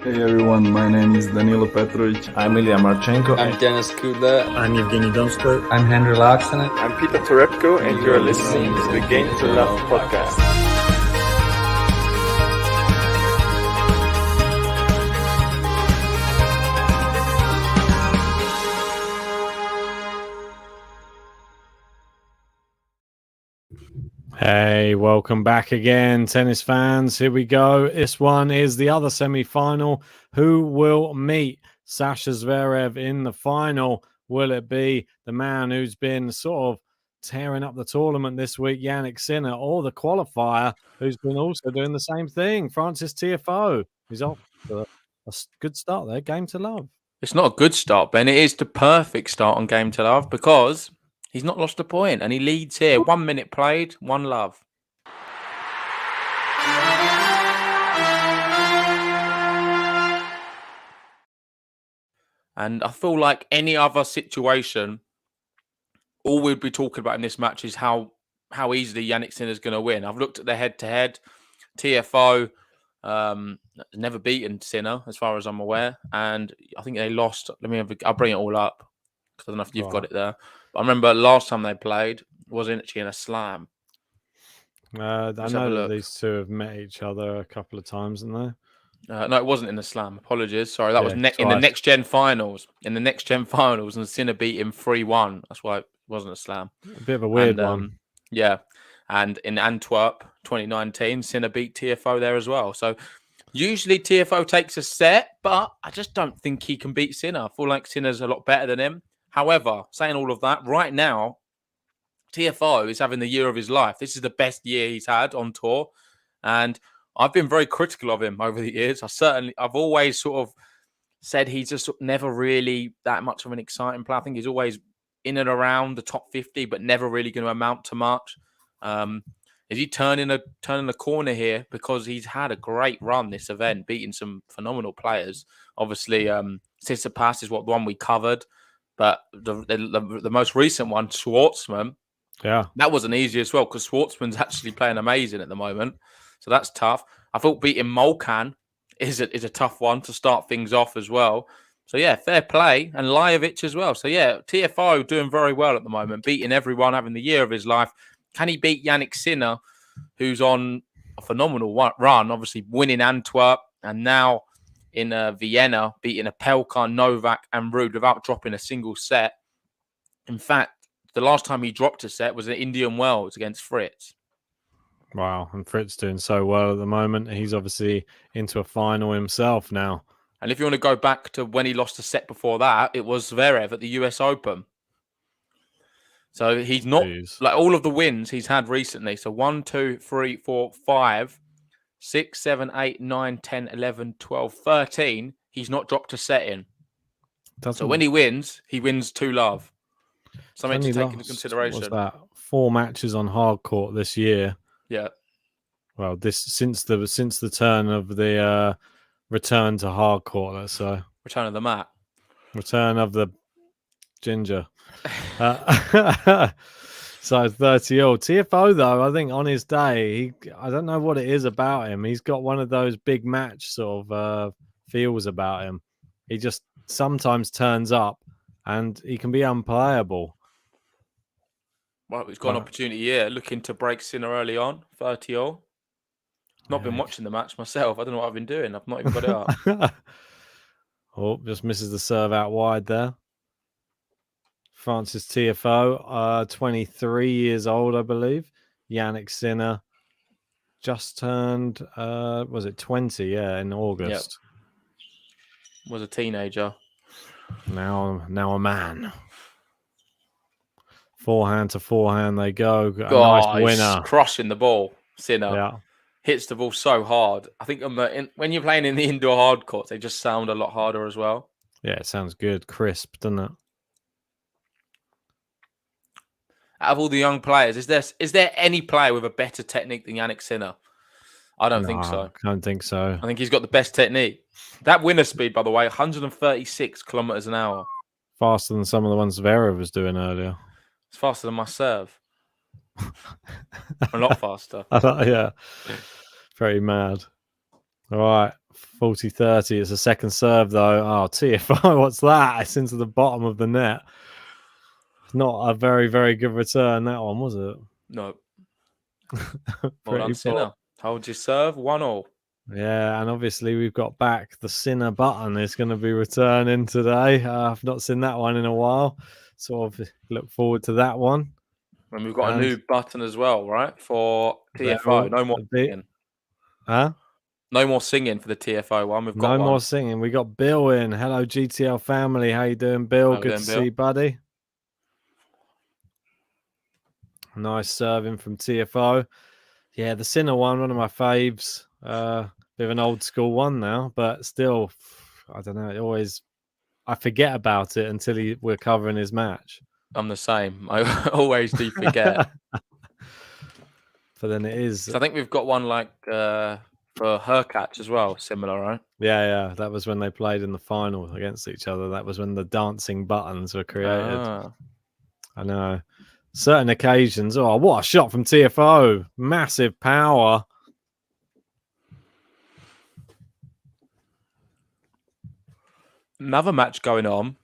Hey everyone, my name is Danilo Petrovic. I'm Ilya Marchenko. I'm Denis Kudla. I'm Evgeny Donskoy. I'm Henry Laaksonen. I'm Peter Torebko, and you're listening to the Game to Love podcast. Hey, welcome back again, tennis fans. Here we go. This one is the other semi-final. Who will meet Sasha Zverev in the final? Will it be the man who's been sort of tearing up the tournament this week, Jannik Sinner, or the qualifier who's been also doing the same thing, Frances Tiafoe? He's off to a good start there. Game to love. It's not a good start, Ben. It is the perfect start on Game to Love because he's not lost a point and he leads here. 1 minute played, 1 love. And I feel like any other situation, all we'd be talking about in this match is how easily Jannik Sinner is going to win. I've looked at the head-to-head. Tiafoe never beaten Sinner, as far as I'm aware. And I think they lost. I'll bring it all up because I don't know if you've got it there. But I remember last time they played was actually in a slam. I know that these two have met each other a couple of times, haven't they? No, it wasn't in the slam. Apologies. Sorry, that was in the next gen finals. In the next gen finals, and Sinner beat him 3-1. That's why it wasn't a slam. A bit of a weird one. Yeah. And in Antwerp 2019, Sinner beat Tiafoe there as well. So usually Tiafoe takes a set, but I just don't think he can beat Sinner. I feel like Sinner's a lot better than him. However, saying all of that, right now, Tiafoe is having the year of his life. This is the best year he's had on tour. And I've been very critical of him over the years. I've always sort of said he's just never really that much of an exciting player. I think he's always in and around the top 50, but never really going to amount to much. Is he turning the corner here? Because he's had a great run this event, beating some phenomenal players. Obviously, Tsitsipas is the one we covered, but the most recent one, Schwartzman, that wasn't easy as well because Schwartzman's actually playing amazing at the moment. So that's tough. I thought beating Molcan is a tough one to start things off as well. So, yeah, fair play. And Lajovic as well. So, yeah, Tiafoe doing very well at the moment, beating everyone, having the year of his life. Can he beat Jannik Sinner, who's on a phenomenal run, obviously winning Antwerp and now in Vienna, beating Apelka, Novak and Ruud without dropping a single set. In fact, the last time he dropped a set was at Indian Wells against Fritz. Wow, and Fritz doing so well at the moment. He's obviously into a final himself now. And if you want to go back to when he lost a set before that, it was Zverev at the US Open. So he's not like all of the wins he's had recently. So 1, 2, 3, 4, 5, 6, 7, 8, 9, 10, 11, 12, 13. He's not dropped a set in. So when he wins 2 love. Something to take into consideration. What's that? 4 matches on hard court this year. Yeah. Well, this since the turn of the return to hard court, let's say. Return of the mat. Return of the ginger. So 30-all. Tiafoe, though, I think on his day, I don't know what it is about him. He's got one of those big match sort of feels about him. He just sometimes turns up and he can be unplayable. Well, he's got an opportunity here, looking to break Sinner early on, 30-all. Not been watching the match myself. I don't know what I've been doing. I've not even got it up. Oh, just misses the serve out wide there. Frances Tiafoe, 23 years old, I believe. Jannik Sinner just turned, was it 20? Yeah, in August. Yep. Was a teenager. Now a man. Forehand to forehand they go. Nice winner. He's crushing the ball, Sinner. Yeah. Hits the ball so hard. I think when you're playing in the indoor hard courts, they just sound a lot harder as well. Yeah, it sounds good. Crisp, doesn't it? Out of all the young players, is there any player with a better technique than Jannik Sinner? I don't think so. I don't think so. I think he's got the best technique. That winner speed, by the way, 136 kilometers an hour. Faster than some of the ones Zverev was doing earlier. It's faster than my serve. A lot faster. Yeah. Very mad. All right. 40-30. It's a second serve, though. Oh, TFO, what's that? It's into the bottom of the net. Not a very, very good return, that one, was it? No. Well Pretty done, poor. Sinner. Hold your serve, 1-1. Yeah, and obviously we've got back the Sinner button is going to be returning today. I've not seen that one in a while. Sort of look forward to that one. And we've got And a new button as well, right? For they're TFO. all No more a bit- singing. Huh? No more singing for the TFO one. We've got No one. more singing. We got Bill in. Hello, GTL family. How you doing, Bill? How we Good doing, to Bill? see you, buddy. Nice serving from TFO. Yeah, the Sinner one of my faves. Bit of an old school one now, but still, I don't know. I forget about it until we're covering his match. I'm the same. I always do forget. But then it is. So I think we've got one like for her catch as well, similar, right? Yeah. That was when they played in the final against each other. That was when the dancing buttons were created. Ah. I know. Certain occasions. Oh, what a shot from TFO. Massive power. Another match going on.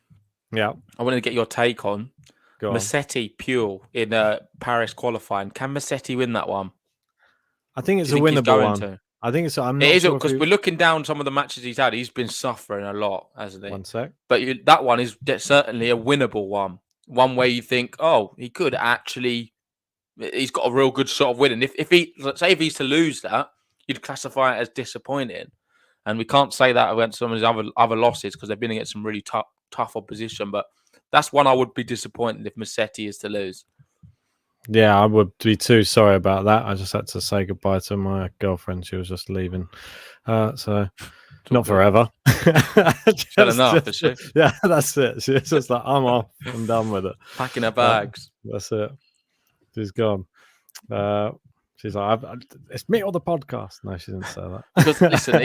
Yeah. I wanted to get your take on. Go on. Massetti Pure in Paris qualifying. Can Massetti win that one? I think it's Do a you think he's winnable going one. to? I think it's. I'm It not is sure because we're looking down some of the matches he's had. He's been suffering a lot, hasn't he? One sec. But that one is certainly a winnable one. One where you think, oh, he could actually. He's got a real good shot of winning. If he's to lose that, you'd classify it as disappointing. And we can't say that against some of his other losses because they've been against some really tough opposition. But that's one I would be disappointed if Massetti is to lose. Yeah, I would be too sorry about that. I just had to say goodbye to my girlfriend. She was just leaving. So not forever. Enough, is she? Yeah, that's it. She's just like, I'm off. I'm done with it. Packing her bags. That's it. She's gone. She's like, it's me or the podcast. No, she didn't say that. Because listen,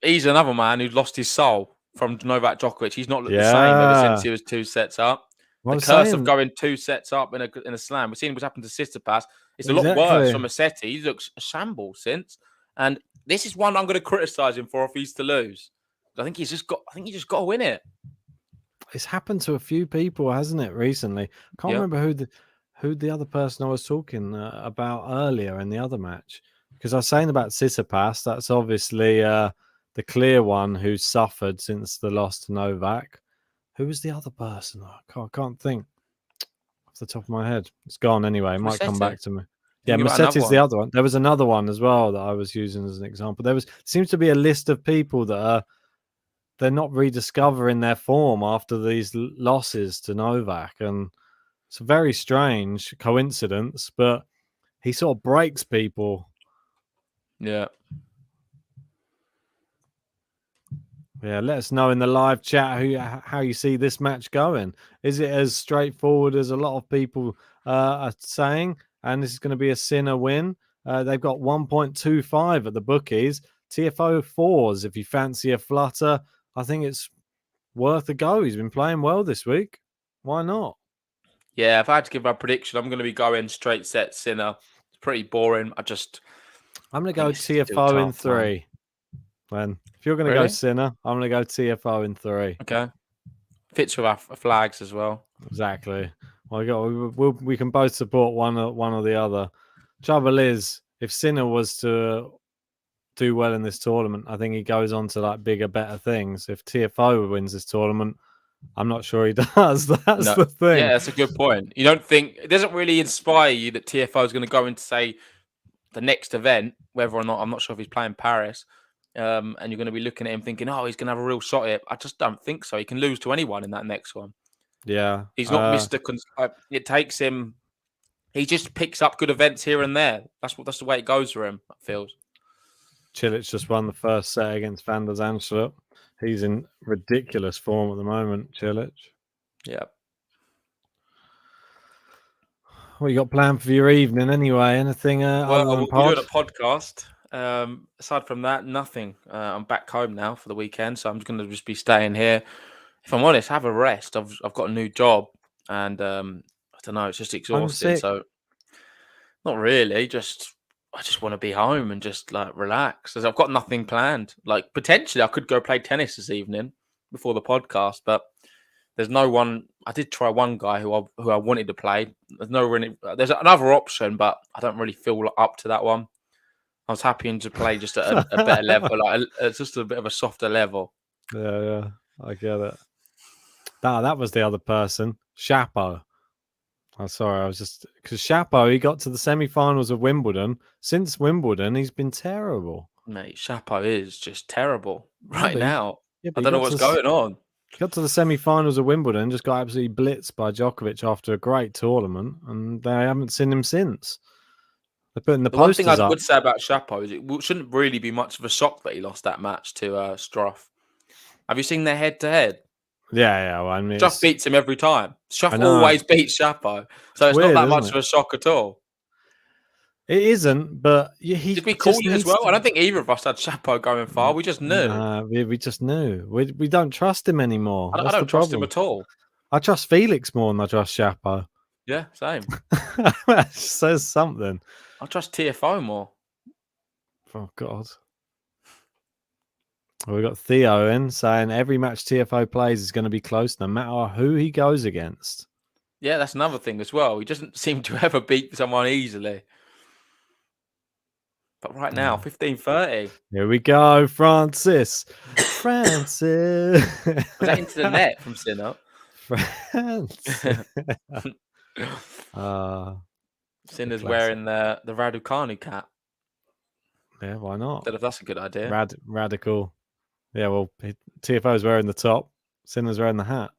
he's another man who's lost his soul from Novak Djokovic. He's not looked the same ever since he was 2 sets up. The curse of going 2 sets up in a slam. We've seen what's happened to Tsitsipas. It's a lot worse for Massetti. He looks a shambles since. And this is one I'm going to criticise him for if he's to lose. I think he's just got to win it. It's happened to a few people, hasn't it, recently? I can't remember who the other person I was talking about earlier in the other match. Because I was saying about Tsitsipas, that's obviously the clear one who's suffered since the loss to Novak. Who was the other person? I can't think off the top of my head. It's gone anyway. It might come back to me. Yeah, Massetti's the other one. There was another one as well that I was using as an example. Seems to be a list of people that they're not rediscovering their form after these losses to Novak. And it's a very strange coincidence, but he sort of breaks people. Yeah. Yeah, let us know in the live chat how you see this match going. Is it as straightforward as a lot of people are saying? And this is going to be a Sinner win. They've got 1.25 at the bookies. TFO 4s if you fancy a flutter. I think it's worth a go. He's been playing well this week. Why not? Yeah, if I had to give my prediction, I'm going to be going straight set Sinner. It's pretty boring. I'm going to go TFO in 3. Man, if you're going to go Sinner, I'm going to go TFO in 3. Okay. Fits with our flags as well. Exactly. Well, we can both support one or the other. Trouble is, if Sinner was to do well in this tournament, I think he goes on to like bigger, better things. If TFO wins this tournament, I'm not sure he does. That's the thing. Yeah, that's a good point. You don't think it doesn't really inspire you that TFO is going to go into say the next event, whether or not I'm not sure if he's playing Paris. And you're going to be looking at him thinking, oh, he's going to have a real shot here. I just don't think so. He can lose to anyone in that next one. Yeah. He's not Mr. It takes him. He just picks up good events here and there. That's the way it goes for him, it feels. Cilic just won the first set against Van der Zandschulp. He's in ridiculous form at the moment, Cilic. Yeah. What you got planned for your evening anyway? Anything other than we're doing a podcast. Aside from that, nothing. I'm back home now for the weekend, so I'm going to just be staying here. If I'm honest, have a rest. I've got a new job, and I don't know, it's just exhausting. So, not really. Just I just want to be home and just like relax. As I've got nothing planned. Like potentially, I could go play tennis this evening before the podcast, but there's no one. I did try one guy who I wanted to play. There's another option, but I don't really feel up to that one. I was happy to play just at a better level, like just a bit of a softer level. Yeah, I get it. That was the other person, Chapo. I'm sorry, I was just because Chapo, he got to the semi-finals of Wimbledon. Since Wimbledon, he's been terrible. Mate, Chapo is just terrible right now. Yeah, I don't know what's going on. Got to the semi-finals of Wimbledon, just got absolutely blitzed by Djokovic after a great tournament, and they haven't seen him since. They're putting the posters one thing I up. would say about Chapo is it shouldn't really be much of a shock that he lost that match to Struff. Have you seen their head-to-head? Yeah. Well, I mean, Struff beats him every time. Struff always beats Chapo, so it's weird, not that much of a shock at all. It isn't, but he did we call you as well? I don't think either of us had Chapo going far. We just knew. We just knew. We don't trust him anymore. I don't trust him at all. I trust Felix more than I trust Chapo. Yeah, same. That says something. I trust Tiafoe more. Oh God. Well, we've got Theo in saying every match Tiafoe plays is going to be close, no matter who he goes against. Yeah, that's another thing as well. He doesn't seem to ever beat someone easily. But right now, 15-30. Here we go, Francis. Francis. Was that into the net from Sinner? Francis. Sinner's wearing the Raducanu cap. Yeah, why not? I don't know if that's a good idea. Radical. Yeah, well, TFO's wearing the top. Sinner's wearing the hat.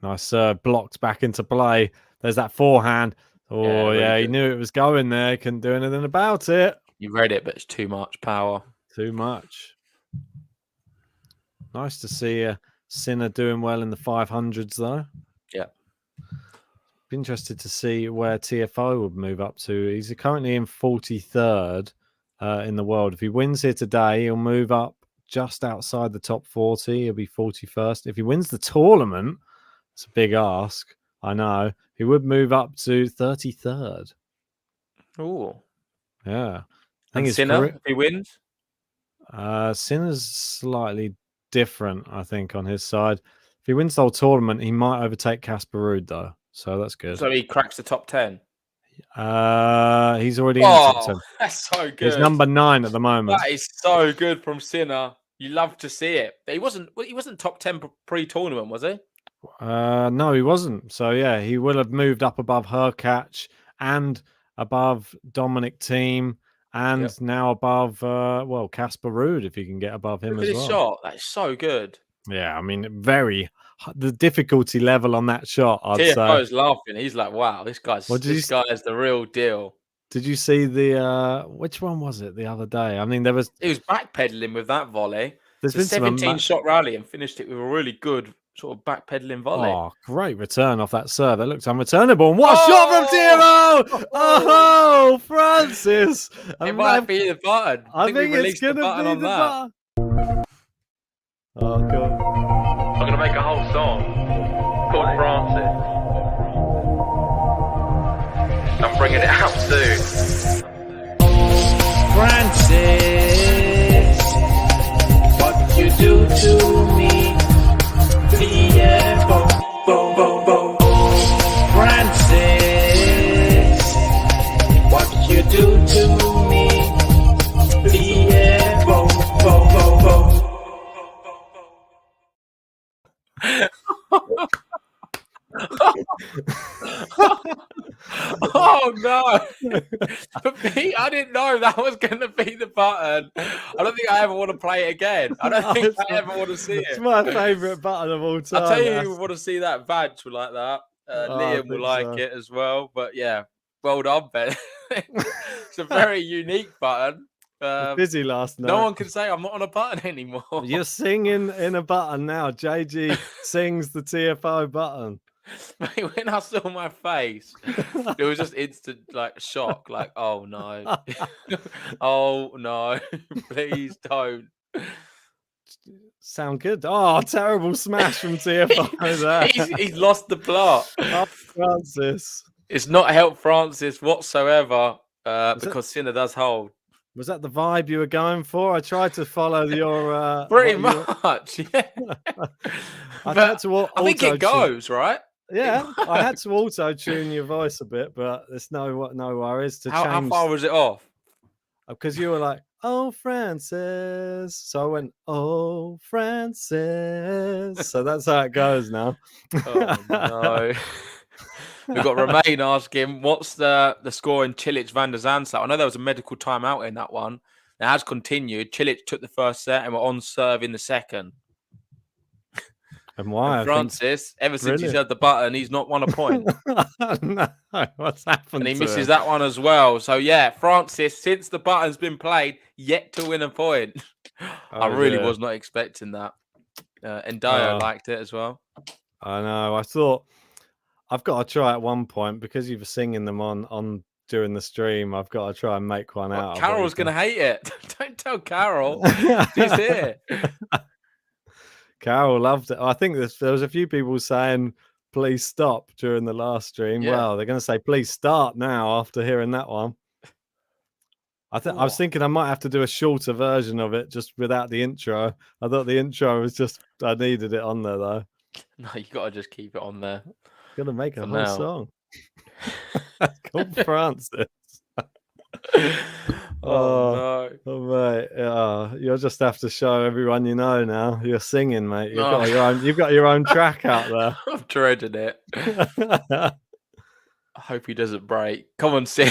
Nice blocked back into play. There's that forehand. Oh, yeah, he knew it was going there. Couldn't do anything about it. You read it, but it's too much power. Too much. Nice to see Sinner doing well in the 500s, though. Yeah. Be interested to see where TFO would move up to. He's currently in 43rd in the world. If he wins here today, he'll move up just outside the top 40. He'll be 41st. If he wins the tournament, it's a big ask. I know. He would move up to 33rd. Oh. Yeah. I think Sinner, if he wins? Sinner's slightly different, I think, on his side. If he wins the whole tournament, he might overtake Casper Ruud, though. So that's good. So he cracks the top 10? He's already in the top 10. That's so good. He's number 9 at the moment. That is so good from Sinner. You love to see it. He wasn't top 10 pre-tournament, was he? No, he wasn't. So yeah, he will have moved up above Hurkacz and above Dominic Thiem and now above Casper Ruud if you can get above him as well. Shot. That is so good. Yeah, I mean, the difficulty level on that shot, I'd say. TFO's laughing. He's like, wow, this guy is the real deal. Did you see the which one was it the other day? I mean, he was backpedaling with that volley. There's a 17-shot rally and finished it with a really good sort of backpedaling volley. Oh, great return off that serve. That looks unreturnable. And what a shot from Tiafoe! Oh, Francis! It might be the button. I think it's going to be the button. Oh, God. I'm going to make a whole song called Francis. I'm bringing it out soon. Francis, what you do to me? Tiafoe, Francis, what you do to me? Tiafoe, Oh no! I didn't know that was going to be the button. I don't think I ever want to play it again. I don't think I ever want to see it. It's my favourite button of all time. I'll tell you who would want to see that badge like that. Liam will like it as well. But yeah, well done, Ben. It's a very unique button. Busy last night. No one can say I'm not on a button anymore. You're singing in a button now. JG sings the TFO button. Mate, when I saw my face, it was just instant like shock. Like, oh no, oh no, please don't. Sound good? Oh, terrible smash from TFO there. He's lost the plot. Oh, Francis. It's not helped Francis whatsoever Was because Sinner does hold. that the vibe you were going for? I tried to follow your Pretty what you were- much, yeah. I But tried to I think it auto-tune. goes, right? Yeah, It I had goes. to auto-tune your voice a bit, but there's no worries to How change far was it off? because you were like, "Oh, Francis," so I went, "Oh, Francis." So that's how it goes now. Oh no. We've got Romain asking, what's the score in Cilic Van der Zandstad? I know there was a medical timeout in that one. It has continued. Cilic took the first set and were on serve in the second. And why? And I think Francis, ever since he's brilliant. had the button, he's not won a point. No, what's happened And he to misses him? that one as well. So yeah, Francis, since the button's been played, yet to win a point. I Oh, really dear. was not expecting that. Endio liked it as well. I know. I thought I've got to try at one point because you were singing them on during the stream. I've got to try and make one Well, out. Carol's going to hate it. Don't tell Carol. She's here. Carol loved it. I think there was a few people saying, "Please stop" during the last stream. Yeah. Well, they're going to say, "Please start now" after hearing that one. I was thinking I might have to do a shorter version of it just without the intro. I thought the intro was just I needed it on there though. No, you got to just keep it on there. Gonna make a For whole now. song. That's called Francis. Oh, no. Oh mate, you'll just have to show everyone you know now. You're singing, mate. You've got your own track out there. I'm dreading it. I hope he doesn't break. Come on, Sin.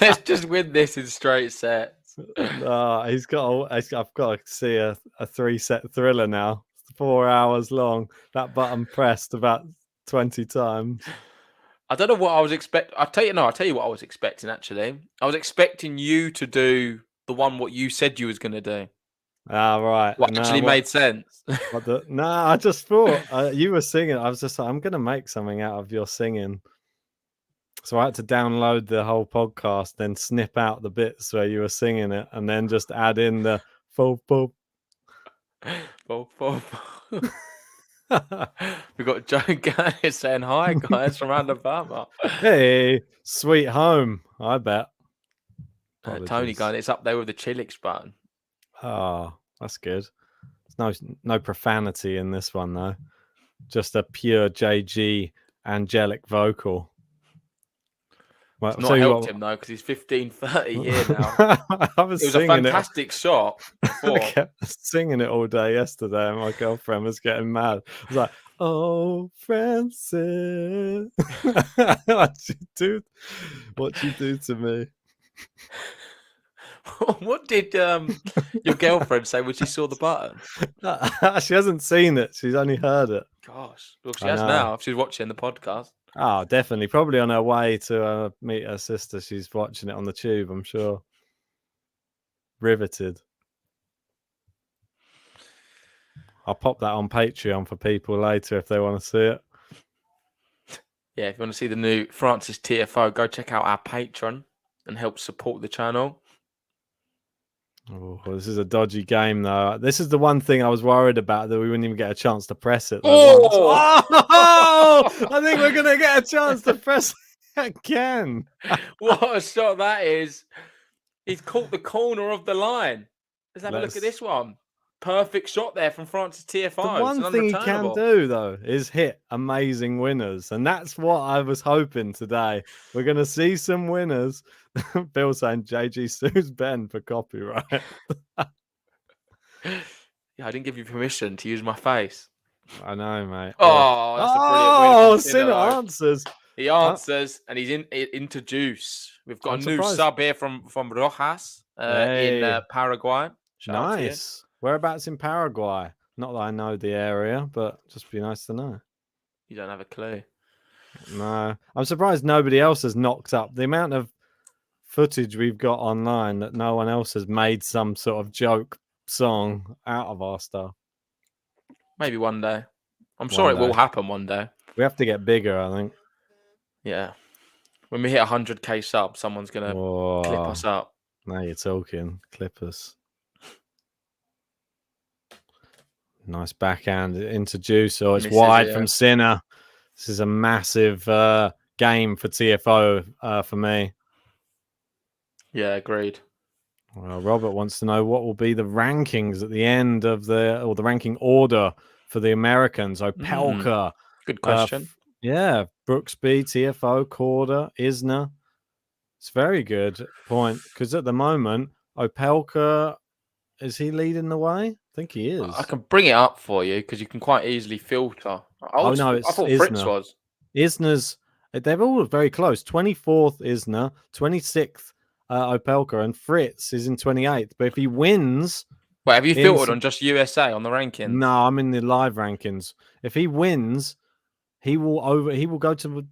Let's just win this in straight sets. I've got to see a 3-set thriller now. 4 hours long. That button pressed about 20 times. I don't know what I was expecting. I'll tell you what I was expecting, actually. I was expecting you to do the one what you said you was going to do. Right. What actually made sense. I just thought you were singing. I was just like, I'm going to make something out of your singing. So I had to download the whole podcast, then snip out the bits where you were singing it, and then just add in the full. We got Joe Gannett saying hi, guys, from Alabama. Hey, sweet home, I bet. Tony going, it's up there with the Chilix button. Oh, that's good. There's no profanity in this one, though. Just a pure JG angelic vocal. Well, it's not helped him, though, because he's 15-30 here now. It was a fantastic shot before. I kept singing it all day yesterday, and my girlfriend was getting mad. I was like, "Oh, Francis, what you do to me?" What did your girlfriend say when she saw the button? She hasn't seen it. She's only heard it. Gosh. Well, she has now. If she's watching the podcast. Oh, definitely. Probably on her way to meet her sister. She's watching it on the tube, I'm sure. Riveted. I'll pop that on Patreon for people later if they want to see it. Yeah, if you want to see the new Francis Tiafoe, go check out our Patreon and help support the channel. Oh, this is a dodgy game, though. This is the one thing I was worried about, that we wouldn't even get a chance to press it. I think we're going to get a chance to press it again. What a shot that is. He's caught the corner of the line. Let's have a look at this one. Perfect shot there from Francis Tiafoe. The one thing he can do, though, is hit amazing winners. And that's what I was hoping today. We're going to see some winners. Bill saying JG sues Ben for copyright. Yeah, I didn't give you permission to use my face. I know, mate. Oh, that's a brilliant win. Sinner answers. He answers, and he's into juice. We've got a new sub here from Rojas in Paraguay. Nice. Whereabouts in Paraguay? Not that I know the area, but just be nice to know. You don't have a clue. No. I'm surprised nobody else has knocked up the amount of footage we've got online that no one else has made some sort of joke song out of our stuff. Maybe one day. I'm sure it will happen one day. We have to get bigger, I think. Yeah. When we hit 100k subs, someone's going to clip us up. Now you're talking. Clip us. Nice backhand into Juice. Oh, it's wide from Sinner. This is a massive game for TFO for me. Yeah, agreed. Well, Robert wants to know what will be the rankings at the end of the ranking order for the Americans. Opelka. Good question. Brooksby, TFO, Korda, Isner. It's a very good point because at the moment, Opelka, is he leading the way? I think he is. I can bring it up for you because you can quite easily filter. No, I it's thought Fritz Isner. was. Isner's, they're all very close. 24th Isner, 26th Opelka, and Fritz is in 28th. But if he wins, Wait, have you filtered on just USA on the rankings? no, I'm in the live rankings. If he wins, he will go to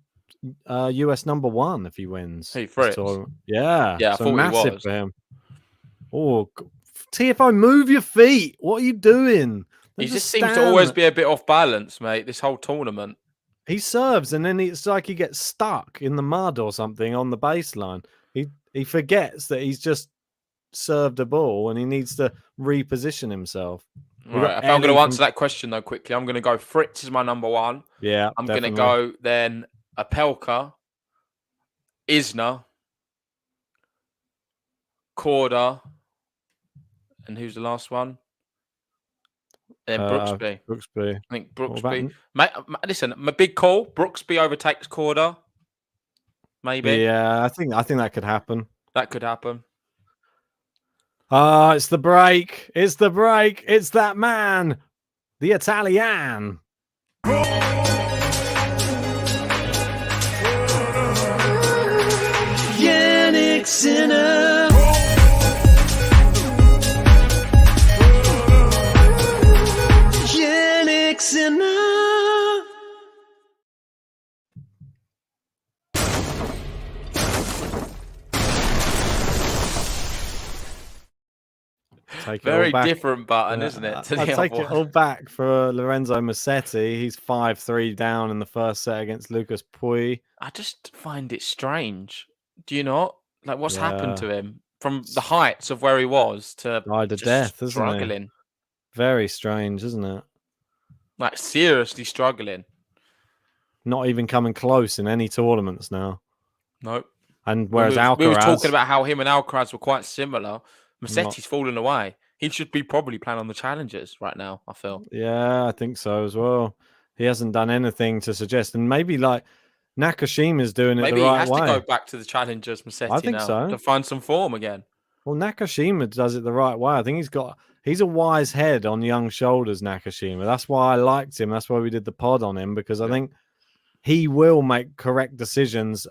US number 1 if he wins. Hey, Fritz. Yeah, I thought massive he was. for him. Oh, TFO, move your feet. What are you doing? He just seems to always be a bit off balance, mate, this whole tournament. He serves and then it's like he gets stuck in the mud or something on the baseline. He forgets that he's just served a ball and he needs to reposition himself. Right, if I'm going to answer that question though quickly, I'm going to go Fritz is my number 1. Yeah, I'm going to go then Opelka, Isner, Korda, and who's the last one? Then Brooksby. Brooksby. I think Brooksby. Listen, my big call. Brooksby overtakes Korda. Maybe. Yeah, I think that could happen. That could happen. It's the break. It's the break. It's that man, the Italian. Jannik Sinner. Jannik Sinner. Very different button, isn't it? I take it all back for Lorenzo Massetti. He's 5-3 down in the first set against Lucas Pouille. I just find it strange. Do you not? Like, what's happened to him from the heights of where he was to died of death, isn't struggling? He? Very strange, isn't it? Like, seriously struggling. Not even coming close in any tournaments now. Nope. And whereas Alcaraz... We were talking about how him and Alcaraz were quite similar. Massetti's fallen away. He should be probably playing on the challengers right now, I feel. Yeah, I think so as well. He hasn't done anything to suggest. And maybe like Nakashima's doing it the right way. Maybe he has to go back to the challengers, Massetti, I think so. To find some form again. Well, Nakashima does it the right way. I think he's a wise head on young shoulders, Nakashima. That's why I liked him. That's why we did the pod on him, because I think he will make correct decisions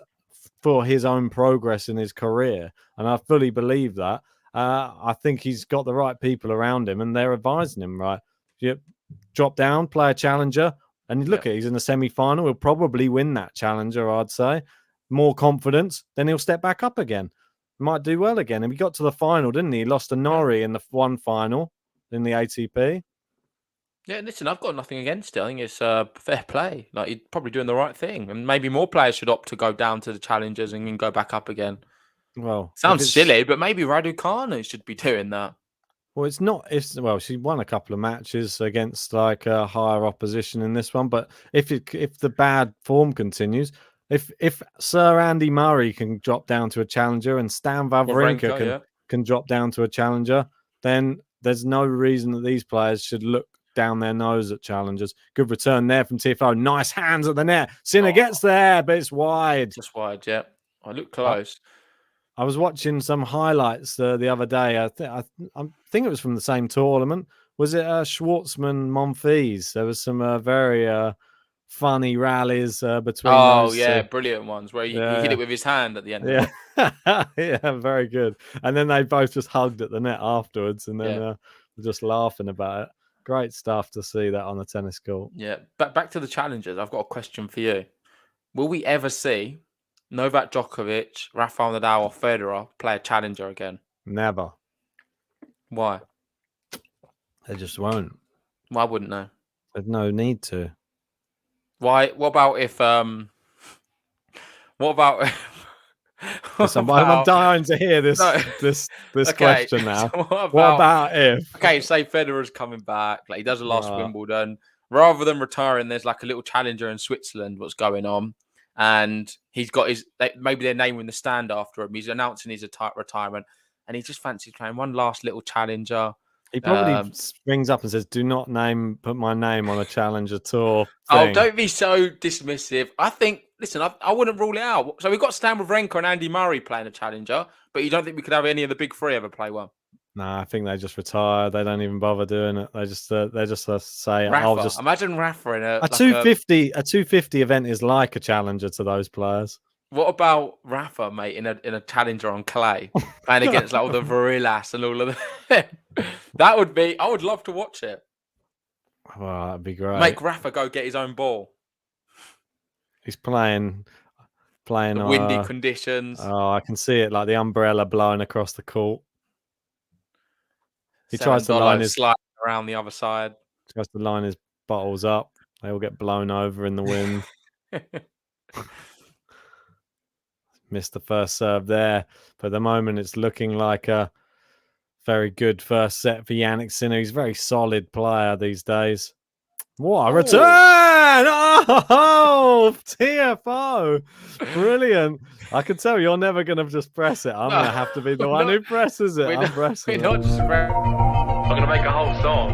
for his own progress in his career. And I fully believe that. I think he's got the right people around him and they're advising him, right? Drop down, play a challenger. And look, he's in the semi-final. He'll probably win that challenger, I'd say. More confidence, then he'll step back up again. Might do well again. And he got to the final, didn't he? He lost to Norrie in the one final in the ATP. Yeah, listen, I've got nothing against it. I think it's fair play. Like, he's probably doing the right thing. And maybe more players should opt to go down to the challengers and then go back up again. Well, sounds silly, but maybe Raducanu should be doing that. Well, it's not. She won a couple of matches against like higher opposition in this one. But if the bad form continues, if Sir Andy Murray can drop down to a challenger and Stan Wawrinka can drop down to a challenger, then there's no reason that these players should look down their nose at challengers. Good return there from Tiafoe. Nice hands at the net. Sinner gets there, but it's wide. Just wide, yeah. I look close. I was watching some highlights the other day. I think it was from the same tournament. Was it Schwartzman Monfils? There was some very funny rallies between. Oh those yeah, brilliant ones where he hit it with his hand at the end. Yeah, very good. And then they both just hugged at the net afterwards, and then just laughing about it. Great stuff to see that on the tennis court. Yeah, but back to the challengers. I've got a question for you. Will we ever see Novak Djokovic, Rafael Nadal, or Federer play a challenger again? Never. Why? They just won't. Why wouldn't they? There's no need to. Why? What about if? What about? I'm dying to hear this question now. So what about if? Okay, say Federer's coming back, like he does the last Wimbledon. Rather than retiring, there's like a little challenger in Switzerland. What's going on? and he's got maybe they're naming the stand after him. He's announcing his retirement, and he just fancies playing one last little challenger. He probably springs up and says, "Do not put my name on a Challenger Tour thing." Oh, don't be so dismissive. I think, listen, I wouldn't rule it out. So we've got Stan Wawrinka and Andy Murray playing a Challenger, but you don't think we could have any of the big three ever play one? No, I think they just retire. They don't even bother doing it. They just say, Rafa. "I'll just." Imagine Rafa in a 250. A 250 event is like a Challenger to those players. What about Rafa, mate, in a Challenger on clay, playing against like all the Varillas and all of them? That would be. I would love to watch it. Well, that'd be great. Make Rafa go get his own ball. He's playing the windy conditions. Oh, I can see it, like the umbrella blowing across the court. He tries to line his slide around the other side. Tries to line his bottles up. They all get blown over in the wind. Missed the first serve there. But at the moment, it's looking like a very good first set for Jannik Sinner. He's a very solid player these days. What a return! Oh, Tiafoe! Brilliant. I can tell you're never going to just press it. I'm going to have to be the one who presses it. I'm pressing it. I'm going to make a whole song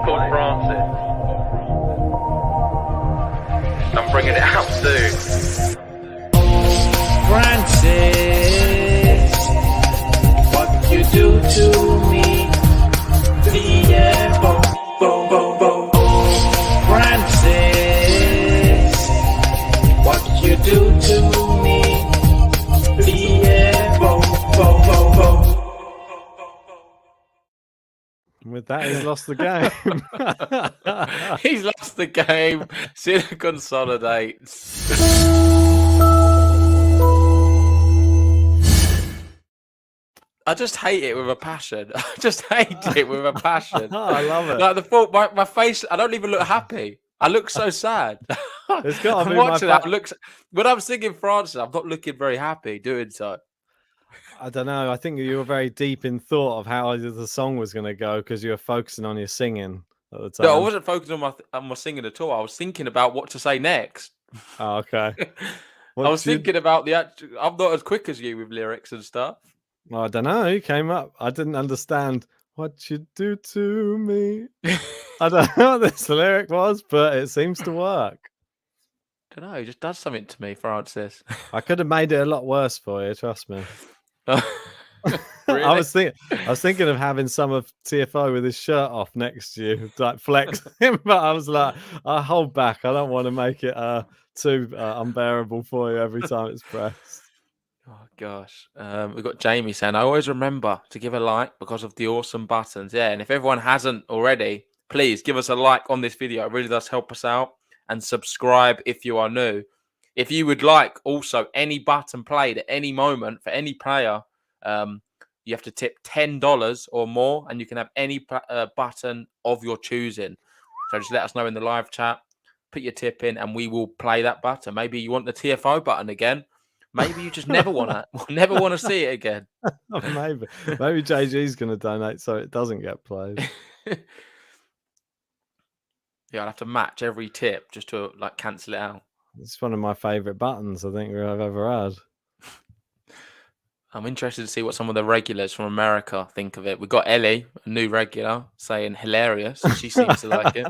called Francis. I'm bringing it out soon. Francis, what you do to me? Tiafoe, bo bo bo. Francis, what you do to me? Tiafoe, bo bo bo. With that, he's lost the game. He's lost the game. Sinner consolidates. I just hate it with a passion. I just hate it with a passion. I love it. Like the thought, my face, I don't even look happy. I look so sad. It's got to be watching that. When I'm singing Francis, I'm not looking very happy doing so. I don't know. I think you were very deep in thought of how the song was going to go because you were focusing on your singing at the time. No, I wasn't focusing on my singing at all. I was thinking about what to say next. Oh, okay. I was thinking about the actual. I'm not as quick as you with lyrics and stuff. I don't know. He came up. I didn't understand what you do to me. I don't know what this lyric was, but it seems to work. I don't know. He just does something to me, Francis. I could have made it a lot worse for you. Trust me. Really? I was thinking of having some of Tiafoe with his shirt off next to you, like flex him, but I was like, I hold back. I don't want to make it too unbearable for you every time it's pressed. Oh gosh, we've got Jamie saying, I always remember to give a like because of the awesome buttons. Yeah, and if everyone hasn't already, please give us a like on this video. It really does help us out. And subscribe if you are new. If you would like also any button played at any moment for any player, you have to tip $10 or more, and you can have any button of your choosing. So just let us know in the live chat, put your tip in, and we will play that button. Maybe you want the Tiafoe button again. Maybe you just never want to see it again. Maybe JG's going to donate so it doesn't get played. Yeah, I'd have to match every tip just to like cancel it out. It's one of my favourite buttons I think I've ever had. I'm interested to see what some of the regulars from America think of it. We've got Ellie, a new regular, saying hilarious. She seems to like it.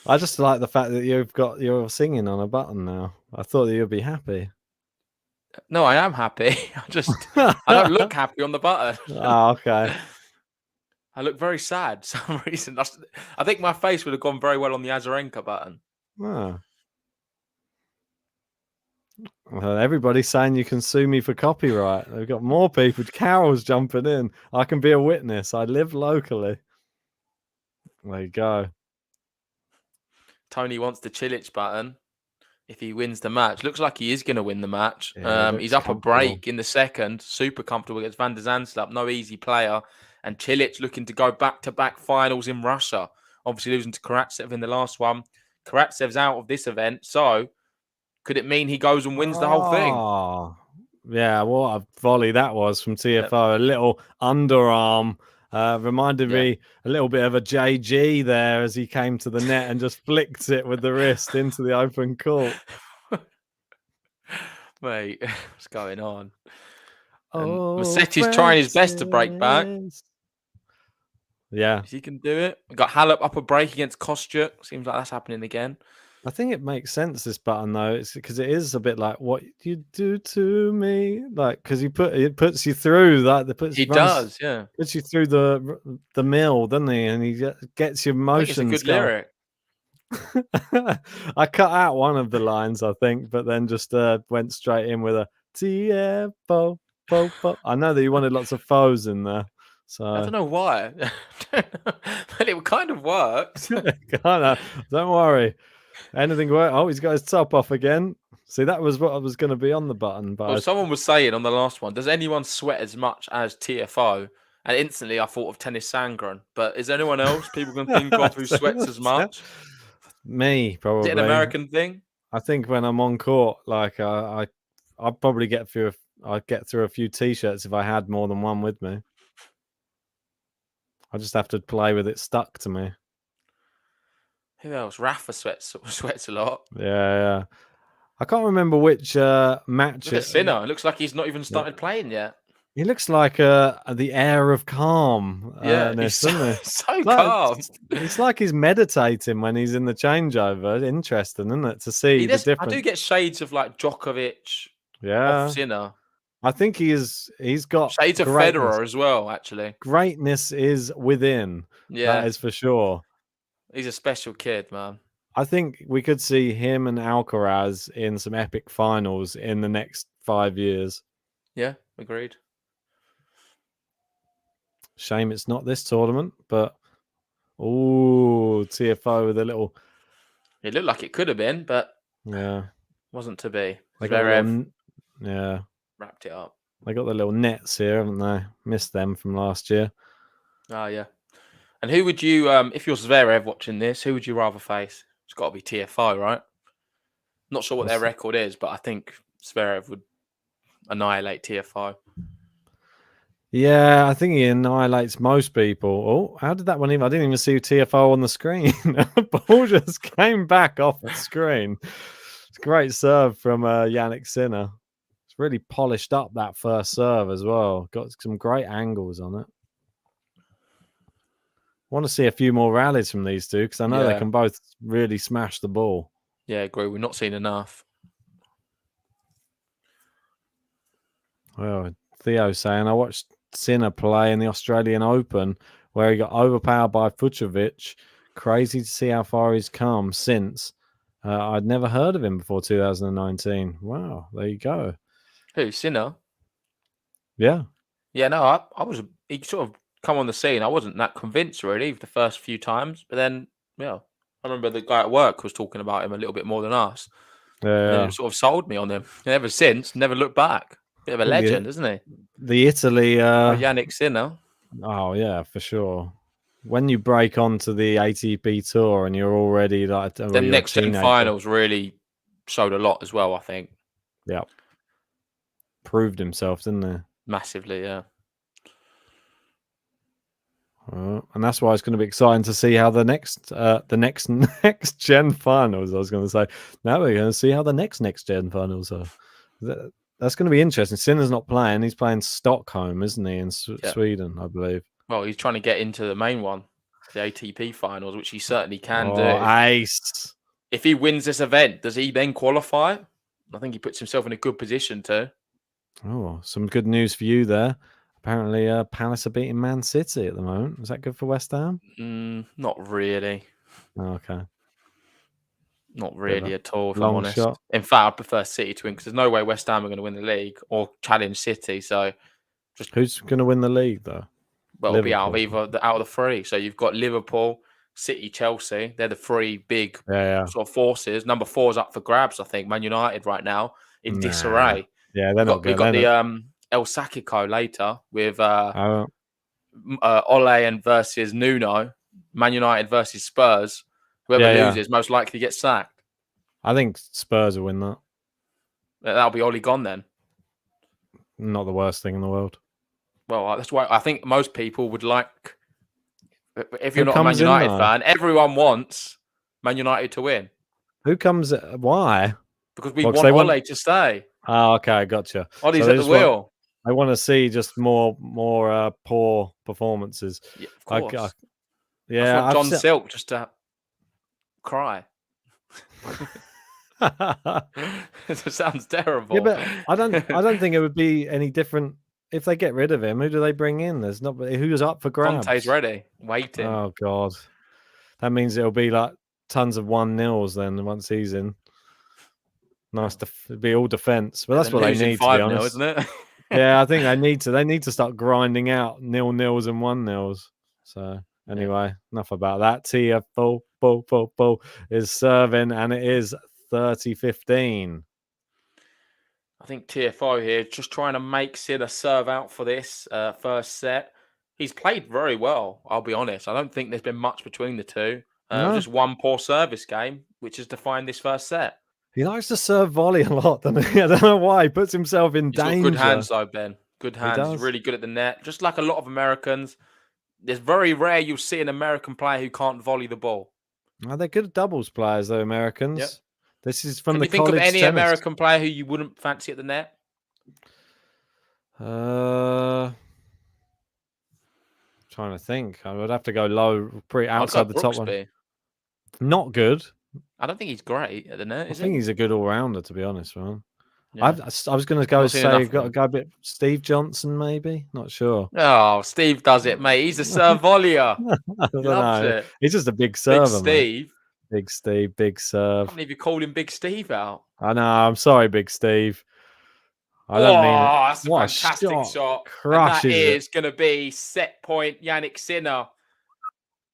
I just like the fact that you're singing on a button now. I thought that you'd be happy. No, I am happy. I don't look happy on the button. Oh, okay. I look very sad for some reason. I think my face would have gone very well on the Azarenka button. Oh. Well, everybody's saying you can sue me for copyright. They've got more people. Carol's jumping in. I can be a witness. I live locally. There you go. Tony wants the Cilic button if he wins the match. Looks like he is going to win the match. Yeah, he's up a break in the second. Super comfortable against Van der Zandslap. No easy player. And Cilic looking to go back-to-back finals in Russia. Obviously losing to Karatsev in the last one. Karatsev's out of this event. So could it mean he goes and wins the whole thing? Yeah, what a volley that was from Tiafoe. Yep. A little underarm. Reminded me a little bit of a JG there as he came to the net and just flicked it with the wrist into the open court. Mate, what's going on? And Oh, Massetti's trying his best to break back. Francis. Yeah, He can do it. We got Halep up a break against Kostyuk. Seems like that's happening again. I think it makes sense, this button, though. It's because it is a bit like what you do to me, like because it puts you through that. He does, yeah. Puts you through the mill, doesn't he? And he gets your I think it's a emotions good going. lyric. I cut out one of the lines, I think, but then just went straight in with a Tiafoe. I know that you wanted lots of foes in there, so I don't know why. But it kind of works. don't worry. Anything work? Oh, he's got his top off again. See, that was what I was going to be on the button, but Well, someone was saying on the last one, does anyone sweat as much as Tiafoe? And instantly I thought of Tennis Sangren. But is there anyone else people can think of who sweats as much? Me, probably. Is it an American thing? I think when I'm on court, like I'd probably get through a few t-shirts if I had more than one with me. I just have to play with it stuck to me. Who else? Rafa sweats a lot. Yeah. I can't remember which match. Look at Sinner. It looks like he's not even started playing yet. He looks like the air of calm. Yeah, he's so calm. It's like he's meditating when he's in the changeover. Interesting, isn't it, to see the difference? I do get shades of like Djokovic. Yeah, Off Sinner. I think he's got shades of Federer as well. Actually, greatness is within. Yeah, that is for sure. He's a special kid, man. I think we could see him and Alcaraz in some epic finals in the next 5 years. Yeah, agreed. Shame it's not this tournament, but Tiafoe with a little. It looked like it could have been, but yeah, wasn't to be. Yeah, wrapped it up. They got the little nets here, haven't they? Missed them from last year. Oh yeah. And who would you, if you're Zverev watching this, who would you rather face? It's got to be Tiafoe, right? Not sure what their record is, but I think Zverev would annihilate Tiafoe. Yeah, I think he annihilates most people. Oh, how did that one even? I didn't even see Tiafoe on the screen. Ball just came back off the screen. It's a great serve from Jannik Sinner. It's really polished up that first serve as well. Got some great angles on it. I want to see a few more rallies from these two because I know they can both really smash the ball. Yeah, I agree. We've not seen enough. Well, Theo's saying I watched Sinner play in the Australian Open where he got overpowered by Fucsovics. Crazy to see how far he's come since. I'd never heard of him before 2019. Wow, there you go. Who, Sinner? Yeah. Yeah, no, he sort of come on the scene. I wasn't that convinced really the first few times, but then, I remember the guy at work was talking about him a little bit more than us. Yeah. And it sort of sold me on him. And ever since, never looked back. Bit of a legend, isn't he? The Italy... Jannik Sinner. Oh, yeah, for sure. When you break onto the ATP Tour and you're already like... The next-gen finals really showed a lot as well, I think. Yeah. Proved himself, didn't he? Massively, yeah. And that's why it's going to be exciting to see how the next gen finals. I was going to say, now we're going to see how the next gen finals are. That's going to be interesting. Sinner's not playing; he's playing Stockholm, isn't he, in Sweden, I believe. Well, he's trying to get into the main one, the ATP finals, which he certainly can do. Ace! If he wins this event, does he then qualify? I think he puts himself in a good position to. Oh, some good news for you there. Apparently, Palace are beating Man City at the moment. Is that good for West Ham? Not really. Oh, okay. Not really at all, if I'm honest. Shot. In fact, I prefer City to win because there's no way West Ham are going to win the league or challenge City. So, who's going to win the league though? Well, it'll be out of the three. So you've got Liverpool, City, Chelsea. They're the three big sort of forces. Number 4 is up for grabs. I think Man United right now in disarray. Yeah, they're not good. We've got the El Sakiko later with Ole and versus Nuno, Man United versus Spurs. Whoever loses most likely gets sacked. I think Spurs will win that. That'll be Ole gone then. Not the worst thing in the world. Well, that's why I think most people would like. If you're not a Man United fan, everyone wants Man United to win. Who comes? Why? because we Well, 'cause want they want- Ole to stay. Oh, okay, gotcha. Ole's So at the wheel. I want to see just more poor performances. Yeah, of course. I I yeah, want I've John seen- Silk just to cry. It sounds terrible. Yeah, but I don't think it would be any different if they get rid of him. Who do they bring in? There's not who's up for grabs. Conte's ready, waiting. Oh God, that means it'll be like tons of 1-0s then once he's in. Nice to be all defense, but that's what they need, to be honest, isn't it? Yeah, I think they need to start grinding out 0-0s and 1-0s. So anyway, enough about that. Tiafoe is serving, and it is 30-15. I think Tiafoe here just trying to make Sinner serve out for this first set. He's played very well, I'll be honest. I don't think there's been much between the two. No. Just one poor service game, which has defined this first set. He likes to serve volley a lot, doesn't he? I don't know why. He puts himself in He's got danger. good hands, though, Ben. Good hands. does. He's really good at the net. Just like a lot of Americans, it's very rare you'll see an American player who can't volley the ball. Oh, they're good doubles players, though, Americans. Yep. This is from Can the you think of college any tennis. American player who you wouldn't fancy at the net? Trying to think. I would have to go low, pretty I'd go outside the top one. Brooksby. Not good. I don't think he's great at the net, I is think he? he's a good all-rounder, to be honest, man. Yeah. I was going to go Not seen say enough got of to him. go a bit Steve Johnson, maybe. Not sure. Oh, Steve does it, mate. He's a serve volleyer. I don't Loves know. it. He's just a big Big server, mate. Steve. Big Steve, big I serve. can't believe you called him Big Steve out. I know. I'm sorry, Big Steve. I don't mean it. That's a What fantastic shot. And that Crushes it. is going to be set point Jannik Sinner.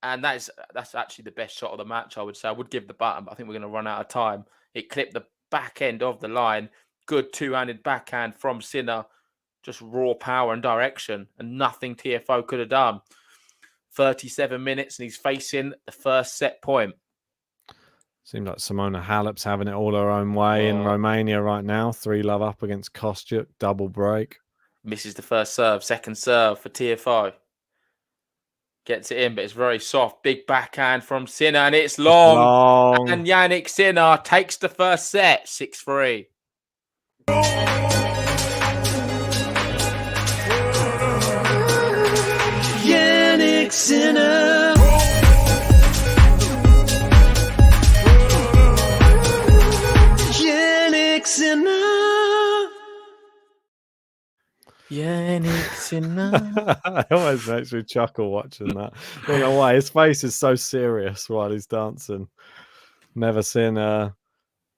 And that's actually the best shot of the match, I would say. I would give the button, but I think we're going to run out of time. It clipped the back end of the line. Good two-handed backhand from Sinner. Just raw power and direction. And nothing Tiafoe could have done. 37 minutes and he's facing the first set point. Seems like Simona Halep's having it all her own way in Romania right now. 3-love up against Kostyuk. Double break. Misses the first serve. Second serve for Tiafoe. Gets it in, but it's very soft. Big backhand from Sinner, and it's long. And Jannik Sinner takes the first set, 6-3. Jannik Sinner. Jannik Sinner. Jannik Sinner. It always makes me chuckle watching that. I don't know why. His face is so serious while he's dancing. Never seen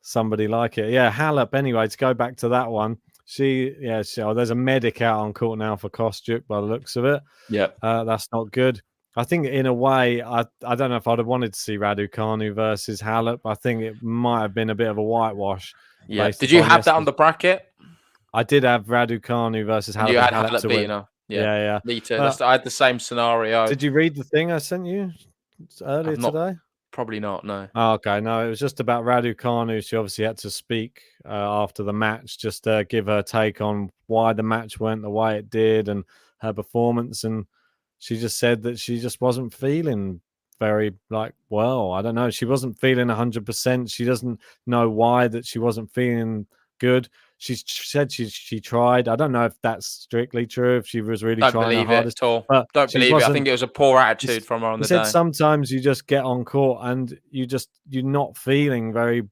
somebody like it. Yeah, Halep, anyway, to go back to that one. There's a medic out on court now for Kostyuk by the looks of it. Yeah. That's not good. I think in a way, I don't know if I'd have wanted to see Raducanu versus Halep. I think it might have been a bit of a whitewash. Yeah. Did you have that on the bracket? I did have Raducanu versus Halep. You had Halep Halep to beating win. her. Yeah. Me too. I had the same scenario. Did you read the thing I sent you earlier today? Probably not, no. Oh, okay, no, it was just about Raducanu. She obviously had to speak after the match, just to give her take on why the match went the way it did and her performance. And she just said that she just wasn't feeling very well. I don't know. She wasn't feeling 100%. She doesn't know why that she wasn't feeling good. She said she tried. I don't know if that's strictly true, if she was really trying her hardest. At all. But don't believe it. I think it was a poor attitude from her on the day. He said sometimes you just get on court and you're not feeling very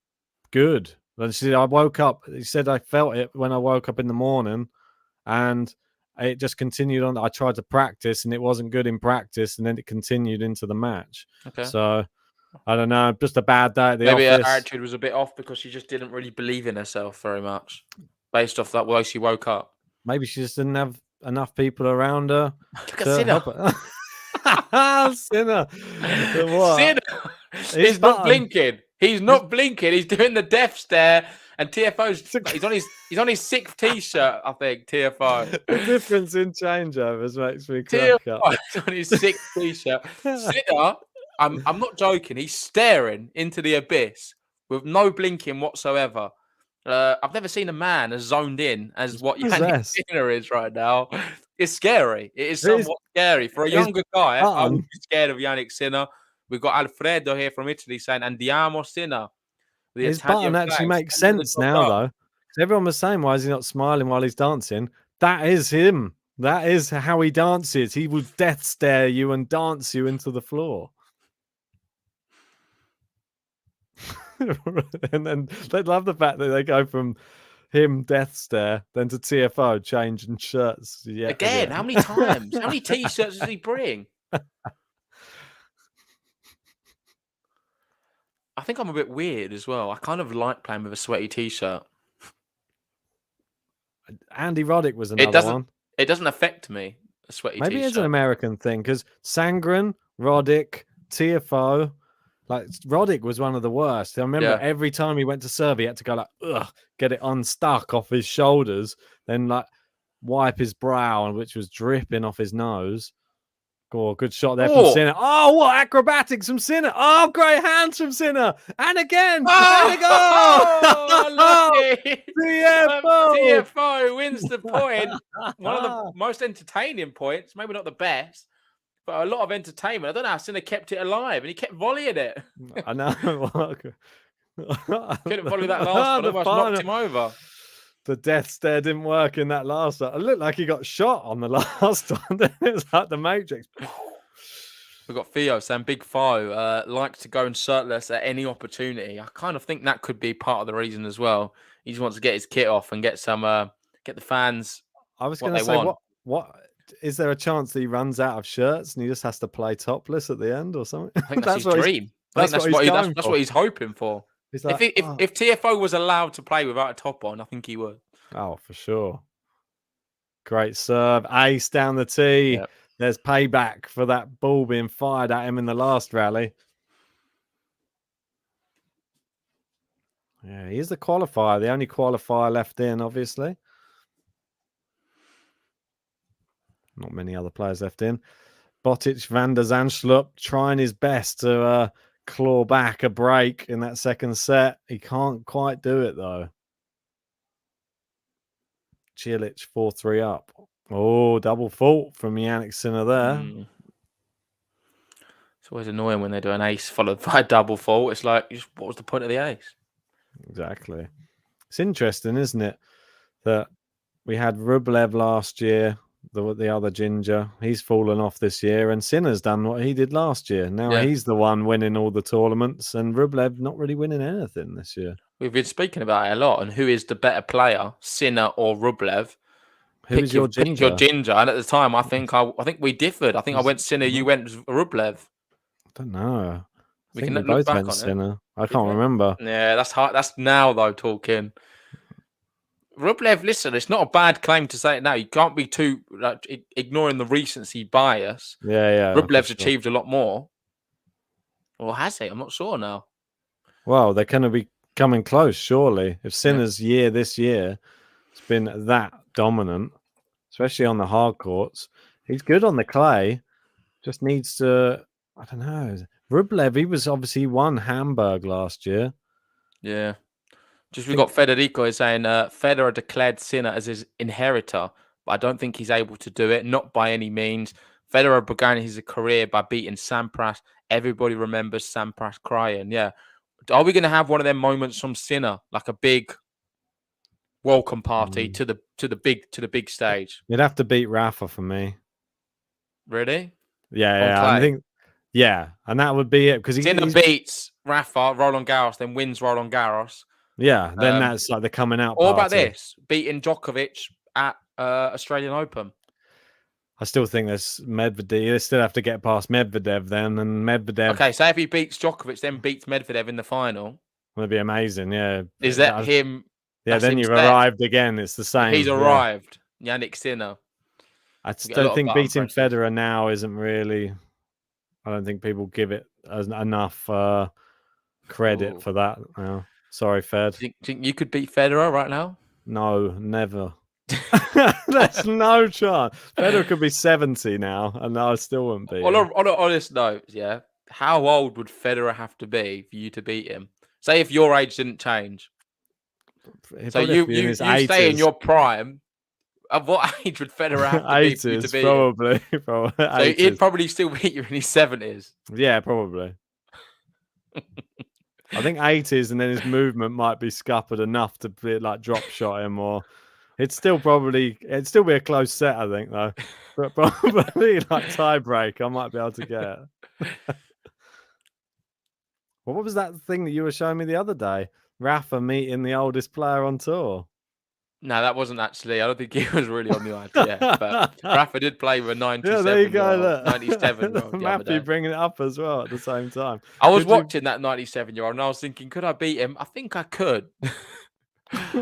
good. And she said, I woke up. He said, I felt it when I woke up in the morning and it just continued on. I tried to practice and it wasn't good in practice. And then it continued into the match. Okay. So I don't know. Just a bad day at the Maybe office. her attitude was a bit off because she just didn't really believe in herself very much based off that way she woke up. Maybe she just didn't have enough people around her. Look at Sinner. Sinner. What? Sinner. He's not blinking. He's not blinking. He's doing the death stare. And Tiafoe's he's on his sixth t-shirt, I think. Tiafoe. The difference in changeovers makes me crack up. Tiafoe's on his sixth t-shirt. Sinner, I'm not joking. He's staring into the abyss with no blinking whatsoever. I've never seen a man as zoned in as what Jannik Sinner is right now. It's scary. It is somewhat scary. For a younger guy, I would be scared of Jannik Sinner. We've got Alfredo here from Italy saying, Andiamo Sinner. The His button Italian actually flag makes standing in the sense top now, row. though. 'Cause everyone was saying, why is he not smiling while he's dancing? That is him. That is how he dances. He will death stare you and dance you into the floor. And then they love the fact that they go from him death stare then to TFO changing shirts. Yeah, Again, how many times? How many t-shirts does he bring? I think I'm a bit weird as well. I kind of like playing with a sweaty t-shirt. Andy Roddick was It another one. doesn't affect me, a sweaty Maybe it's an t-shirt. American thing because Sangren, Roddick, TFO, like Roddick was one of the worst. I remember Yeah. every time he went to serve, he had to go like, ugh, get it unstuck off his shoulders, then like wipe his brow, which was dripping off his nose. Oh, good shot there from Oh. Sinner. Oh, what acrobatics from Sinner. Oh, great hands from Sinner. And again. Oh, And a goal. lucky. TFO. TFO wins the point. One of the most entertaining points. Maybe not the best, but a lot of entertainment. I don't know how Sinner kept it alive, and he kept volleying it. I know. Couldn't volley that last one. Almost knocked him over. The death stare didn't work in that last one. It looked like he got shot on the last one. It was like the Matrix. We've got Theo saying Big Foe likes to go in shirtless at any opportunity. I kind of think that could be part of the reason as well. He just wants to get his kit off and get some get the fans. I was what going to they say, want. what is there a chance that he runs out of shirts and he just has to play topless at the end or something? I think that's his dream. That's that's what he's hoping for. He's like, if TFO was allowed to play without a top on, I think he would. Oh, for sure. Great serve. Ace down the tee. Yep. There's payback for that ball being fired at him in the last rally. Yeah, he's the qualifier. The only qualifier left in, obviously. Not many other players left in. Botic van der Zandschlup trying his best to claw back a break in that second set. He can't quite do it, though. Cilic 4-3 up. Oh, double fault from Jannik Sinner there. It's always annoying when they do an ace followed by a double fault. It's like, what was the point of the ace? Exactly. It's interesting, isn't it, that we had Rublev last year, the other ginger. He's fallen off this year, and Sinner's done what he did last year. Now he's the one winning all the tournaments, and Rublev not really winning anything this year. We've been speaking about it a lot, and who is the better player, Sinner or Rublev? Who is your ginger? Pick your ginger. And at the time, I think we differed. I think I went Sinner, you went Rublev. I don't know. We think can we look both back went on Sinner. it. I can't remember. Yeah, that's hard. That's now though talking. Rublev, listen, it's not a bad claim to say it now. You can't be too ignoring the recency bias. Yeah. Rublev's achieved a lot more. Or has he? I'm not sure now. Well, they're going to be coming close, surely. If Sinner's year this year has been that dominant, especially on the hard courts, he's good on the clay. Just needs to, I don't know. Rublev, he won Hamburg last year. Yeah. We got Federico saying Federer declared Sinner as his inheritor, but I don't think he's able to do it, not by any means. Federer began his career by beating Sampras. Everybody remembers Sampras crying. Yeah. Are we going to have one of them moments from Sinner, like a big welcome party to the big stage? You'd have to beat Rafa for me. Really? Yeah. I think, and that would be it because Sinner beats Rafa, Roland Garros, then wins Roland Garros. Yeah, then that's like the coming out party. Or about this, beating Djokovic at Australian Open. I still think there's Medvedev. They still have to get past Medvedev then, and Medvedev. Okay, so if he beats Djokovic, then beats Medvedev in the final, would be amazing. Yeah, is that him? Yeah, then you've arrived again. It's the same. He's arrived. Jannik Sinner. I don't think beating Federer now isn't really. I don't think people give it enough credit for that now. Sorry, Fed. Think you could beat Federer right now? No, never. There's no chance. Federer could be 70 now, and I still wouldn't beat him. On an honest note, yeah. How old would Federer have to be for you to beat him? Say if your age didn't change. So you stay in your prime. At what age would Federer have to be for you to beat probably, him? Probably. So 80s. he'd probably still beat you in his 70s. Yeah, probably. I think 80s, and then his movement might be scuppered enough to be like drop shot him, or it'd still be a close set, I think, though. But probably like tie break, I might be able to get it. Well, what was that thing that you were showing me the other day? Rafa meeting the oldest player on tour. No, that wasn't actually. I don't think he was really on the idea. But Rafa did play with a 97. Yeah, there you go. 97-year-old the other Matthew day. bringing it up as well at the same time. I was watching that 97-year-old and I was thinking, could I beat him? I think I could.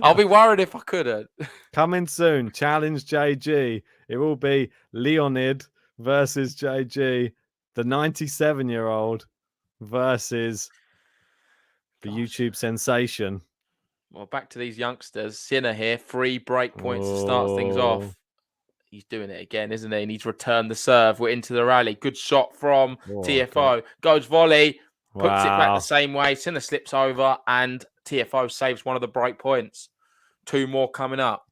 I'll be worried if I couldn't. Coming soon, challenge JG. It will be Leonid versus JG, the 97-year-old versus the YouTube sensation. Well, back to these youngsters. Sinner here, 3 break points to start things off. He's doing it again, isn't he? And he's returned the serve. We're into the rally. Good shot from Tiafoe. Okay. Goes volley. Puts it back the same way. Sinner slips over and Tiafoe saves one of the break points. 2 more coming up.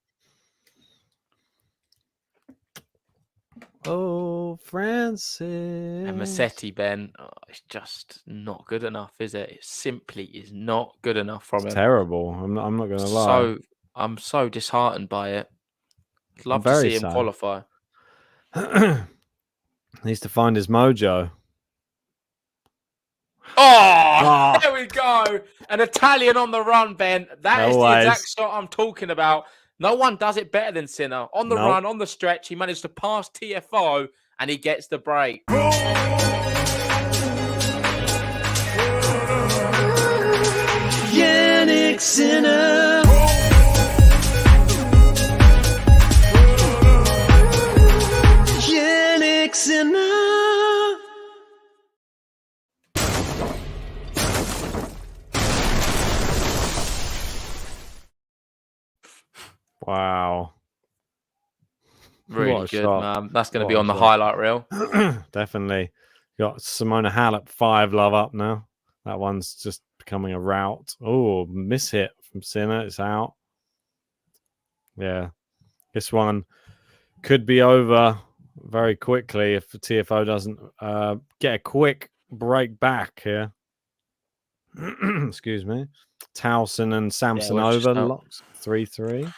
Oh, Francis. And Massetti, Ben, it's just not good enough, is it? It simply is not good enough from him. Terrible. I'm not going to lie. I'm so disheartened by it. Love to see him qualify. Needs to find his mojo. Oh, there we go. An Italian on the run, Ben. That is the exact shot I'm talking about. No one does it better than Sinner. On the run, on the stretch, he managed to pass Tiafoe and he gets the break. Jannik Sinner. Jannik Sinner. Wow. Really good, man. That's going to be on the highlight reel. Definitely. Got Simona Halep 5 love up now. That one's just becoming a rout. Oh, miss hit from Sinner. It's out. Yeah. This one could be over very quickly if the Tiafoe doesn't get a quick break back here. Excuse me. Towson and Samson over. Locks 3-3.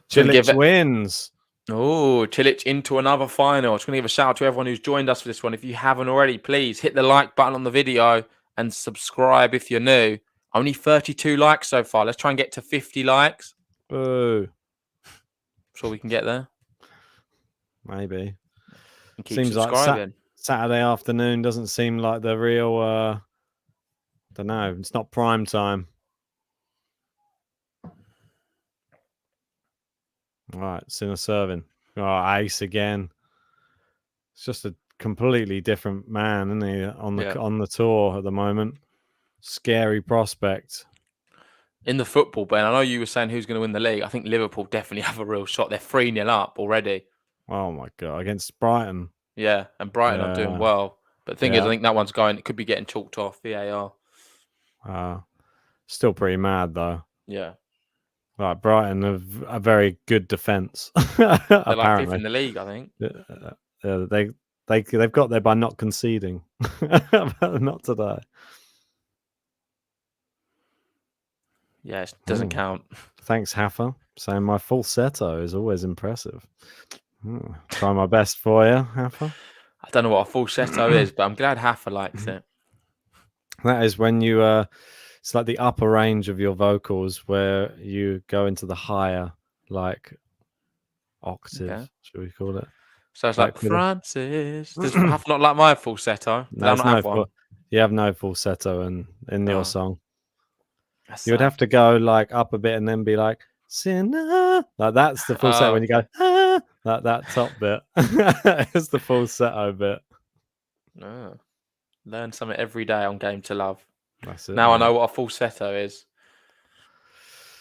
Cilic wins. Oh, Cilic into another final. Just going to give a shout out to everyone who's joined us for this one. If you haven't already, please hit the like button on the video and subscribe if you're new. Only 32 likes so far. Let's try and get to 50 likes. Boo. Sure we can get there. Maybe. And keep Seems subscribing. like Saturday afternoon doesn't seem like the real... don't know. It's not prime time. All right, Sinner serving. Oh, ace again. It's just a completely different man, isn't he? On the tour at the moment. Scary prospect. In the football, Ben, I know you were saying who's going to win the league. I think Liverpool definitely have a real shot. They're 3-0 up already. Oh my God, against Brighton. Yeah, and Brighton are doing well. But the thing is, I think that one's it could be getting chalked off, VAR. Still pretty mad though. Yeah. Right, Brighton have a very good defence. They're like 5th in the league, I think. They've got there by not conceding. Not today. Yeah, it doesn't count. Thanks, Haffer. Saying my falsetto is always impressive. Try my best for you, Haffer. I don't know what a falsetto is, but I'm glad Haffer likes it. That is when you... it's like the upper range of your vocals where you go into the higher, like, octave, should we call it? So it's like Francis. Does Haffer not like my falsetto? You have no falsetto in your song. You would sad. have to go like up a bit and then be like, Sinner. Like that's the falsetto when you go, that top bit. It's the falsetto bit. Oh. Learn something every day on Game to Love. That's it, now I know what a falsetto is.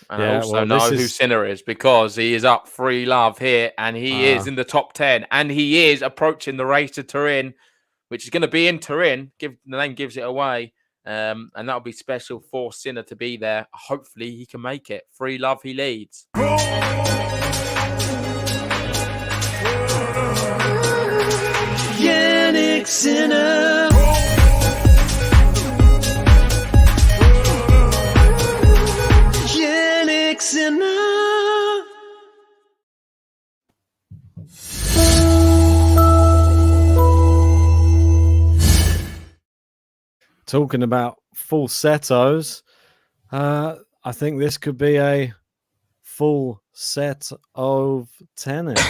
And I also know who Sinner is because he is up 3 love here and he is in the top 10 and he is approaching the race to Turin, which is going to be in Turin. The name gives it away. And that'll be special for Sinner to be there. Hopefully he can make it. 3 love he leads. Jannik Sinner. talking about falsettos, I think this could be a full set of tennis.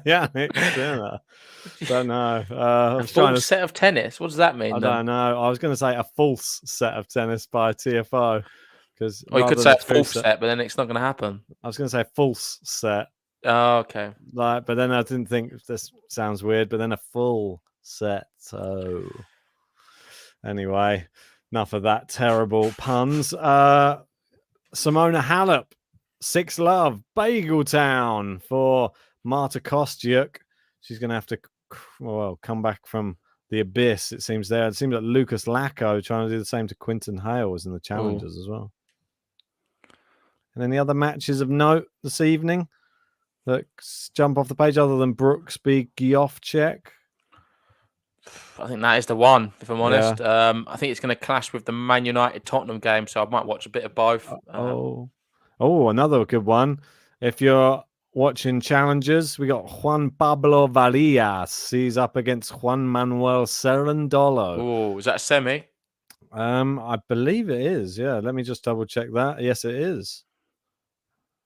Jannik Sinner. Don't know. I was Full trying to. set of tennis. What does that mean? I then? don't know. I was going to say a false set of tennis by Tiafoe because Or you could say a full set, but then it's not going to happen. I was going to say false set. Oh, okay. But then I didn't think this sounds weird. But then a full set. So anyway, enough of that terrible puns. Simona Halep, 6 love, Bagel Town for Marta Kostyuk. She's going to have to come back from the abyss. It seems there. It seems like Lucas Lacko trying to do the same to Quinton Hales in the challengers as well. And any other matches of note this evening that jump off the page other than Brooksby Giofchek? I think that is the one, if I'm honest. Yeah. I think it's going to clash with the Man United Tottenham game, so I might watch a bit of both. Another good one. If you're watching challengers, we got Juan Pablo Varillas. He's up against Juan Manuel Cerundolo. Oh, is that a semi? I believe it is. Yeah, let me just double check that. Yes, it is.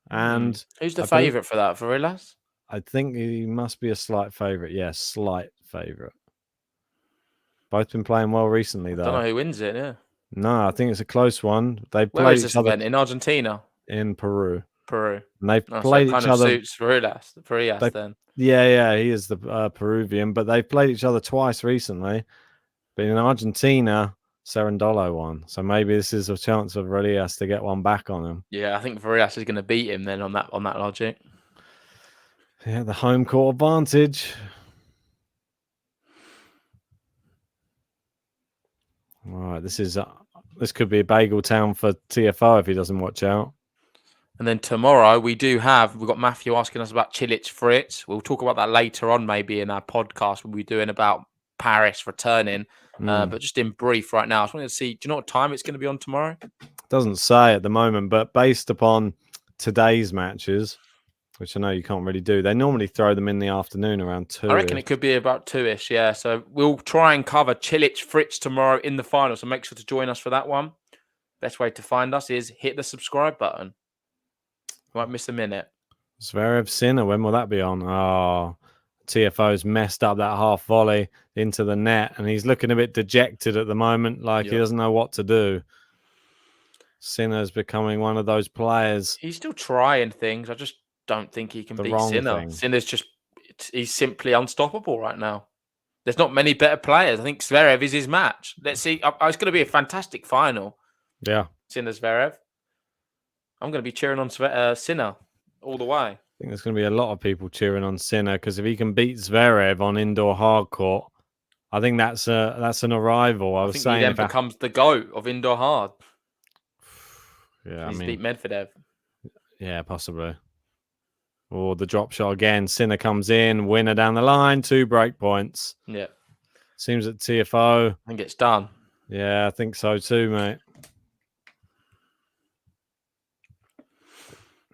And who's the favourite for that? Varillas? I think he must be a slight favourite. Yes, slight favourite. Both been playing well recently, though. I don't know who wins it. Yeah. No, I think it's a close one. They Where played is this event? In Argentina? In Peru. And they've played each other. Suits Varillas then. Yeah, he is the Peruvian, but they've played each other twice recently. But in Argentina, Cerundolo won. So maybe this is a chance for Varillas to get one back on him. Yeah, I think Varillas is going to beat him then on that logic. Yeah, the home court advantage. All right, this could be a bagel town for TFO if he doesn't watch out. And then tomorrow we've got Matthew asking us about Cilic Fritz. We'll talk about that later on, maybe in our podcast. We'll be doing about Paris returning. But just in brief right now, I just wanted to see, do you know what time it's going to be on tomorrow? Doesn't say at the moment, but based upon today's matches, which I know you can't really do, they normally throw them in the afternoon around 2. I reckon it could be about 2-ish, yeah. So we'll try and cover Cilic Fritz tomorrow in the final. So make sure to join us for that one. Best way to find us is hit the subscribe button. You might miss a minute. Zverev Sinner, when will that be on? Oh, TFO's messed up that half volley into the net, and he's looking a bit dejected at the moment, like he doesn't know what to do. Sinner's becoming one of those players. He's still trying things. I just don't think he can beat Sinner. Sinner's he's simply unstoppable right now. There's not many better players. I think Zverev is his match. Let's see. It's going to be a fantastic final. Yeah. Sinner Zverev. I'm going to be cheering on Sinner all the way. I think there's going to be a lot of people cheering on Sinner because if he can beat Zverev on indoor hard court, I think that's an arrival. I think he then becomes the GOAT of indoor hard. Yeah, he's beat Medvedev. Yeah, possibly. Or the drop shot again. Sinner comes in, winner down the line, 2 break points. Yeah. Seems that TFO. I think it's done. Yeah, I think so too, mate.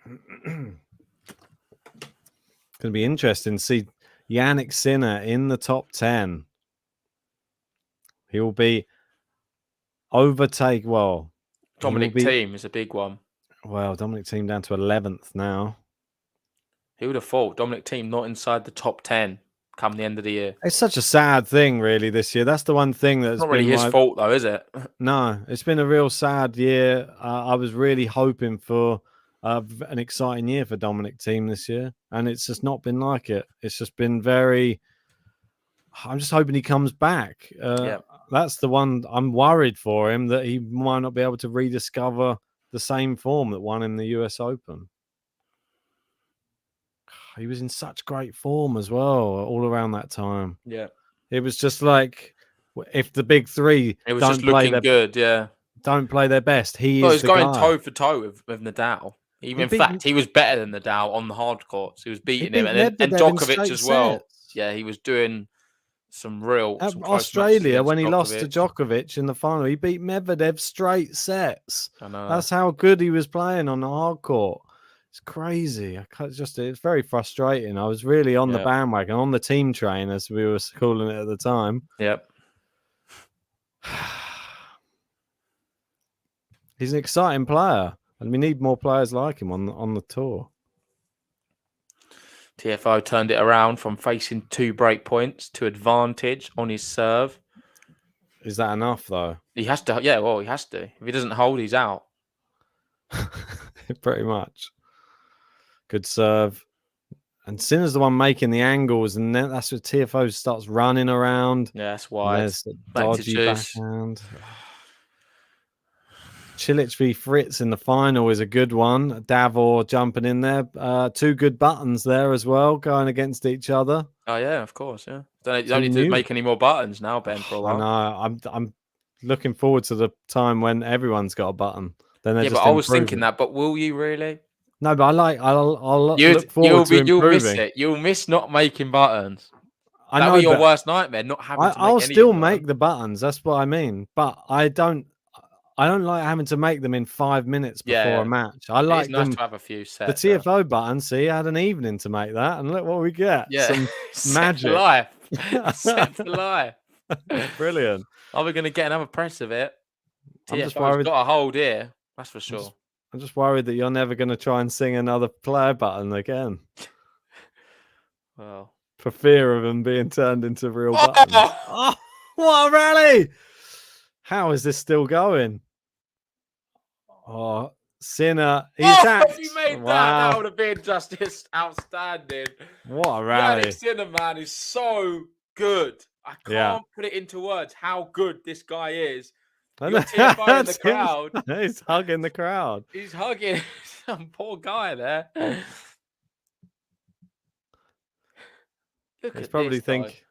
It's going to be interesting to see Jannik Sinner in the top 10. He will be Dominic Thiem is a big one. Well, Dominic Thiem down to 11th now. Who would have thought Dominic Thiem not inside the top 10 come the end of the year? It's such a sad thing, really, this year. That's the one thing that's not really his fault, though, is it? No, it's been a real sad year. I was really hoping for an exciting year for Dominic Thiem this year, and it's just not been like it. It's just been very. I'm just hoping he comes back. That's the one I'm worried for him, that he might not be able to rediscover the same form that won him the US Open. He was in such great form as well all around that time. Yeah. It was just like if the big three it was just looking good, don't play their best. He's going toe for toe with Nadal. In fact, he was better than Nadal on the hard courts. He was beating him. And Djokovic as well. Sets. Yeah, he was doing some Australia, when he lost to Djokovic in the final, he beat Medvedev straight sets. I know. That's how good he was playing on the hard court. It's crazy. It's very frustrating. I was really on the bandwagon, on the team train, as we were calling it at the time. Yep. He's an exciting player, and we need more players like him on the tour. Tiafoe turned it around from facing 2 break points to advantage on his serve. Is that enough, though? He has to. Yeah, well, he has to. If he doesn't hold, he's out. Pretty much. Good serve. And Sinner's the one making the angles, and then that's where Tiafoe starts running around. Yeah, that's wide. There's the Back to dodgy Juice. backhand. Cilic v Fritz in the final is a good one. Davor jumping in there. 2 good buttons there as well, going against each other. Oh yeah, of course. Yeah, don't need to make any more buttons now, Ben. For a while. I know. I'm looking forward to the time when everyone's got a button. Then Yeah, but I was thinking that. But will you really? No, but I'll look forward to improving. You'll miss it. You'll miss not making buttons. I That'll know be your worst nightmare. Not having to make I'll any still of them. make the buttons. That's what I mean. But I don't like having to make them in 5 minutes before a match. I like it's nice them to have a few sets. The TFO button. See, I had an evening to make that, and look what we get. Yeah, Some magic. Life. Set for life. Brilliant. Are we going to get another press of it? I'm just TFO's worried. got a hold here. That's for sure. I'm just worried that you're never going to try and sing another player button again. Well, for fear of them being turned into real buttons. Oh, what a rally! How is this still going? Oh, Sinner. He attacked. If you made that would have been just outstanding. What a rally. Jannik Sinner, man, is so good. I can't put it into words how good this guy is. You're TFO in the crowd. He's hugging the crowd. He's hugging some poor guy there. He's probably think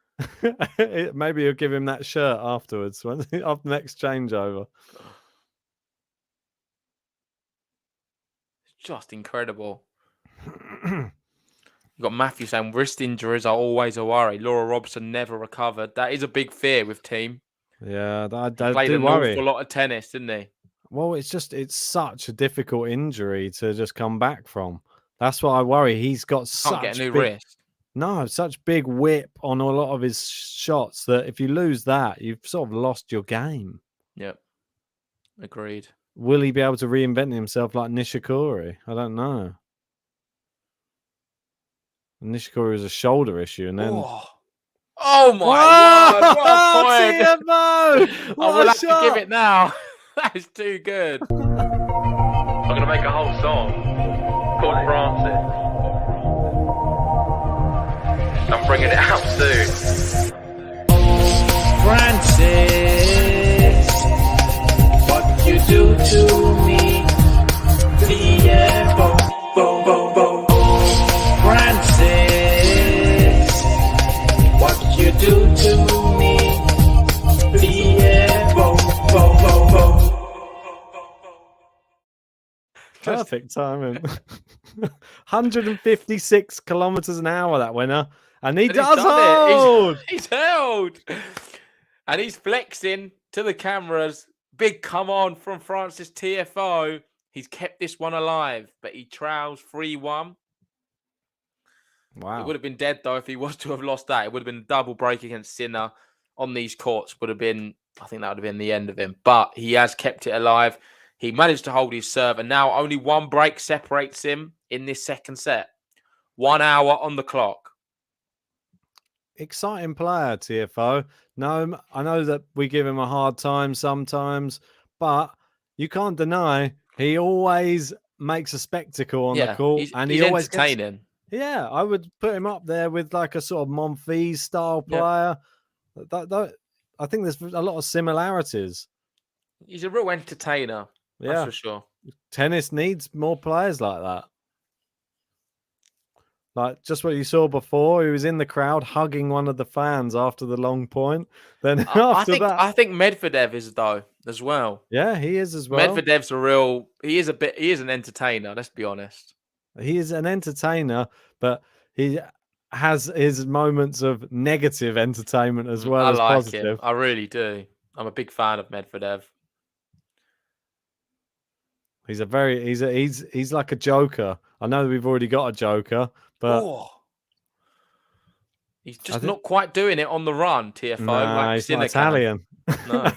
maybe he'll give him that shirt afterwards after next changeover. It's just incredible. You've got Matthew saying wrist injuries are always a worry. Laura Robson never recovered. That is a big fear with team. Yeah, I played an awful lot of tennis, didn't he? Well, it's such a difficult injury to just come back from. That's what I worry. He's got Can't get a new wrist. No, such big whip on a lot of his shots that if you lose that, you've sort of lost your game. Yep. Agreed. Will he be able to reinvent himself like Nishikori? I don't know. Nishikori was a shoulder issue, and then. Oh my word! What a point! Tiafoe! I will have to give it now. That is too good. I'm gonna make a whole song called Francis. I'm bringing it out soon. Francis, what you do to me? Tiafoe, bo bo bo. Francis, what you do to me? Tiafoe, bo bo bo. Perfect timing. 156 kilometers an hour, that winner. And he does hold. He's held. And he's flexing to the cameras. Big come on from Francis Tiafoe. He's kept this one alive, but he trails 3-1. Wow. It would have been dead, though, if he was to have lost that. It would have been a double break against Sinner on these courts. Would have been, I think that would have been the end of him. But he has kept it alive. He managed to hold his serve, and now only one break separates him in this second set. 1 hour on the clock. Exciting player, TFO. No, I know that we give him a hard time sometimes, but you can't deny he always makes a spectacle on the court. And he's he always entertaining. Yeah, I would put him up there with like a sort of Monfils style player. I think there's a lot of similarities. He's a real entertainer. Yeah, that's for sure. Tennis needs more players like that. Like just what you saw before, he was in the crowd hugging one of the fans after the long point. Then I think Medvedev is though as well. Yeah, he is as well. Medvedev's he is an entertainer. Let's be honest. He is an entertainer, but he has his moments of negative entertainment as well as positive. Him. I really do. I'm a big fan of Medvedev. He's like a joker. I know that we've already got a joker, but he's just not quite doing it on the run. TFO, nah, he's not Italian. No.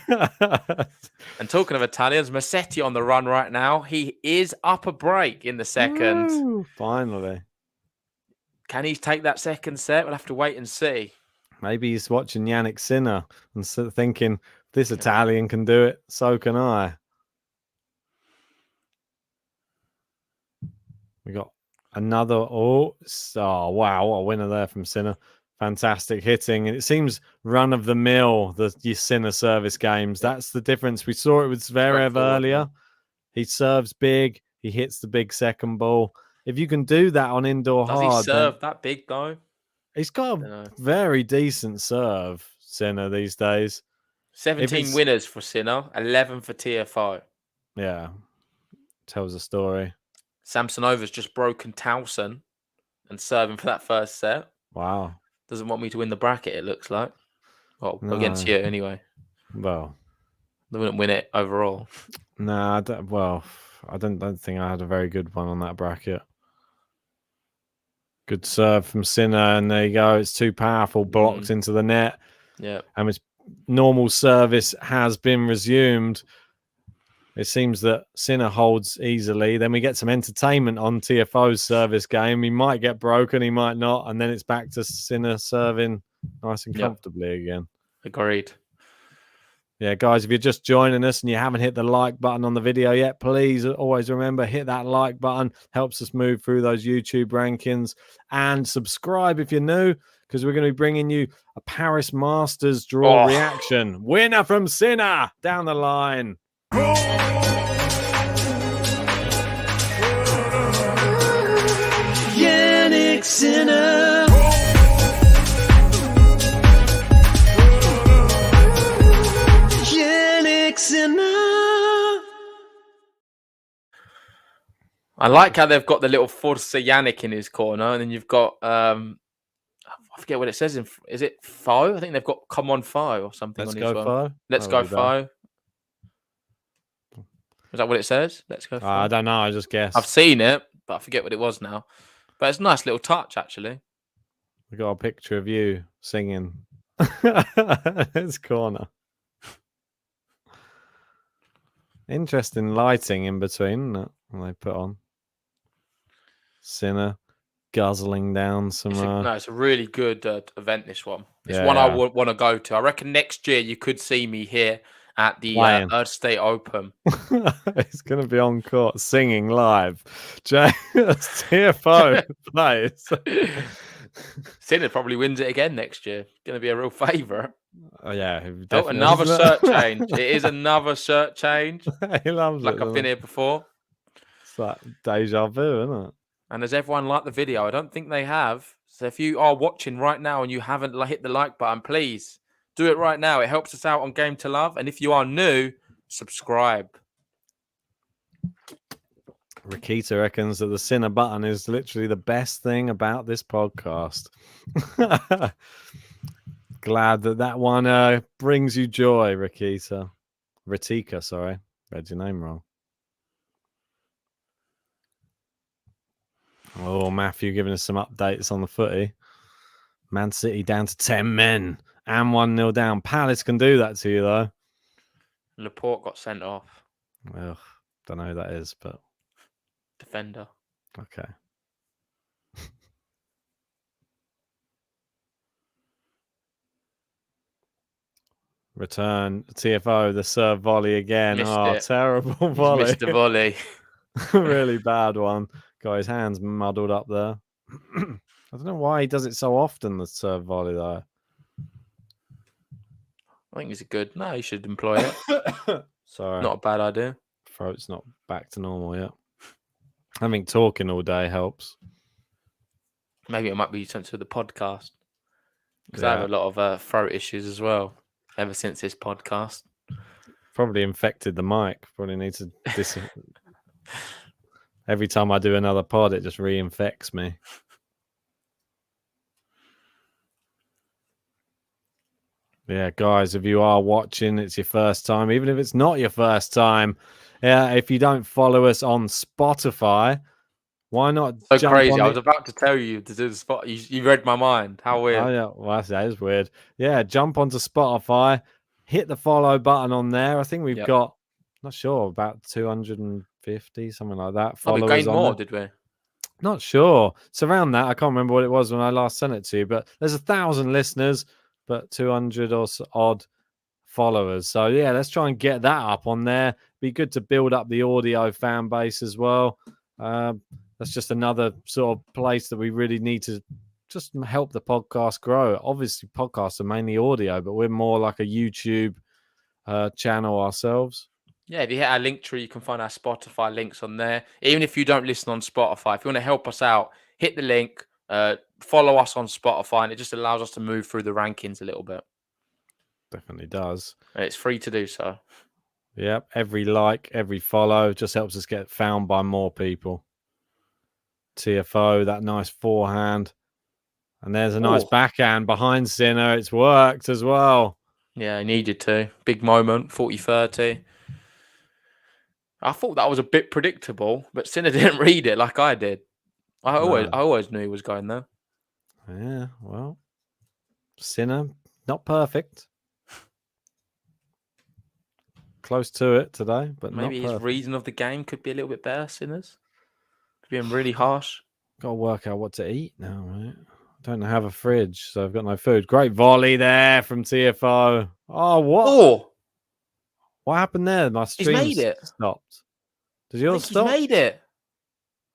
And talking of Italians, Massetti on the run right now. He is up a break in the second. Woo, finally. Can he take that second set? We'll have to wait and see. Maybe he's watching Jannik Sinner and thinking, if this Italian can do it, so can I. We got another. Oh, wow. What a winner there from Sinner. Fantastic hitting. And it seems run of the mill, your Sinner service games. That's the difference. We saw it with Zverev earlier. He serves big. He hits the big second ball. If you can do that on indoor hard. Does he serve that big, though? He's got a very decent serve, Sinner, these days. 17 winners for Sinner, 11 for Tiafoe. Yeah. Tells a story. Samsonova's just broken Towson and serving for that first set. Wow. Doesn't want me to win the bracket, it looks like. Well, against you anyway. Well, they wouldn't win it overall. No, I don't think I had a very good one on that bracket. Good serve from Sinner, and there you go. It's too powerful, blocked into the net. Yeah. And his normal service has been resumed. It seems that Sinner holds easily. Then we get some entertainment on Tiafoe's service game. He might get broken, he might not. And then it's back to Sinner serving nice and comfortably again. Agreed. Yeah, guys, if you're just joining us and you haven't hit the like button on the video yet, please always remember, hit that like button. Helps us move through those YouTube rankings. And subscribe if you're new, because we're going to be bringing you a Paris Masters draw reaction. Winner from Sinner down the line. Jannik Sinner. Jannik Sinner. I like how they've got the little Forza Jannik in his corner, and then you've got I forget what it says. Is it Foe? I think they've got Come On Foe or something. Let's on go his Foe. Let's go Foe. Is that what it says? Let's go. I don't know. I just guessed. I've seen it, but I forget what it was now. But it's a nice little touch, actually. We got a picture of you singing. It's corner. Interesting lighting in between, isn't it? They put on Sinner guzzling down some. It's a really good event. This one. It's one I want to go to. I reckon next year you could see me here at the Earth State Open. It's going to be on court singing live. Tiafoe plays. Sinner probably wins it again next year. Going to be a real favourite. Oh, yeah. Another shirt change. It is another shirt change. He loves it. I've been here before. It's like deja vu, isn't it? And has everyone liked the video? I don't think they have. So if you are watching right now and you haven't hit the like button, please do it right now. It helps us out on Game to Love. And if you are new, subscribe. Rakita reckons that the Sinner button is literally the best thing about this podcast. Glad that one brings you joy, Rakita. Ratika, sorry. Read your name wrong. Oh, Matthew giving us some updates on the footy. Man City down to 10 men and 1-0 down. Palace can do that to you, though. Laporte got sent off. Ugh, don't know who that is, but... Defender. Okay. Return. Tiafoe, the serve volley again. Terrible volley. Missed the volley. Really bad one. Got his hands muddled up there. I don't know why he does it so often, the serve volley, though. I think he's good. No, he should employ it. Sorry. Not a bad idea. Throat's not back to normal yet. I think talking all day helps. Maybe it might be sent to the podcast. Because I have a lot of throat issues as well ever since this podcast. Probably infected the mic. Probably need to... Every time I do another pod, it just reinfects me. Yeah, guys, if you are watching, it's your first time. Even if it's not your first time, if you don't follow us on Spotify, why not? So crazy. I was about to tell you to do the spot. You read my mind. How weird. Oh, yeah. Well, that is weird. Yeah, jump onto Spotify, hit the follow button on there. I think we've Yep. got, not sure, about 250, something like that. Oh, we Followers gained on more, there. did we? Not sure. It's around that. I can't remember what it was when I last sent it to you, but there's 1,000 listeners, but 200 or so odd followers. So yeah, let's try and get that up on there. Be good to build up the audio fan base as well. That's just another sort of place that we really need to just help the podcast grow. Obviously, podcasts are mainly audio, but we're more like a YouTube channel ourselves. Yeah, if you hit our link tree, you can find our Spotify links on there. Even if you don't listen on Spotify, if you want to help us out, hit the link, follow us on Spotify, and it just allows us to move through the rankings a little bit. Definitely does. And it's free to do so. Yep. Every like, every follow just helps us get found by more people. Tiafoe, that nice forehand. And there's a nice backhand behind Sinner. It's worked as well. Yeah, I needed to. Big moment, 40-30. I thought that was a bit predictable, but Sinner didn't read it like I did. I always knew he was going there. Yeah, well, Sinner, not perfect. Close to it today, but maybe not his perfect. reason of the game could be a little bit better, Sinners. Being really harsh. Got to work out what to eat now, right? Don't have a fridge, so I've got no food. Great volley there from Tiafoe. Oh, what? Oh, what happened there? My stream made it. stopped. Did I yours think stop? he's made it.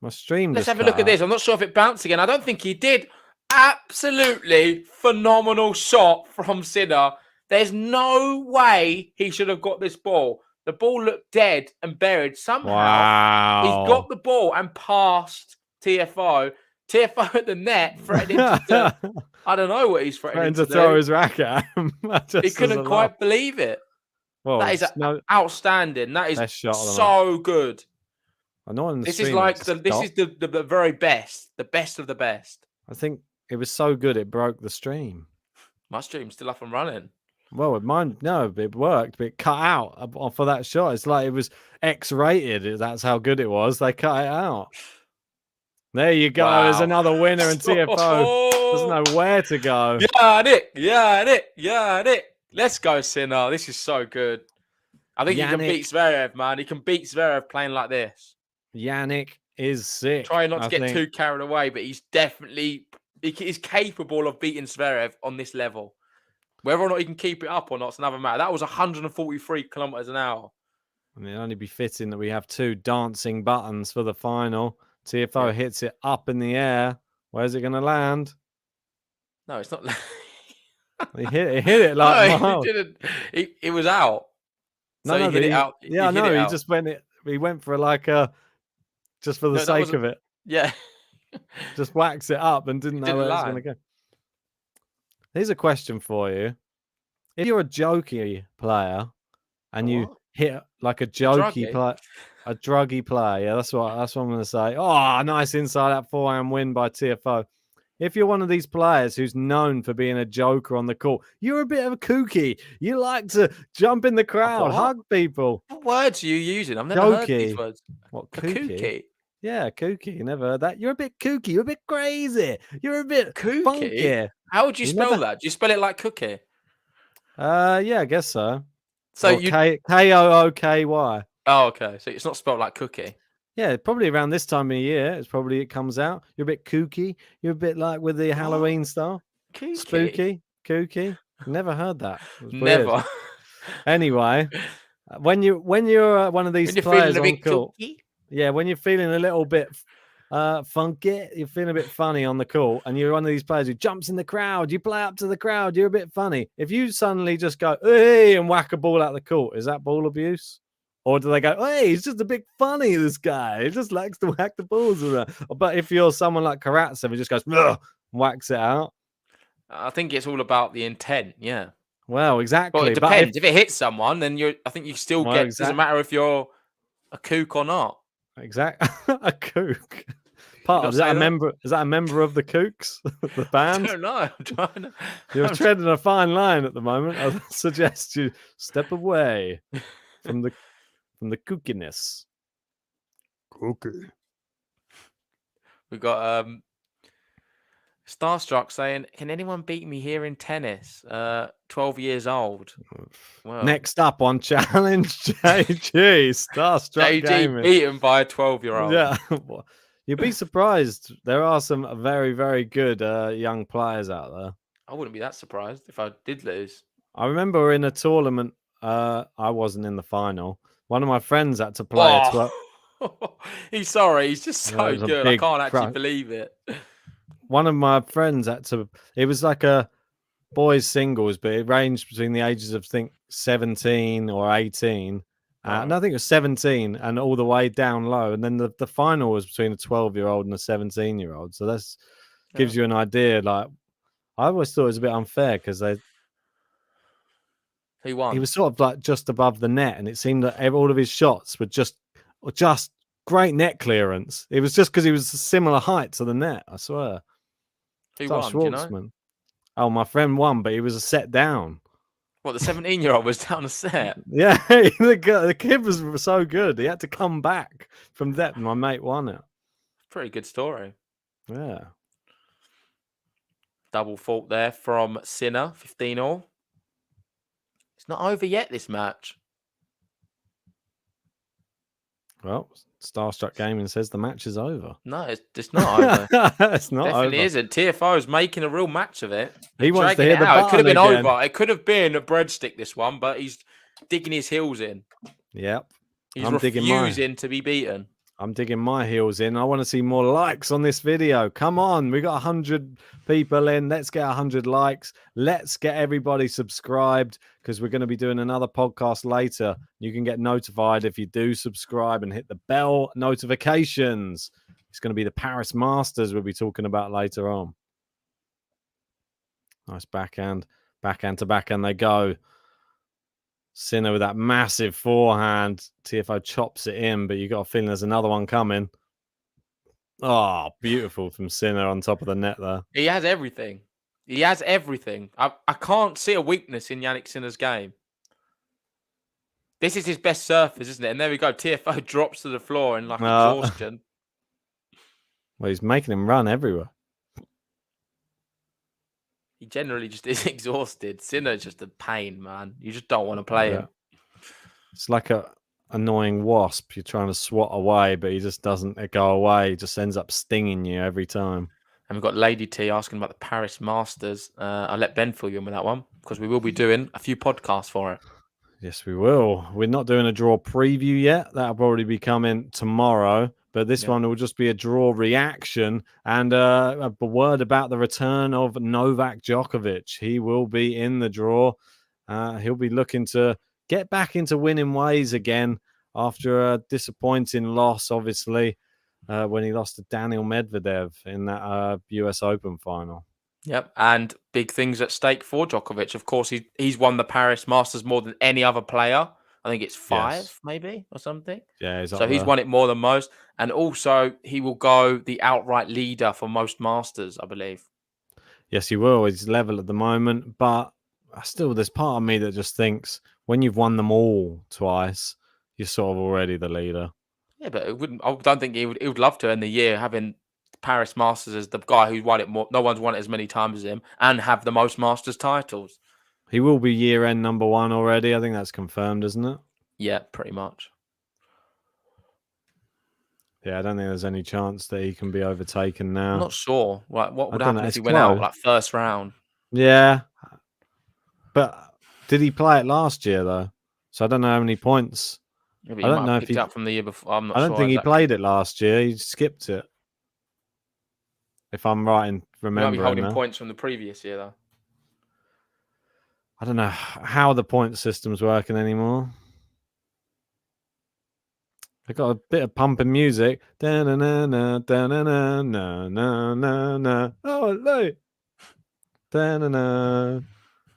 My stream. Let's just have a cut look at out. this. I'm not sure if it bounced again. I don't think he did. Absolutely phenomenal shot from Sinner. There's no way he should have got this ball. The ball looked dead and buried. Somehow he's got the ball and passed Tiafoe. Tiafoe at the net, threatening to I don't know what he's threatening to throw do. his racket at him. He couldn't quite believe it. Well, that is outstanding. That is so good. This is like the very best, the best of the best. I think it was so good it broke the stream. My stream's still up and running. Well, with mine, no, it worked, but it cut out for that shot. It's like it was X-rated. That's how good it was. They cut it out. There you go. Wow. There's another winner, and Tiafoe doesn't know where to go. Yeah. Let's go, Sinner. This is so good. I think he can beat Zverev, man. He can beat Zverev playing like this. Jannik is sick. Trying not to get too carried away, but he's definitely he's capable of beating Zverev on this level. Whether or not he can keep it up or not, it's another matter. That was 143 kilometers an hour. I mean, it'd only be fitting that we have two dancing buttons for the final. Tiafoe hits it up in the air. Where's it going to land? No, it's not. He hit it like he didn't. It was out. So he hit it out. Yeah, no, he just went. He went for just for the sake of it. Yeah, just whacks it up and didn't know where it was going to go. Here's a question for you: if you're a jokey player and you hit like a jokey player, a druggy player, yeah, that's what I'm going to say. Oh, nice inside out forehand win by Tiafoe. If you're one of these players who's known for being a joker on the court, you're a bit of a kooky. You like to jump in the crowd, hug people. What words are you using? I've never heard these words. What, kooky? Yeah, kooky. You never heard that? You're a bit kooky. You're a bit crazy. You're a bit funky. How would you spell that? Do you spell it like cookie? Yeah, I guess so. So you Kooky. Oh, okay. So it's not spelled like cookie. Yeah, probably around this time of year. It comes out. You're a bit kooky. You're a bit like with the Halloween style. Kooky. Spooky. Kooky. Never heard that. Never. Anyway, when you're one of these players on court, yeah, when you're feeling a little bit funky, you're feeling a bit funny on the court, and you're one of these players who jumps in the crowd, you play up to the crowd, you're a bit funny. If you suddenly just go, hey, and whack a ball out the court, is that ball abuse? Or do they go, hey, he's just a bit funny, this guy. He just likes to whack the balls around. But if you're someone like Karatsev, he just goes, whacks it out. I think it's all about the intent, yeah. Well, exactly. Well, it depends. If it hits someone, then I think you still get, it doesn't matter if you're a kook or not. Exactly. A kook. Is that a member of the Kooks, the band? I don't know. I'm trying to... You're treading a fine line at the moment. I suggest you step away from the kookiness. Cookie. We got Starstruck saying, "Can anyone beat me here in tennis? 12 years old." Well, Next up on Challenge JG, Starstruck JG Gaming. beaten by a 12-year-old. Yeah. You'd be surprised. There are some very, very good young players out there. I wouldn't be that surprised if I did lose. I remember in a tournament, I wasn't in the final. One of my friends had to play a 12. He's sorry. He's just It so was a good. I big can't actually crush. believe it. One of my friends had to. It was like a boys singles, but it ranged between the ages of I think 17 or 18. Right. No, I think it was 17 and all the way down low. And then the final was between a 12-year-old and a 17-year-old. So that's gives you an idea. Like I always thought it was a bit unfair because Who won? he was sort of like just above the net, and it seemed that all of his shots were just great net clearance. It was just because he was a similar height to the net. I swear. Who Like won? Do you know? Schwartzman. Oh, my friend won, but he was a set down. What, the 17-year-old was down a set? Yeah, the kid was so good. He had to come back from that. My mate won it. Pretty good story. Yeah. Double fault there from Sinner, 15-all. It's not over yet, this match. Well, Starstruck Gaming says the match is over. No, it's not over. It's not Definitely over. isn't. Tiafoe is making a real match of it. He wants to Dragging hit the it out. It could have button been again. over. It could have been a breadstick, this one, but he's digging his heels in. Yep. He's I'm digging refusing to be beaten. I'm digging my heels in. I want to see more likes on this video. Come on. We got 100 people in. Let's get 100 likes. Let's get everybody subscribed because we're going to be doing another podcast later. You can get notified if you do subscribe and hit the bell notifications. It's going to be the Paris Masters we'll be talking about later on. Nice backhand. Backhand to backhand they go. Sinner with that massive forehand. Tiafoe chops it in, but you got a feeling there's another one coming. Oh, beautiful from Sinner on top of the net there. He has everything. He has everything. I can't see a weakness in Jannik Sinner's game. This is his best surface, isn't it? And there we go. Tiafoe drops to the floor in like exhaustion. Well, he's making him run everywhere. He generally just is exhausted. Sinner's just a pain, man. You just don't want to play him. It's like a annoying wasp. You're trying to swat away, but he just doesn't go away. He just ends up stinging you every time. And we've got Lady T asking about the Paris Masters. I'll let Ben fill you in with that one because we will be doing a few podcasts for it. Yes, we will. We're not doing a draw preview yet. That'll probably be coming tomorrow. But this one will just be a draw reaction and a word about the return of Novak Djokovic. He will be in the draw. He'll be looking to get back into winning ways again after a disappointing loss, obviously, when he lost to Daniil Medvedev in that US Open final. Yep, and big things at stake for Djokovic. Of course, he's won the Paris Masters more than any other player. I think it's 5, maybe, or something. Yeah, he's won it more than most. And also, he will go the outright leader for most Masters, I believe. Yes, he will. He's level at the moment. But still, there's part of me that just thinks when you've won them all twice, you're sort of already the leader. Yeah, but I don't think he would love to end the year having Paris Masters as the guy who's won it more. No one's won it as many times as him and have the most Masters titles. He will be year-end number 1 already. I think that's confirmed, isn't it? Yeah, pretty much. Yeah, I don't think there's any chance that he can be overtaken now. I'm not sure. What would happen if he went out like first round? Yeah. But did he play it last year, though? So I don't know how many points. Yeah, I don't know if he up from the year before. I'm not sure. I don't think he played it last year. He skipped it. If I'm right in remembering. He might be holding points from the previous year, though. I don't know how the point system's working anymore. They got a bit of pumping music. Da-na-na-na, da-na-na-na-na-na-na. Oh, look. Da-na-na,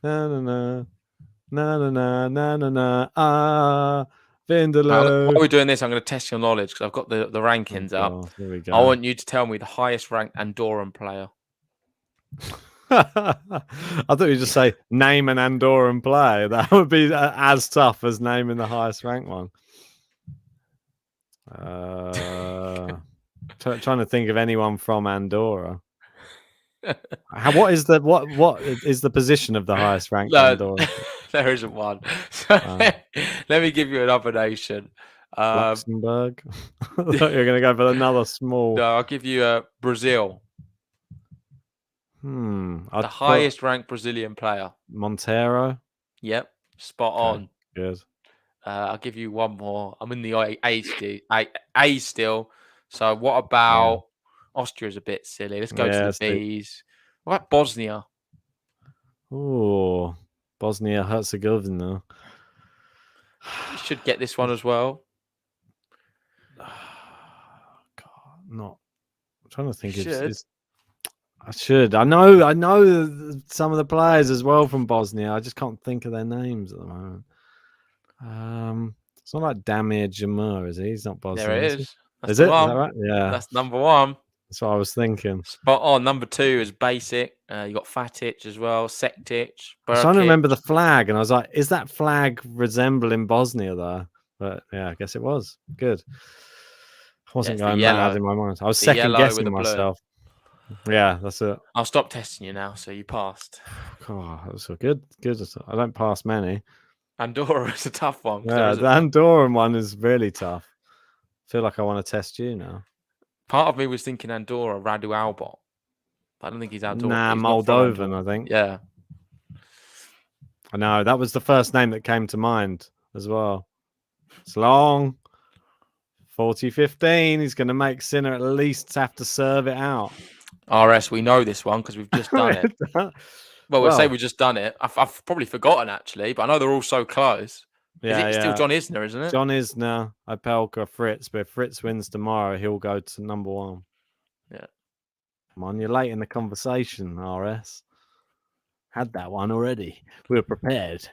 na-na-na, na-na-na, ah, Vindaloo. While we're doing this, I'm going to test your knowledge because I've got the rankings up. Here we go. I want you to tell me the highest ranked Andorran player. I thought you'd just say name an Andorran player. That would be as tough as naming the highest ranked one. Trying to think of anyone from Andorra. What is the position of the highest ranked No, Andorra? there isn't one. So let me give you another nation. Luxembourg. I thought you were going to go for another small. No, I'll give you Brazil, I'd the put highest ranked Brazilian player. Montero. Yep, spot Okay, on. good. I'll give you one more. I'm in the A still. So what about Austria's a bit silly. Let's go to the B's. What about Bosnia? Oh, Bosnia Herzegovina. You should get this one as well. God, not. I'm trying to think. I should. I know some of the players as well from Bosnia. I just can't think of their names at the moment. It's not like Damir Jamur, is he? He's not Bosnian. There it Is is. he? That's Is the it? one. Is that right? Yeah. That's number one. That's what I was thinking. Spot on. Number two is basic. You got Fatic as well, Sektic, I was trying to Burkic. remember the flag, and I was like, is that flag resembling Bosnia there? But yeah, I guess it was. Good. I wasn't going mad in my mind. I was second guessing myself. Yeah, that's it. I'll stop testing you now, so you passed. Oh, that was so good. Good. I don't pass many. Andorra is a tough one. Yeah, the Andorran one is really tough. I feel like I want to test you now. Part of me was thinking Andorra, Radu Albot. I don't think he's Andorra. Nah, he's Moldovan, I think. Yeah. I know. That was the first name that came to mind as well. It's long. 40-15. He's going to make Sinner at least have to serve it out. RS, we know this one because we've just done it. Well, we'll say we've just done it. I've probably forgotten, actually, but I know they're all so close. Yeah, is it still John Isner, isn't it? John Isner, Opelka, Fritz. But if Fritz wins tomorrow, he'll go to number one. Yeah. Come on, you're late in the conversation, RS. Had that one already. We were prepared.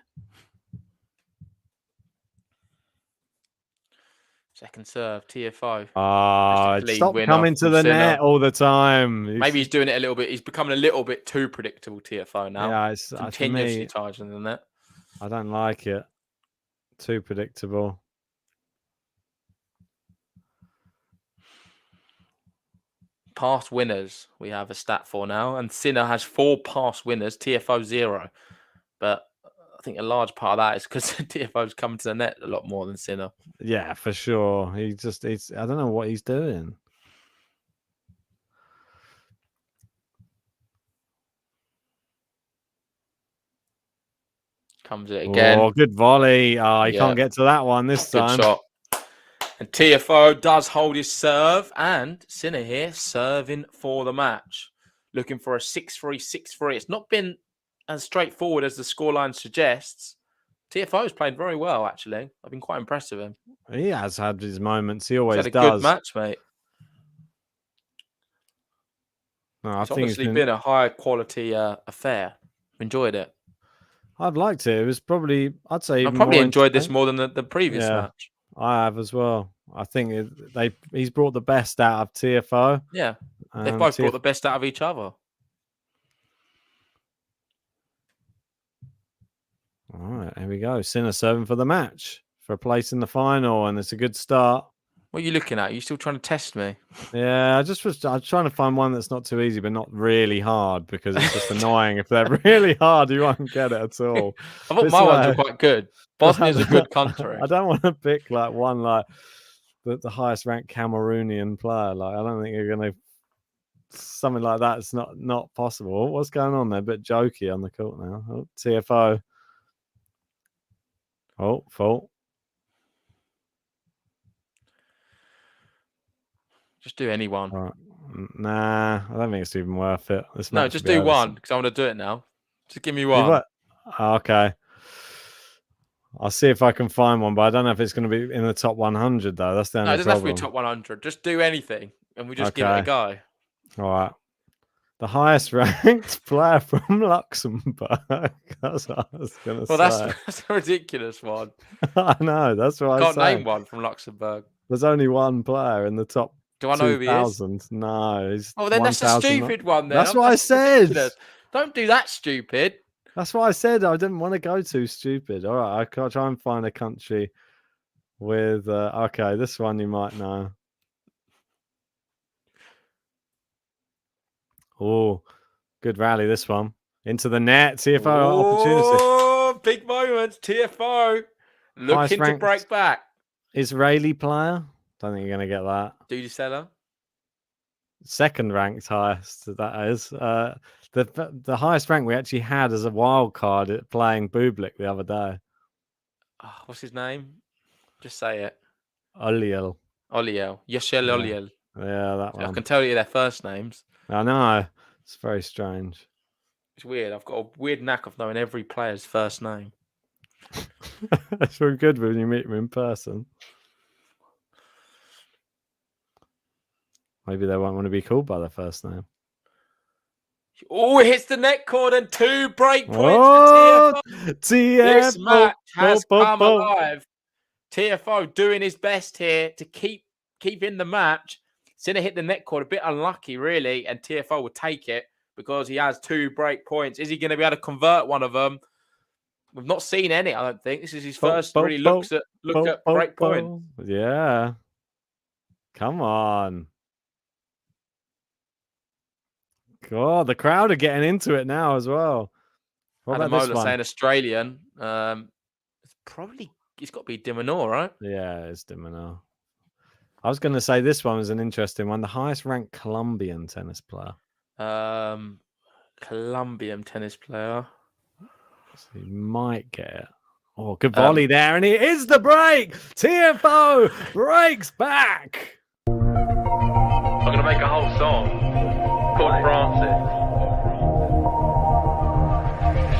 Second serve, Tiafoe. Stop coming to the net all the time. Maybe he's doing it a little bit. He's becoming a little bit too predictable, Tiafoe, now. Yeah, it's continuously charging the net. I don't like it. Too predictable. Past winners, we have a stat for now. And Sinner has 4 past winners, Tiafoe 0. But I think a large part of that is because Tiafoe's coming to the net a lot more than Sinner. Yeah, for sure. I don't know what he's doing. Comes it again. Oh, good volley. Oh, you can't get to that one this time. Good shot. And Tiafoe does hold his serve. And Sinner here serving for the match. Looking for a 6-3, 6-3. It's not been as straightforward as the scoreline suggests. Tiafoe's played very well, actually. I've been quite impressed with him. He has had his moments. He always He's had does. a good match, mate. No, it's obviously been a high quality affair. Enjoyed it. I've liked it. It was probably, I'd say, I probably enjoyed this more than the previous match. I have as well. I think he's brought the best out of Tiafoe. Yeah, they've both brought the best out of each other. All right, here we go. Sinner serving for the match for a place in the final, and it's a good start. What are you looking at? Are you still trying to test me? Yeah, I'm trying to find one that's not too easy, but not really hard, because it's just annoying. If they're really hard, you won't get it at all. I thought my ones were quite good. Bosnia's a good country. I don't want to pick one like the highest ranked Cameroonian player. Like, I don't think you're going to something like that. It's not possible. What's going on there? A bit jokey on the court now. Oh, Tiafoe. Oh, fault. Just do any one. Right. Nah, I don't think it's even worth it. No, just do one, because I want to do it now. Just give me one. Okay. I'll see if I can find one, but I don't know if it's going to be in the top 100, though. That's the only problem. No, it doesn't have to be top 100. Just do anything, and we just give it a go. All right. The highest ranked player from Luxembourg. That's what I was going to say. Well, that's a ridiculous one. I know. That's what I can't name one from Luxembourg. There's only one player in the top. Do I know who he is? No. Oh, then that's a stupid one. Then that's what I said. Ridiculous. Don't do that stupid. That's what I said. I didn't want to go too stupid. All right, I'll try and find a country with. Okay, this one you might know. Oh, Good rally, this one. Into the net. Tiafoe opportunity. Oh, big moments. Tiafoe looking to ranked break back. Israeli player. Don't think you're going to get that. Duty seller. Second ranked highest, that is. The highest rank we actually had as a wild card at playing Bublik the other day. Oh, what's his name? Just say it. Oliel. Oliel. Yeshel Oliel. Yeah, that one. I can tell you their first names. I know. It's very strange. It's weird. I've got a weird knack of knowing every player's first name. It's very good when you meet them in person. Maybe they won't want to be called by their first name. Oh, it hits the net cord and 2 break points Oh, for Tiafoe. Tiafoe. This match has come alive. Tiafoe doing his best here to keep in the match. Sinner hit the net cord, a bit unlucky, really, and Tiafoe will take it because he has 2 break points. Is he going to be able to convert one of them? We've not seen any, I don't think. This is his first really look at break point. Yeah. Come on. God, the crowd are getting into it now as well. What about this one? saying Australian. It's got to be Dimonor, right? Yeah, it's Dimonor. I was going to say this one was an interesting one. The highest ranked Colombian tennis player. Colombian tennis player. So you might get it. Oh, good volley there, and it is the break. Tiafoe breaks back. I'm gonna make a whole song called Francis.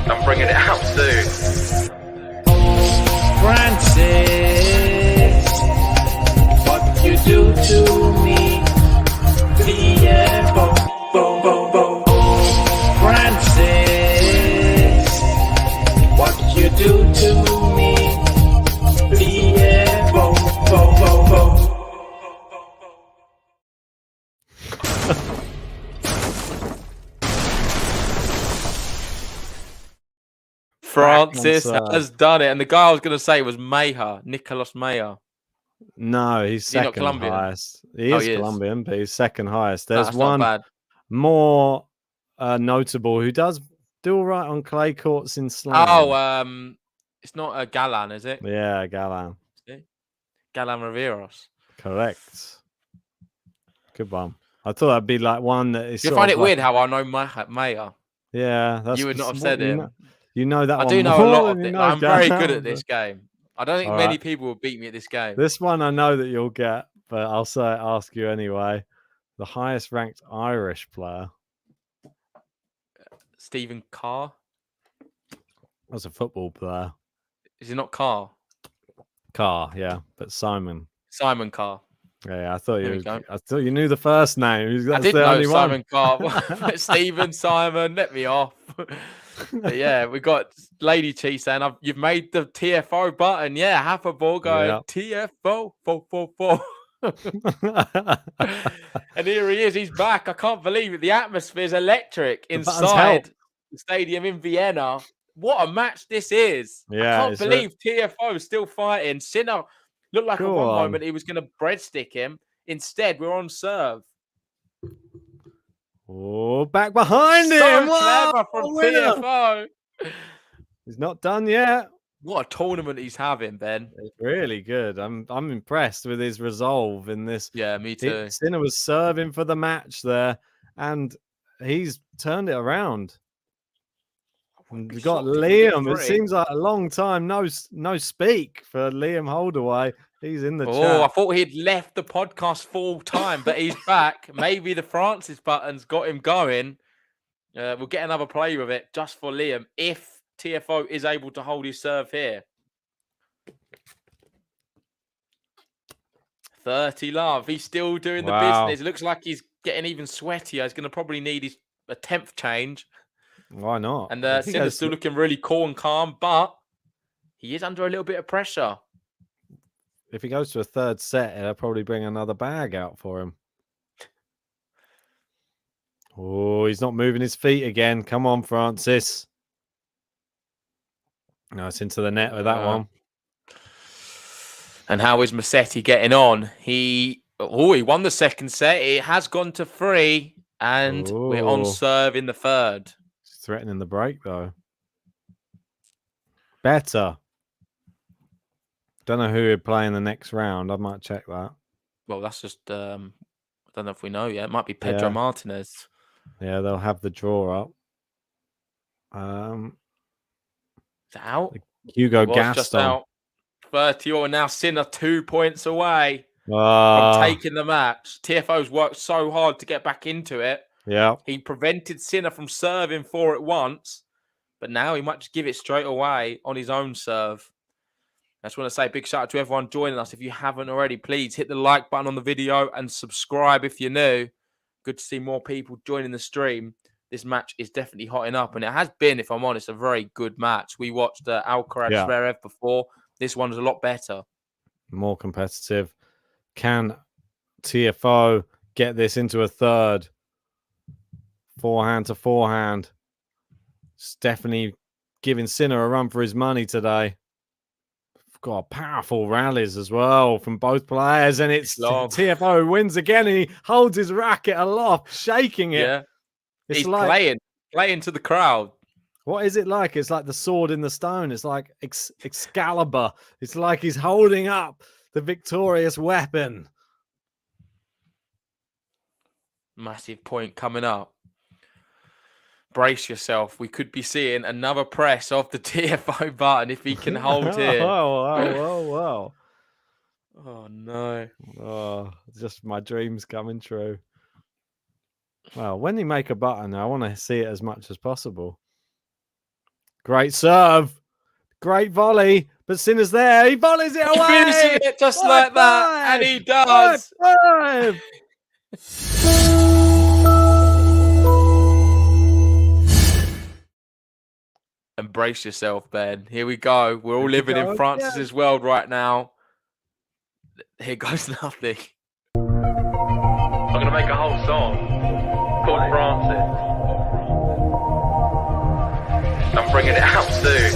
I'm bringing it out soon. Francis, what you do to me? Tiafoe, bo bo bo. Francis, what you do to me? Tiafoe, bo bo bo. Francis has done it. And the guy I was going to say was Meyer, Nicolas Meyer. No, he's he not second Colombian? highest. He is Colombian, but he's second highest. There's That's one not bad. more notable who does do all right on clay courts in slam. Oh, it's not a Galan, is it? Yeah, Galan. Galan Riveros. Correct. Good one. I thought that'd be like one that is. You find it weird how I know Meyer? Yeah, that's You would not have said him. You know that I one. do know a lot of it. I'm very Galan, good at this game. I don't think many people will beat me at this game. This one I know that you'll get, but I'll ask you anyway. The highest ranked Irish player. Stephen Carr. That's a football player. Is he not Carr? Carr, yeah, but Simon Carr. Yeah, I thought you knew the first name. I did know Simon Carr. Stephen, Simon, let me off. But yeah, we got Lady Chi saying, "You've made the Tiafoe button." Yeah, half a ball going Tiafoe, 444. And here he is. He's back. I can't believe it. The atmosphere is electric inside the stadium in Vienna. What a match this is! Yeah, I can't believe Tiafoe is still fighting. Sinner looked like at one moment he was going to breadstick him. Instead, we're on serve. Oh, back behind him! So clever from Tiafoe. He's not done yet. What a tournament he's having, Ben. It's really good. I'm impressed with his resolve in this. Yeah, me too. Sinner was serving for the match there, and he's turned it around. We've got Liam. It seems like a long time no speak for Liam Holdaway. He's in the chat. Oh, I thought he'd left the podcast full time, but he's back. Maybe the Francis button's got him going. We'll get another play with it just for Liam if Tiafoe is able to hold his serve here. 30 love. He's still doing the business. It looks like he's getting even sweatier. He's going to probably need a 10th change. Why not? And Sinner's still looking really cool and calm, but he is under a little bit of pressure. If he goes to a third set, it'll probably bring another bag out for him. Oh, he's not moving his feet again. Come on, Francis. No, it's into the net with that one. And how is Massetti getting on? He won the second set. It has gone to 3. And we're on Ooh. serve in the third. He's threatening the break, though. Better. Don't know who would play in the next round. I might check that. Well, that's just I don't know if we know yet. It might be Pedro Yeah. Martinez. Yeah, they'll have the draw up. Is it out? Hugo It was just Gaston. out. 30-all, and now Sinner 2 points away from Ah, taking the match. Tiafoe's worked so hard to get back into it. yeah. He prevented Sinner from serving 4 at once, but now he might just give it straight away on his own serve. I just want to say a big shout out to everyone joining us. If you haven't already, please hit the like button on the video and subscribe if you're new. Good to see more people joining the stream. This match is definitely hotting up, and it has been, if I'm honest, a very good match. We watched Alcaraz Zverev before. This one was a lot better. More competitive. Can Tiafoe get this into a third? Forehand to forehand. It's definitely giving Sinner a run for his money today. Got powerful rallies as well from both players, and it's Tiafoe wins again, and he holds his racket aloft, shaking it. Yeah, it's he's like, playing to the crowd. What is it like? It's like the sword in the stone. It's like Excalibur. It's like he's holding up the victorious weapon. Massive point coming up. Brace yourself. We could be seeing another press of the Tiafoe button if he can hold here. Whoa. Oh, no. Oh, just my dreams coming true. Well, when you make a button, I want to see it as much as possible. Great serve. Great volley. But Sinner's there. He volleys it away. Finishes it just like that. And he does. 5-5. Embrace yourself, Ben. Here we go. We're all living in Francis's world right now. Here goes nothing. I'm going to make a whole song called Francis. I'm bringing it out soon.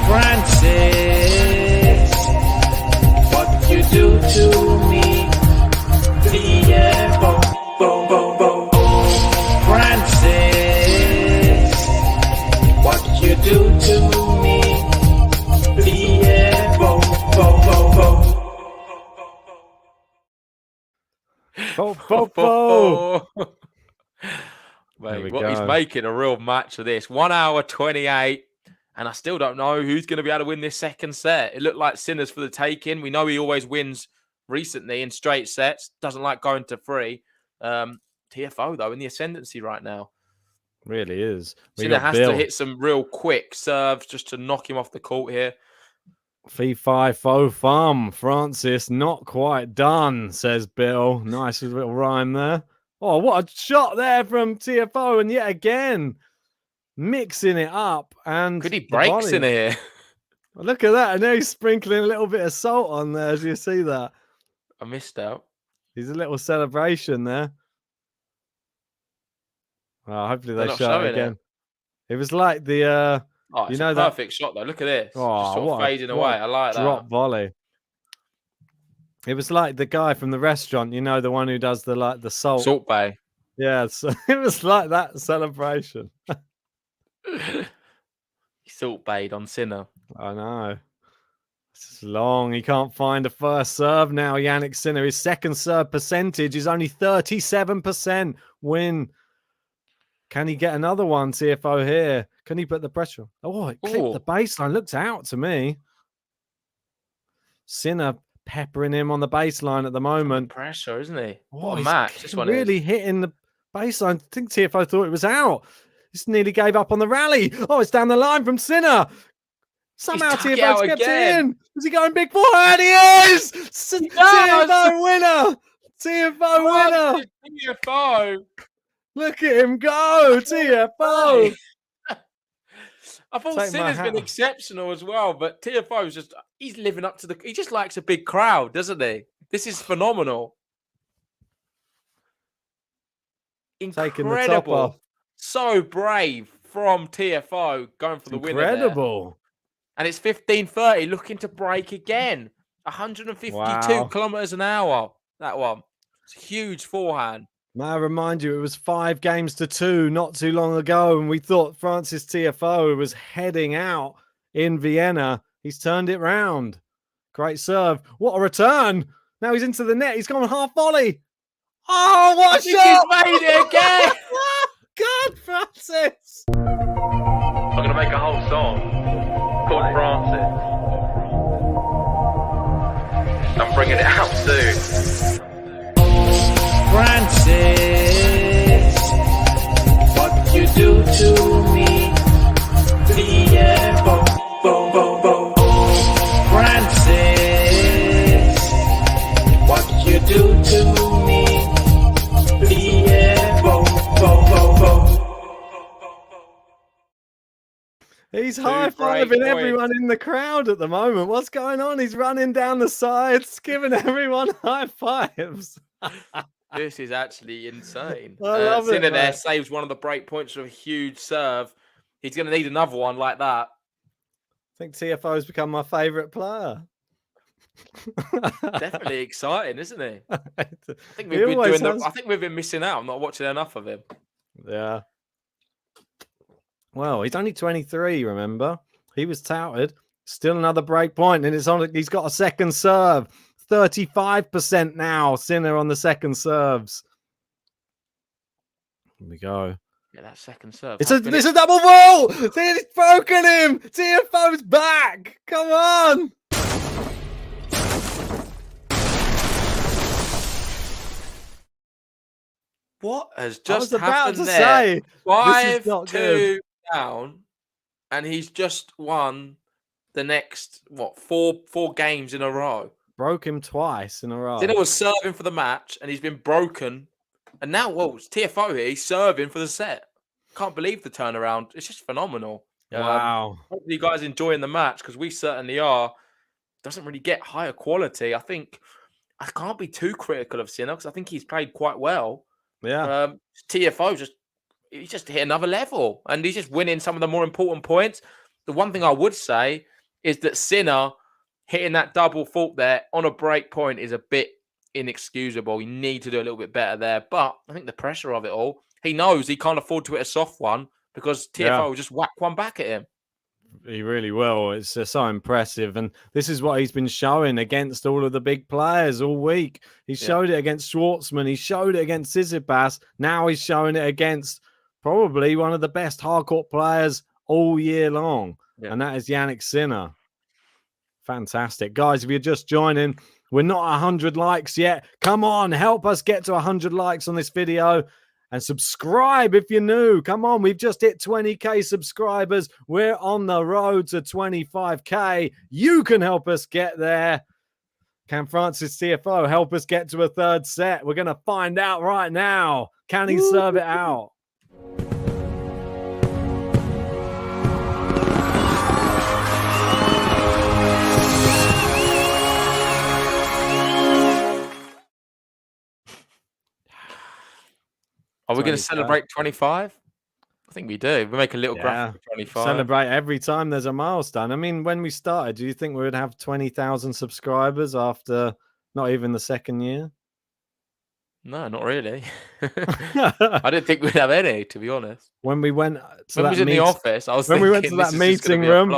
Francis, what you do to me? Tiafoe, bo, bo, bo. Francis, what you do to me? Tiafoe, bo, bo, Bo. Mate, he's making a real match of this. 1 hour 28. And I still don't know who's going to be able to win this second set. It looked like Sinner's for the taking. We know he always wins recently in straight sets. Doesn't like going to free. Tiafoe, though, in the ascendancy right now. Really is. Sinner has to hit some real quick serves just to knock him off the court here. Fee, fi, fo, fum. Francis, not quite done, says Bill. Nice little rhyme there. Oh, what a shot there from Tiafoe. And yet again, mixing it up. And could he break Sinner here? Look at that. And now he's sprinkling a little bit of salt on there. Do you see that? I missed out. He's a little celebration there. Well, hopefully they show it again. It was like the it's a perfect shot though. Look at this. Just sort of fading away. I like that. Drop volley. It was like the guy from the restaurant, you know, the one who does the salt bay. Yeah, so it was like that celebration. He salt bayed on Sinner. I know. It's long. He can't find a first serve now, Jannik Sinner. His second serve percentage is only 37% win. Can he get another one, Tiafoe here? Can he put the pressure on? Oh, it clipped the baseline. Looks out to me. Sinner peppering him on the baseline at the moment. Pressure, isn't he? What a match this one really is. Hitting the baseline. I think Tiafoe thought it was out. Just nearly gave up on the rally. Oh, it's down the line from Sinner. Somehow Tiafoe gets it in. Is he going big forehand? He is! Tiafoe winner! Tiafoe winner! Tiafoe! Look at him go! Tiafoe! I thought Sinner's been exceptional as well, but Tiafoe's just, he's living up to he just likes a big crowd, doesn't he? This is phenomenal. Incredible. Taking the top off. So brave from Tiafoe going for the winner. Incredible. And it's 15:30, looking to break again. 152 kilometers an hour. That one. It's a huge forehand. May I remind you, it was 5-2 not too long ago, and we thought Francis Tiafoe was heading out in Vienna. He's turned it round. Great serve. What a return. Now he's into the net. He's gone half volley. Oh, what a He's shot! made it again. God, Francis. I'm gonna make a whole song called Francis. I'm bringing it out soon. Francis, what you do to me? Tiafoe, bo, bo, bo. Francis, what you do to me? Tiafoe, bo, bo, bo. He's Two high-fiving great everyone in the crowd at the moment. What's going on? He's running down the sides, giving everyone high fives. This is actually insane. I love it, Sinner there mate. saves one of the break points with a huge serve. He's going to need another one like that. I think TFO's become my favourite player. Definitely exciting, isn't he? I think He we've been always doing. has- I think we've been missing out. I'm not watching enough of him. Yeah. Well, he's only 23, remember? He was touted. Still another break point, and it's on. He's got a second serve. 35% now, Sinner on the second serves. Here we go. Yeah, that second serve. It's a double ball! He's broken him! TFO's back! Come on! What has I was just about happened to there? say, this is not 5-2 down, and he's just won the next four games in a row. broke him twice in a row. Sinner was serving for the match, and he's been broken. And now, it's Tiafoe here. He's serving for the set. Can't believe the turnaround. It's just phenomenal. Wow. Hopefully you guys enjoying the match because we certainly are. Doesn't really get higher quality. I think I can't be too critical of Sinner because I think he's played quite well. Yeah. TFO he's just hit another level and he's just winning some of the more important points. The one thing I would say is that Sinner hitting that double fault there on a break point is a bit inexcusable. You need to do a little bit better there. But I think the pressure of it all, he knows he can't afford to hit a soft one because TFO will just whack one back at him. He really will. It's so impressive. And this is what he's been showing against all of the big players all week. He showed it against Schwartzman. He showed it against Tsitsipas. Now he's showing it against probably one of the best hardcourt players all year long. Yeah. And that is Jannik Sinner. Fantastic. Guys, if you're just joining, we're not 100 likes yet. Come on, help us get to 100 likes on this video. And subscribe if you're new. Come on, we've just hit 20k subscribers. We're on the road to 25k. You can help us get there. Can Francis Tiafoe help us get to a third set? We're going to find out right now. Can he serve it out? Are we going to celebrate 25? I think we do. We make a little graphic for 25. Celebrate every time there's a milestone. I mean, when we started, do you think we would have 20,000 subscribers after not even the second year? No, not really. I didn't think we'd have any, to be honest. When we went to when I was in the office, I was when thinking, we went to that meeting room,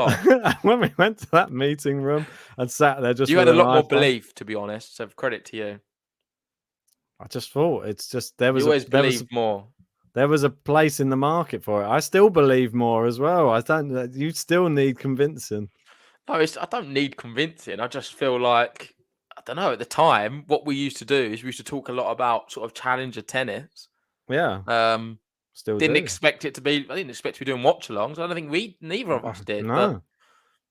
when we went to that meeting room and sat there, just you had a lot more belief, to be honest. So credit to you. I just thought it's just there was you always believed more. There was a place in the market for it. I still believe more as well. I don't. You still need convincing. No, I don't need convincing. I just feel like I don't know. At the time, what we used to do is we used to talk a lot about sort of challenger tennis. Yeah. Still didn't do. expect it to be. I didn't expect to be doing watch-alongs. I don't think neither of us did. No.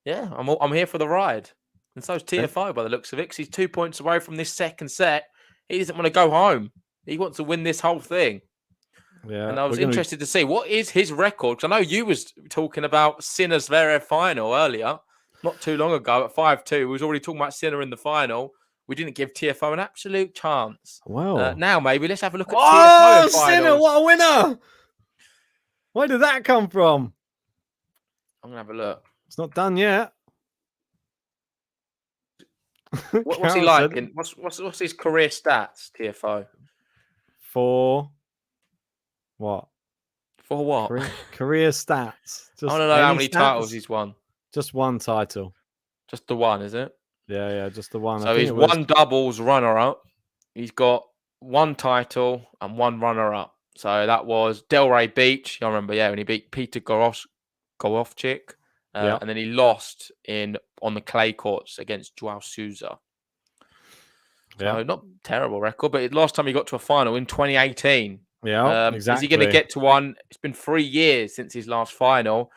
But yeah, I'm here for the ride, and so's Tiafoe by the looks of it. 'Cause he's 2 points away from this second set. He doesn't want to go home. He wants to win this whole thing. Yeah. And I was interested to see what is his record. Because I know you was talking about Sinner's Zverev final earlier, not too long ago at 5-2. We was already talking about Sinner in the final. We didn't give Tiafoe an absolute chance. Well, now maybe let's have a look at Tiafoe. Tiafoe Sinner, what a winner! Where did that come from? I'm gonna have a look. It's not done yet. What's he like? What's his career stats, Tiafoe? for what? For what? Career stats. I want to know how many titles he's won. Just one title. Just the one, is it? Yeah, just the one. So he's one doubles runner-up. He's got one title and one runner-up. So that was Delray Beach. I remember, when he beat Peter Gorovchik. And then he lost on the clay courts against Joao Souza. So not terrible record, but last time he got to a final in 2018. Yeah, exactly. Is he going to get to one? It's been 3 years since his last final.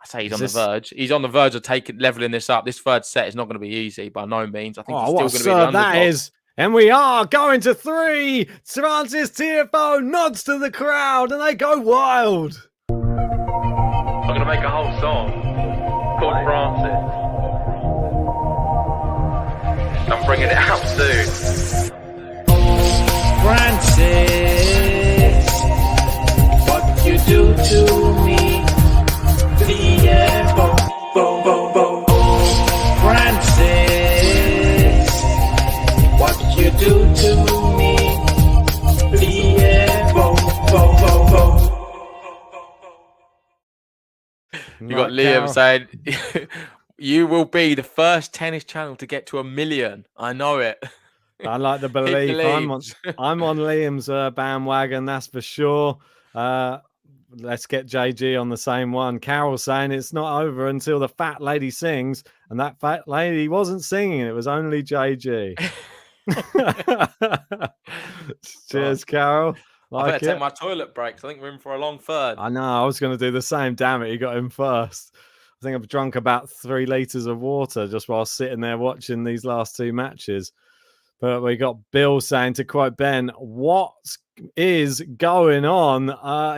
I say he's on the verge. He's on the verge of leveling this up. This third set is not going to be easy by no means. I think he's still going to be the underdog. That is, and we are going to 3. Francis Tiafoe nods to the crowd, and they go wild. I'm going to make a whole song called Francis. I'm bringing it out soon. Francis, what you do to me? Tiafoe, bo, bo, bo. Francis, what you do to me? Tiafoe, bo, bo, bo. You got Liam saying, you will be the first tennis channel to get to 1 million. I know it. I like the belief. I'm on Liam's bandwagon, that's for sure. Let's get JG on the same one. Carol saying it's not over until the fat lady sings, and that fat lady wasn't singing. It was only JG. Cheers, Carol. I better take my toilet breaks. I think we're in for a long third. I know. I was going to do the same. Damn it. You got him first. I think I've drunk about 3 liters of water just while sitting there watching these last 2 matches. But we got Bill saying, to quote Ben, what is going on?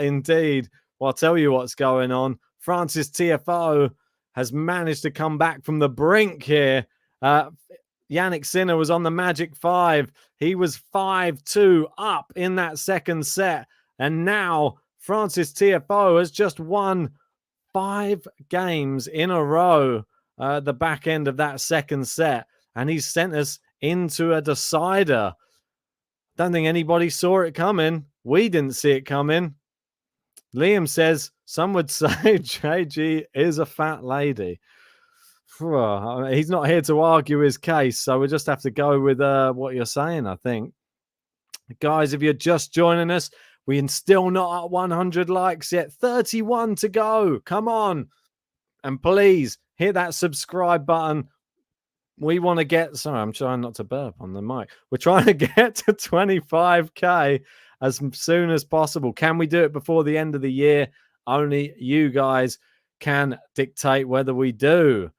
Indeed. Well, I'll tell you what's going on. Francis Tiafoe has managed to come back from the brink here. Jannik Sinner was on the Magic 5. He was 5-2 up in that second set. And now Francis Tiafoe has just won 5 games in a row at the back end of that second set. And he's sent us into a decider. Don't think anybody saw it coming. We didn't see it coming. Liam says, some would say JG is a fat lady. He's not here to argue his case, so we just have to go with what you're saying, I think. Guys, if you're just joining us, we're still not at 100 likes yet. 31 to go. Come on. And please hit that subscribe button. We want to get... Sorry, I'm trying not to burp on the mic. We're trying to get to 25k as soon as possible. Can we do it before the end of the year? Only you guys can dictate whether we do.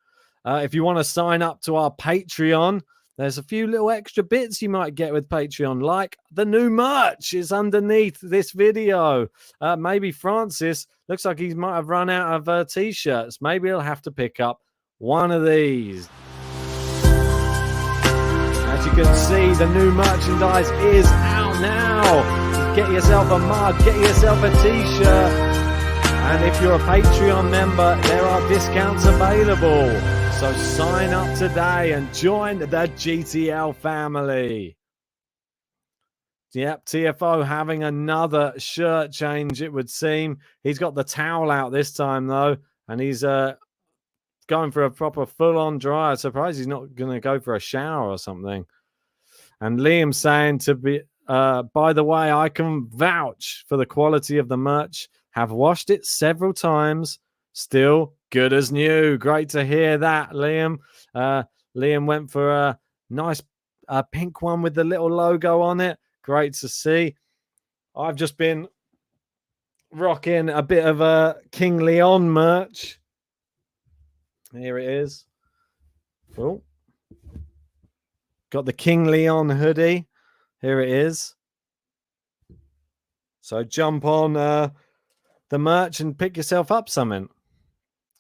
If you want to sign up to our Patreon, there's a few little extra bits you might get with Patreon, like the new merch is underneath this video. Maybe Francis looks like he might have run out of t-shirts. Maybe he'll have to pick up one of these. As you can see, the new merchandise is out now. Get yourself a mug, get yourself a t-shirt. And if you're a Patreon member, there are discounts available. So sign up today and join the GTL family. Yep, Tiafoe having another shirt change, it would seem. He's got the towel out this time, though, and he's going for a proper full-on dry. I'm surprised he's not going to go for a shower or something. And Liam saying to be, by the way, I can vouch for the quality of the merch. Have washed it several times. Still good as new. Great to hear that, Liam. Liam went for a nice pink one with the little logo on it. Great to see. I've just been rocking a bit of a King Leon merch. Here it is. Oh. Got the King Leon hoodie. Here it is. So jump on the merch and pick yourself up something.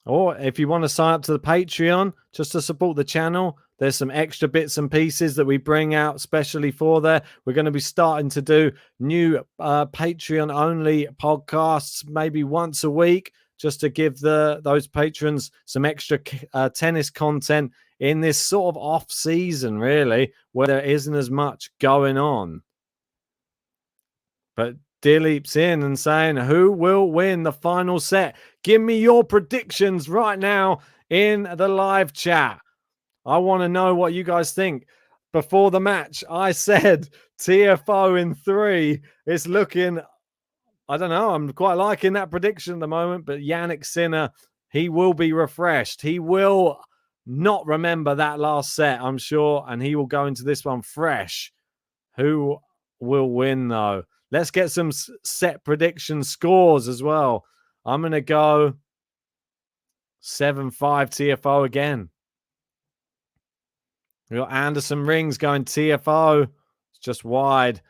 Or if you want to sign up to the Patreon just to support the channel, there's some extra bits and pieces that we bring out specially for there. We're going to be starting to do new Patreon-only podcasts maybe once a week just to give those patrons some extra tennis content in this sort of off-season, really, where there isn't as much going on. But Dilip's in and saying, who will win the final set? Give me your predictions right now in the live chat. I want to know what you guys think. Before the match, I said Tiafoe in 3. It's looking, I don't know, I'm quite liking that prediction at the moment, but Jannik Sinner, he will be refreshed. He will not remember that last set, I'm sure, and he will go into this one fresh. Who will win, though? Let's get some set prediction scores as well. I'm going to go 7-5 Tiafoe again. We got Anderson Rings going Tiafoe. It's just wide.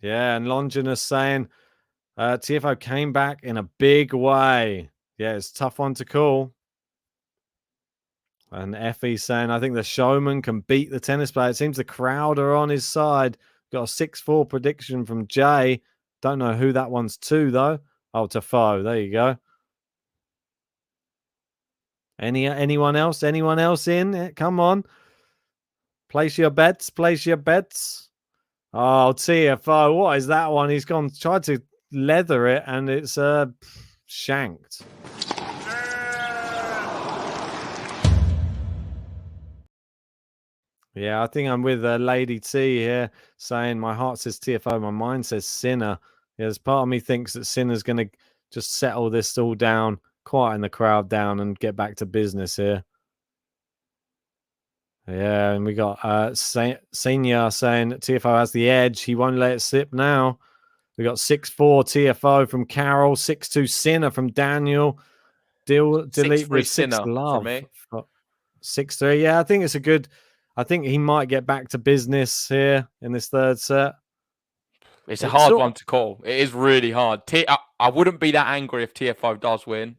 Yeah, and Longinus saying Tiafoe came back in a big way. Yeah, it's a tough one to call. And Effie saying, I think the showman can beat the tennis player. It seems the crowd are on his side. Got a 6-4 prediction from Jay. Don't know who that one's to, though. Oh, Tiafoe. There you go. Anyone else? Anyone else in? Come on. Place your bets. Place your bets. Oh, Tiafoe. What is that one? He's tried to leather it, and it's shanked. Yeah, I think I'm with Lady T here, saying my heart says Tiafoe, my mind says Sinner. Yeah, there's part of me thinks that Sinner's going to just settle this all down, quieten the crowd down, and get back to business here. Yeah, and we got Senior saying that Tiafoe has the edge. He won't let it slip now. We got 6-4 Tiafoe from Carol, 6-2 Sinner from Daniel. Delete with 6 love. 6-3. Yeah, I think it's a good. I think he might get back to business here in this third set. It's a hard one to call. It is really hard. I wouldn't be that angry if Tiafoe does win.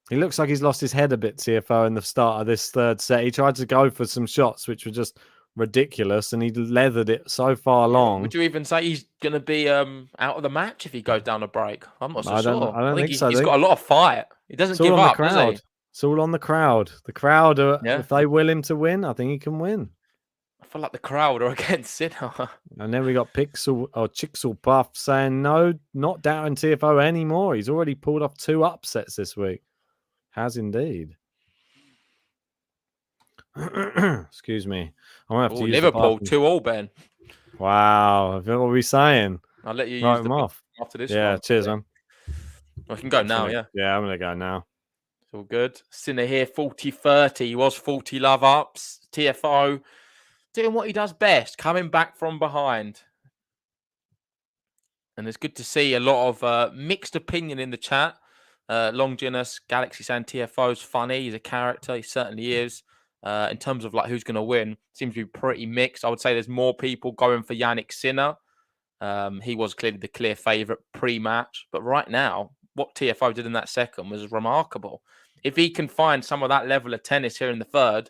He looks like he's lost his head a bit, Tiafoe, in the start of this third set. He tried to go for some shots, which were just ridiculous, and he leathered it so far long. Would you even say he's going to be out of the match if he goes down a break? I'm not so sure. I don't think so. He's got a lot of fight. He doesn't give up, does he? It's all on the crowd. The crowd, if they will him to win, I think he can win. I feel like the crowd are against Sinner. And then we got Chixel Puff saying, no, not doubting Tiafoe anymore. He's already pulled off 2 upsets this week. Has indeed. Excuse me. I'm gonna have to use Liverpool 2-2, Ben. Wow. What are we saying? I'll let you use them off after this. Yeah, one. cheers, man. I can go now, yeah. Yeah, I'm gonna go now. It's all good. Sinner here, 40-30. He was 40 love ups. Tiafoe doing what he does best, coming back from behind. And it's good to see a lot of mixed opinion in the chat. Longinus, Galaxy saying Tiafoe's funny. He's a character. He certainly is. In terms of like who's going to win, seems to be pretty mixed. I would say there's more people going for Jannik Sinner. He was clearly the clear favourite pre-match. But right now, what Tiafoe did in that second was remarkable. If he can find some of that level of tennis here in the third,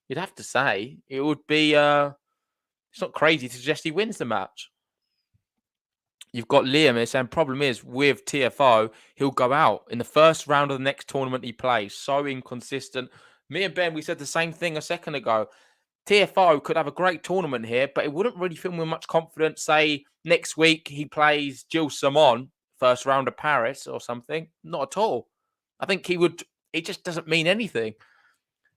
you'd have to say it would be... it's not crazy to suggest he wins the match. You've got Liam here saying, problem is with Tiafoe, he'll go out in the first round of the next tournament he plays. So inconsistent. Me and Ben, we said the same thing a second ago. Tiafoe could have a great tournament here, but it wouldn't really fill me with much confidence. Say next week he plays Gilles Simon, first round of Paris or something. Not at all. I think he would. It just doesn't mean anything.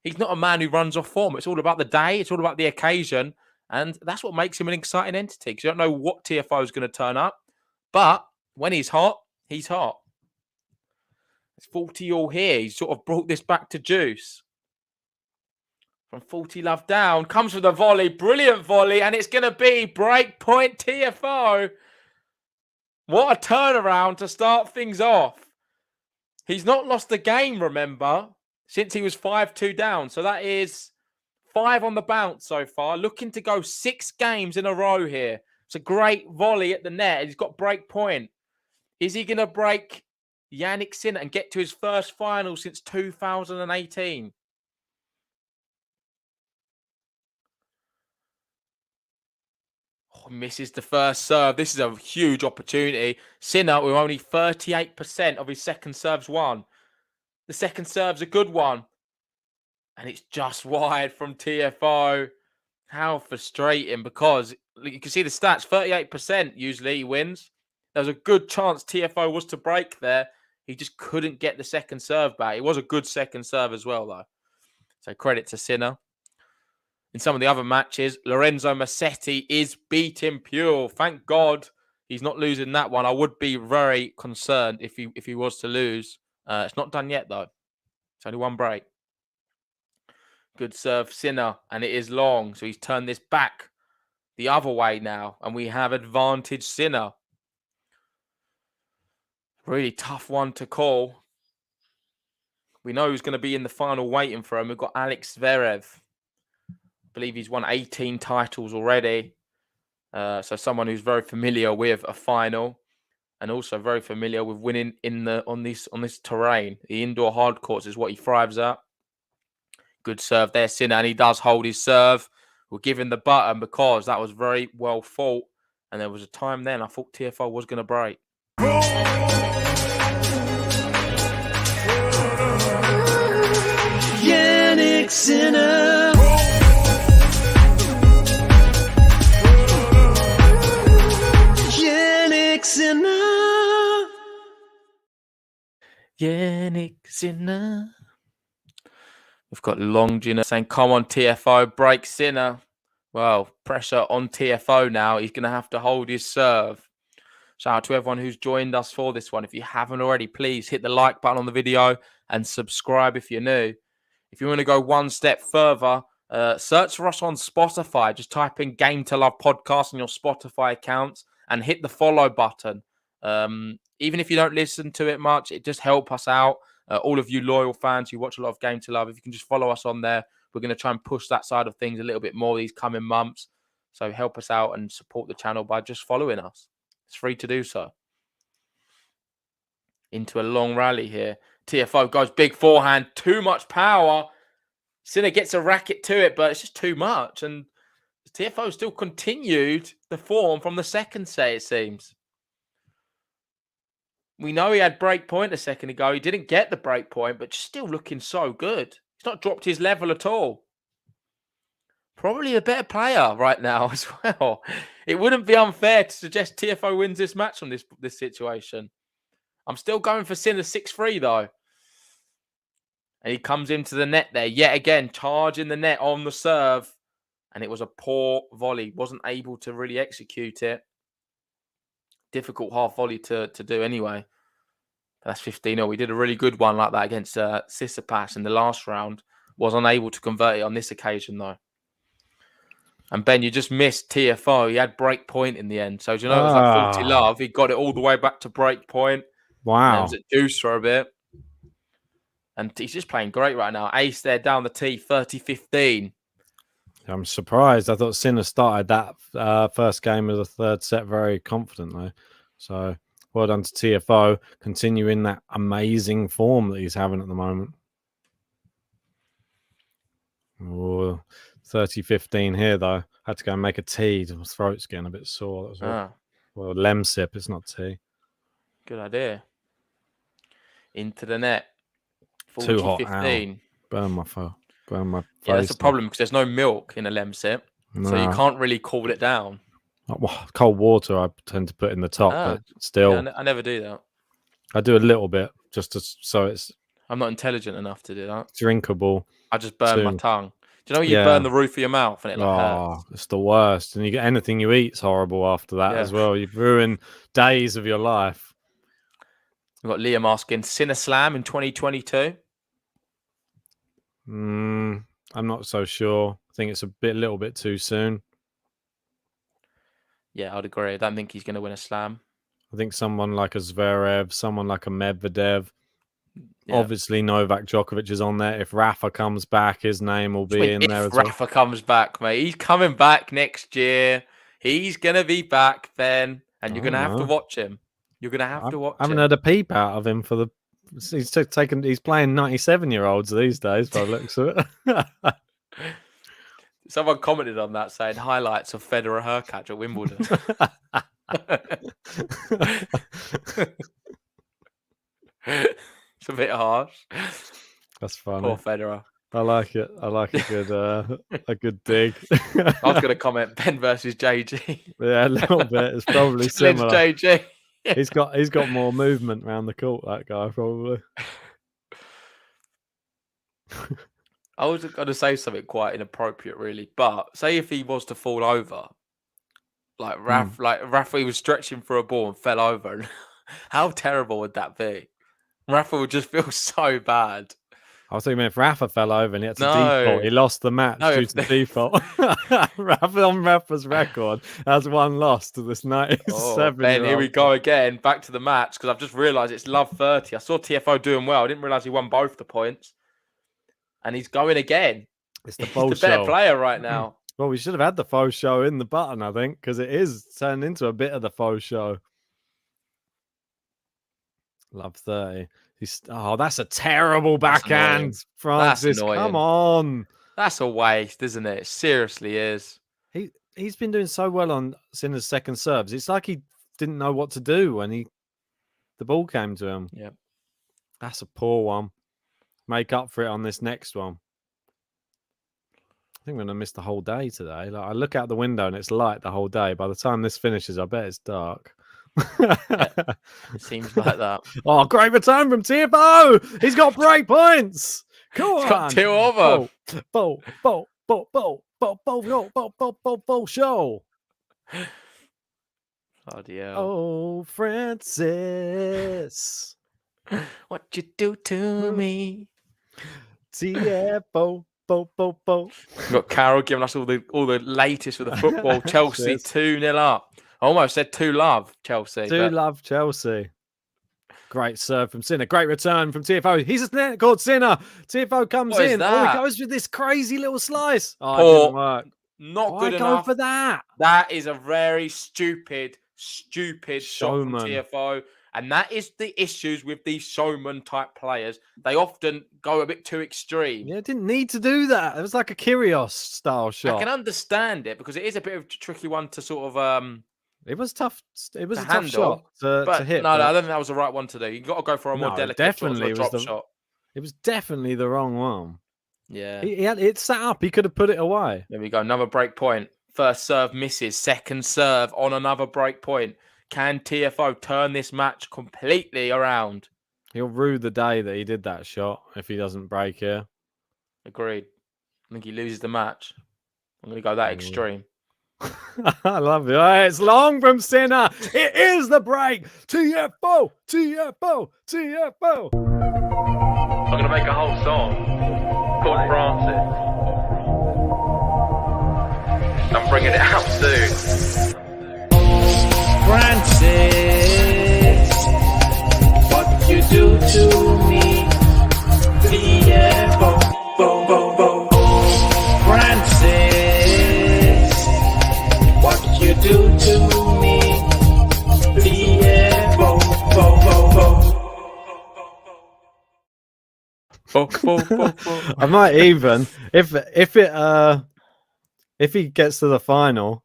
He's not a man who runs off form. It's all about the day. It's all about the occasion. And that's what makes him an exciting entity, because you don't know what Tiafoe is going to turn up. But when he's hot, he's hot. It's 40 all here. He's sort of brought this back to Juice. From 40 love down. Comes with a volley. Brilliant volley. And it's going to be break point Tiafoe. What a turnaround to start things off. He's not lost the game, remember, since he was 5-2 down. So that is 5 on the bounce so far. Looking to go 6 games in a row here. It's a great volley at the net. He's got break point. Is he going to break Jannik Sinner and get to his first final since 2018? Oh, misses the first serve. This is a huge opportunity. Sinner with only 38% of his second serves won. The second serve's a good one. And it's just wide from Tiafoe. How frustrating, because you can see the stats, 38% usually he wins. There was a good chance Tiafoe was to break there. He just couldn't get the second serve back. It was a good second serve as well, though. So credit to Sinner. In some of the other matches, Lorenzo Massetti is beating Pure. Thank God he's not losing that one. I would be very concerned if he was to lose. It's not done yet, though. It's only one break. Good serve, Sinner, and it is long. So he's turned this back the other way now, and we have advantage Sinner. Really tough one to call. We know who's going to be in the final waiting for him. We've got Alex Zverev. I believe he's won 18 titles already. So someone who's very familiar with a final and also very familiar with winning on this terrain. The indoor hard courts is what he thrives at. Good serve there, Sinner, and he does hold his serve. We'll give him the button because that was very well fought. And there was a time then I thought Tiafoe was going to break. Jannik Sinner. Jannik Sinner. Jannik Sinner. We've got Longina saying, come on, Tiafoe, break Sinner. Well, pressure on Tiafoe now. He's going to have to hold his serve. Shout out to everyone who's joined us for this one. If you haven't already, please hit the like button on the video and subscribe if you're new. If you want to go one step further, search for us on Spotify. Just type in Game to Love Podcast on your Spotify accounts and hit the follow button. Even if you don't listen to it much, it just helps us out. All of you loyal fans who watch a lot of Game to Love, if you can just follow us on there, we're going to try and push that side of things a little bit more these coming months. So help us out and support the channel by just following us. It's free to do so. Into a long rally here. Tiafoe goes big forehand. Too much power. Sinner gets a racket to it, but it's just too much. And Tiafoe still continued the form from the second set, it seems. We know he had break point a second ago. He didn't get the break point, but still looking so good. He's not dropped his level at all. Probably a better player right now as well. It wouldn't be unfair to suggest Tiafoe wins this match on this situation. I'm still going for Sinner 6-3 though. And he comes into the net there. Yet again, charging the net on the serve. And it was a poor volley. Wasn't able to really execute it. Difficult half volley to do anyway. That's 15-0. We did a really good one like that against Tsitsipas in the last round. Was unable to convert it on this occasion though. And Ben, you just missed Tiafoe. He had break point in the end. So, do you know, it was like 40 love. He got it all the way back to break point. Wow. It was at juice for a bit. And he's just playing great right now. Ace there down the tee, 30-15. I'm surprised. I thought Sinner started that first game of the third set very confidently. So, well done to Tiafoe. Continuing that amazing form that he's having at the moment. Oh, 30-15 here, though. Had to go and make a tea. My throat's getting a bit sore. That was well, Lemsip, it's not tea. Good idea. Into the net. 40, Too hot. 15. Burn my face. Yeah, that's a problem because there's no milk in a Lemsip. No. So you can't really cool it down. Cold water I tend to put in the top, but still. Yeah, I never do that. I do a little bit just so it's... I'm not intelligent enough to do that. Drinkable. I just burn my tongue. Do you know when you burn the roof of your mouth and it hurts? It's the worst. And you get anything you eat's horrible after that as well. You've ruined days of your life. We've got Liam asking, Sinner Slam in 2022? I'm not so sure. I think it's a little bit too soon. Yeah, I'd agree. I don't think he's going to win a slam. I think someone like a Zverev, someone like a Medvedev. Yeah. Obviously, Novak Djokovic is on there. If Rafa comes back, his name will be in there as well. If Rafa comes back, mate, he's coming back next year. He's going to be back then, and you're going to have to watch him. You're going to have to watch him. I haven't heard a peep out of him for the... He's playing 97-year-olds these days, by the looks of it. Someone commented on that saying highlights of Federer Hurkacz at Wimbledon. It's a bit harsh. That's funny. Poor Federer. I like it. I like a good dig. I was going to comment Ben versus JG. Yeah, a little bit. It's probably Challenge similar. JG. He's got more movement around the court. That guy probably. I was going to say something quite inappropriate, really. But say if he was to fall over, like Rafa, he was stretching for a ball and fell over. How terrible would that be? Rafa would just feel so bad. I was thinking if Rafa fell over and he had to No. default, he lost the match No, due if to default. Rafa on Rafa's record has one loss to this 97. Ben, here we go again. Back to the match because I've just realised it's love 30. I saw Tiafoe doing well. I didn't realise he won both the points. And he's going again. It's the He's faux the better show. player right now. Well, we should have had the faux show in the button, I think, because it is turned into a bit of the faux show. Love 30. That's a terrible backhand, Francis. Come on. That's a waste, isn't it? It seriously is. He's been doing so well on Sinner's second serves. It's like he didn't know what to do when the ball came to him. Yeah. That's a poor one. Make up for it on this next one. I think I'm going to miss the whole day today. Like, I look out the window and it's light the whole day. By the time this finishes, I bet it's dark. It seems like that. Oh, great return from Tiafoe! He's got break points. Come on, He's got two of them. Bow, show. Bloody hell. Oh, Francis, what you do to me? Tiafoe, We've got Carol giving us all the latest for the football. Chelsea 2-0 up. I almost said 2-love Chelsea. 2-love Chelsea. Great serve from Sinner. Great return from Tiafoe. He's a net called Sinner. Tiafoe comes in. Oh, he goes with this crazy little slice. Oh, it didn't work. Not good Go enough. for that. That is a very stupid shot from Tiafoe. And that is the issues with these showman type players. They often go a bit too extreme. Yeah, didn't need to do that. It was like a Kyrgios style shot. I can understand it because it is a bit of a tricky one to sort of It was tough. It was a handle, tough shot to hit. No, I don't think that was the right one to do. You got to go for a more delicate shot. It was definitely the wrong one. Yeah, he had it set up. He could have put it away. There we go. Another break point. First serve misses. Second serve on another break point. Can Tiafoe turn this match completely around? He'll rue the day that he did that shot if he doesn't break here. Agreed. I think he loses the match. I'm going to go that extreme. I love it. It's long from Sinner. It is the break. Tiafoe. I'm going to make a whole song called Francis. I'm bringing it out soon. Francis, what you do to me? Tiafoe, Francis, what you do to me? Tiafoe, I might even if he gets to the final,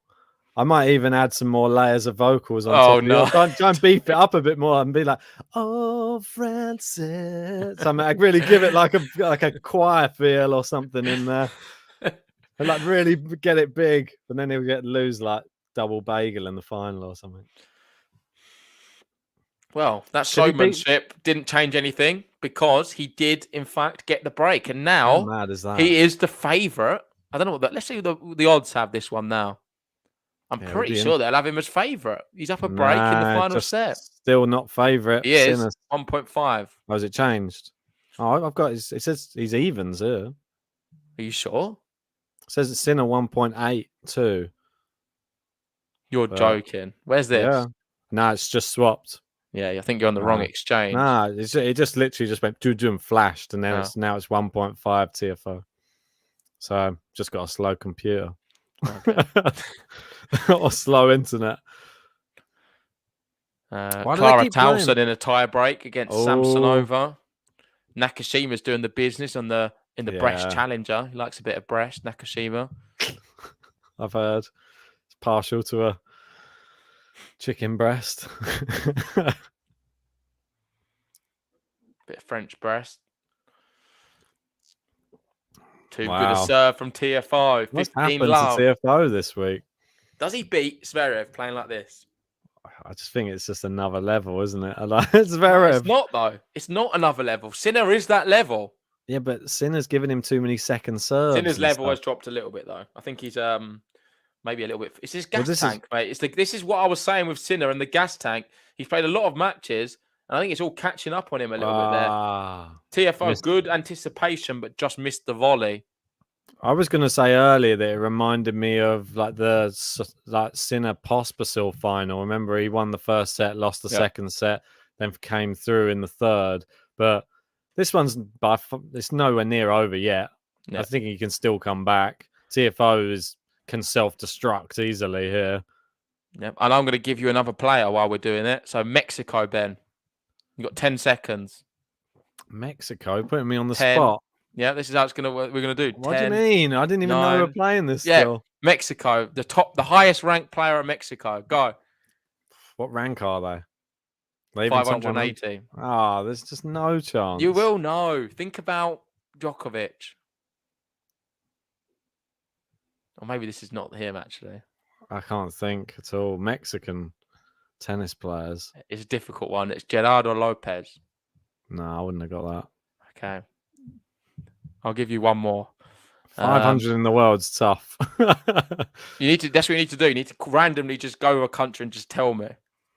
I might even add some more layers of vocals on top. No. Try and beef it up a bit more and be like, "Oh, Francis." I mean, I really give it like a choir feel or something in there, and like really get it big. But then he'll lose like double bagel in the final or something. Well, that showmanship didn't change anything because he did, in fact, get the break, and now How mad is that? he is the favourite. I don't know what let's see what the odds have this one now. I'm pretty sure they'll have him as favourite. He's up a break in the final set. Still not favourite. He is 1.5. Oh, has it changed? Oh, I've got. It says he's evens here. Are you sure? It says it's Sinner 1.82. You're joking. Where's this? Yeah. No, it's just swapped. Yeah, I think you're on the wrong exchange. Nah, it just literally just went do and flashed, and then now it's 1.5 TFO. So I've just got a slow computer. Okay. Or slow internet. Clara Townsend in a tie break against Samsonova. Nakashima's doing the business in the Breast Challenger. He likes a bit of breast, Nakashima. I've heard. It's partial to a chicken breast. Bit of French breast. Too good a Wow. serve from Tiafoe. What's 15 happened love. to TFO this week? Does he beat Zverev playing like this? I just think it's just another level, isn't it? It's No, Zverev. it's not, though. It's not another level. Sinner is that level. Yeah, but Sinner's given him too many second serves. Sinner's and level stuff. has dropped a little bit, though. I think he's maybe a little bit. It's his Well, gas this tank, mate. This is what I was saying with Sinner and the gas tank. He's played a lot of matches, and I think it's all catching up on him a little bit there. TFO, missed- good anticipation, but just missed the volley. I was going to say earlier that it reminded me of like the Sinner Pospisil final. Remember, he won the first set, lost the second set, then came through in the third. But this one's it's nowhere near over yet. Yeah. I think he can still come back. TFO can self-destruct easily here. Yeah, and I'm going to give you another player while we're doing it. So Mexico, Ben, you got 10 seconds. Mexico putting me on the 10. spot. Yeah, this is how we're going to do. What 10, do you mean? I didn't even know we were 9. playing this Yeah, still. Mexico, the highest ranked player at Mexico. Go. What rank are they? They even top 580. there's just no chance. You will know. Think about Djokovic. Or maybe this is not him, actually. I can't think at all. Mexican tennis players. It's a difficult one. It's Gerardo Lopez. No, I wouldn't have got that. Okay. I'll give you one more. 500 in the world's tough. That's what you need to do. You need to randomly just go to a country and just tell me.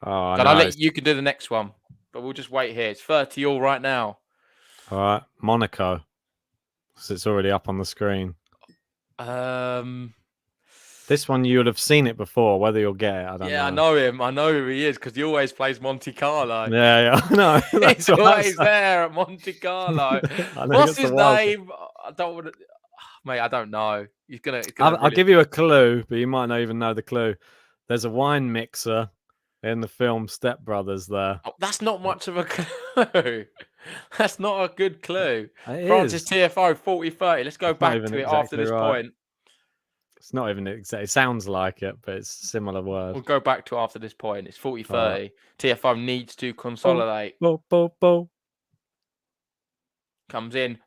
Oh, And I'll let you can do the next one. But we'll just wait here. It's 30 all right now. All right. Monaco. So it's already up on the screen. This one, you would have seen it before. Whether you'll get it, I don't know. Yeah, I know him. I know who he is because he always plays Monte Carlo. Yeah, I know. He's always there at Monte Carlo. What's his name? I don't want to... Mate, I don't know. He's gonna I'll give you a clue, but you might not even know the clue. There's a wine mixer in the film Step Brothers there. Oh, that's not much of a clue. That's not a good clue. It Francis is. TFO 40-30. Let's go It's not back even to it after exactly this right. point. It's not even exact. It sounds like it, but it's a similar word. We'll go back to after this point. It's 40-30. TFO needs to consolidate. Bo. Comes in.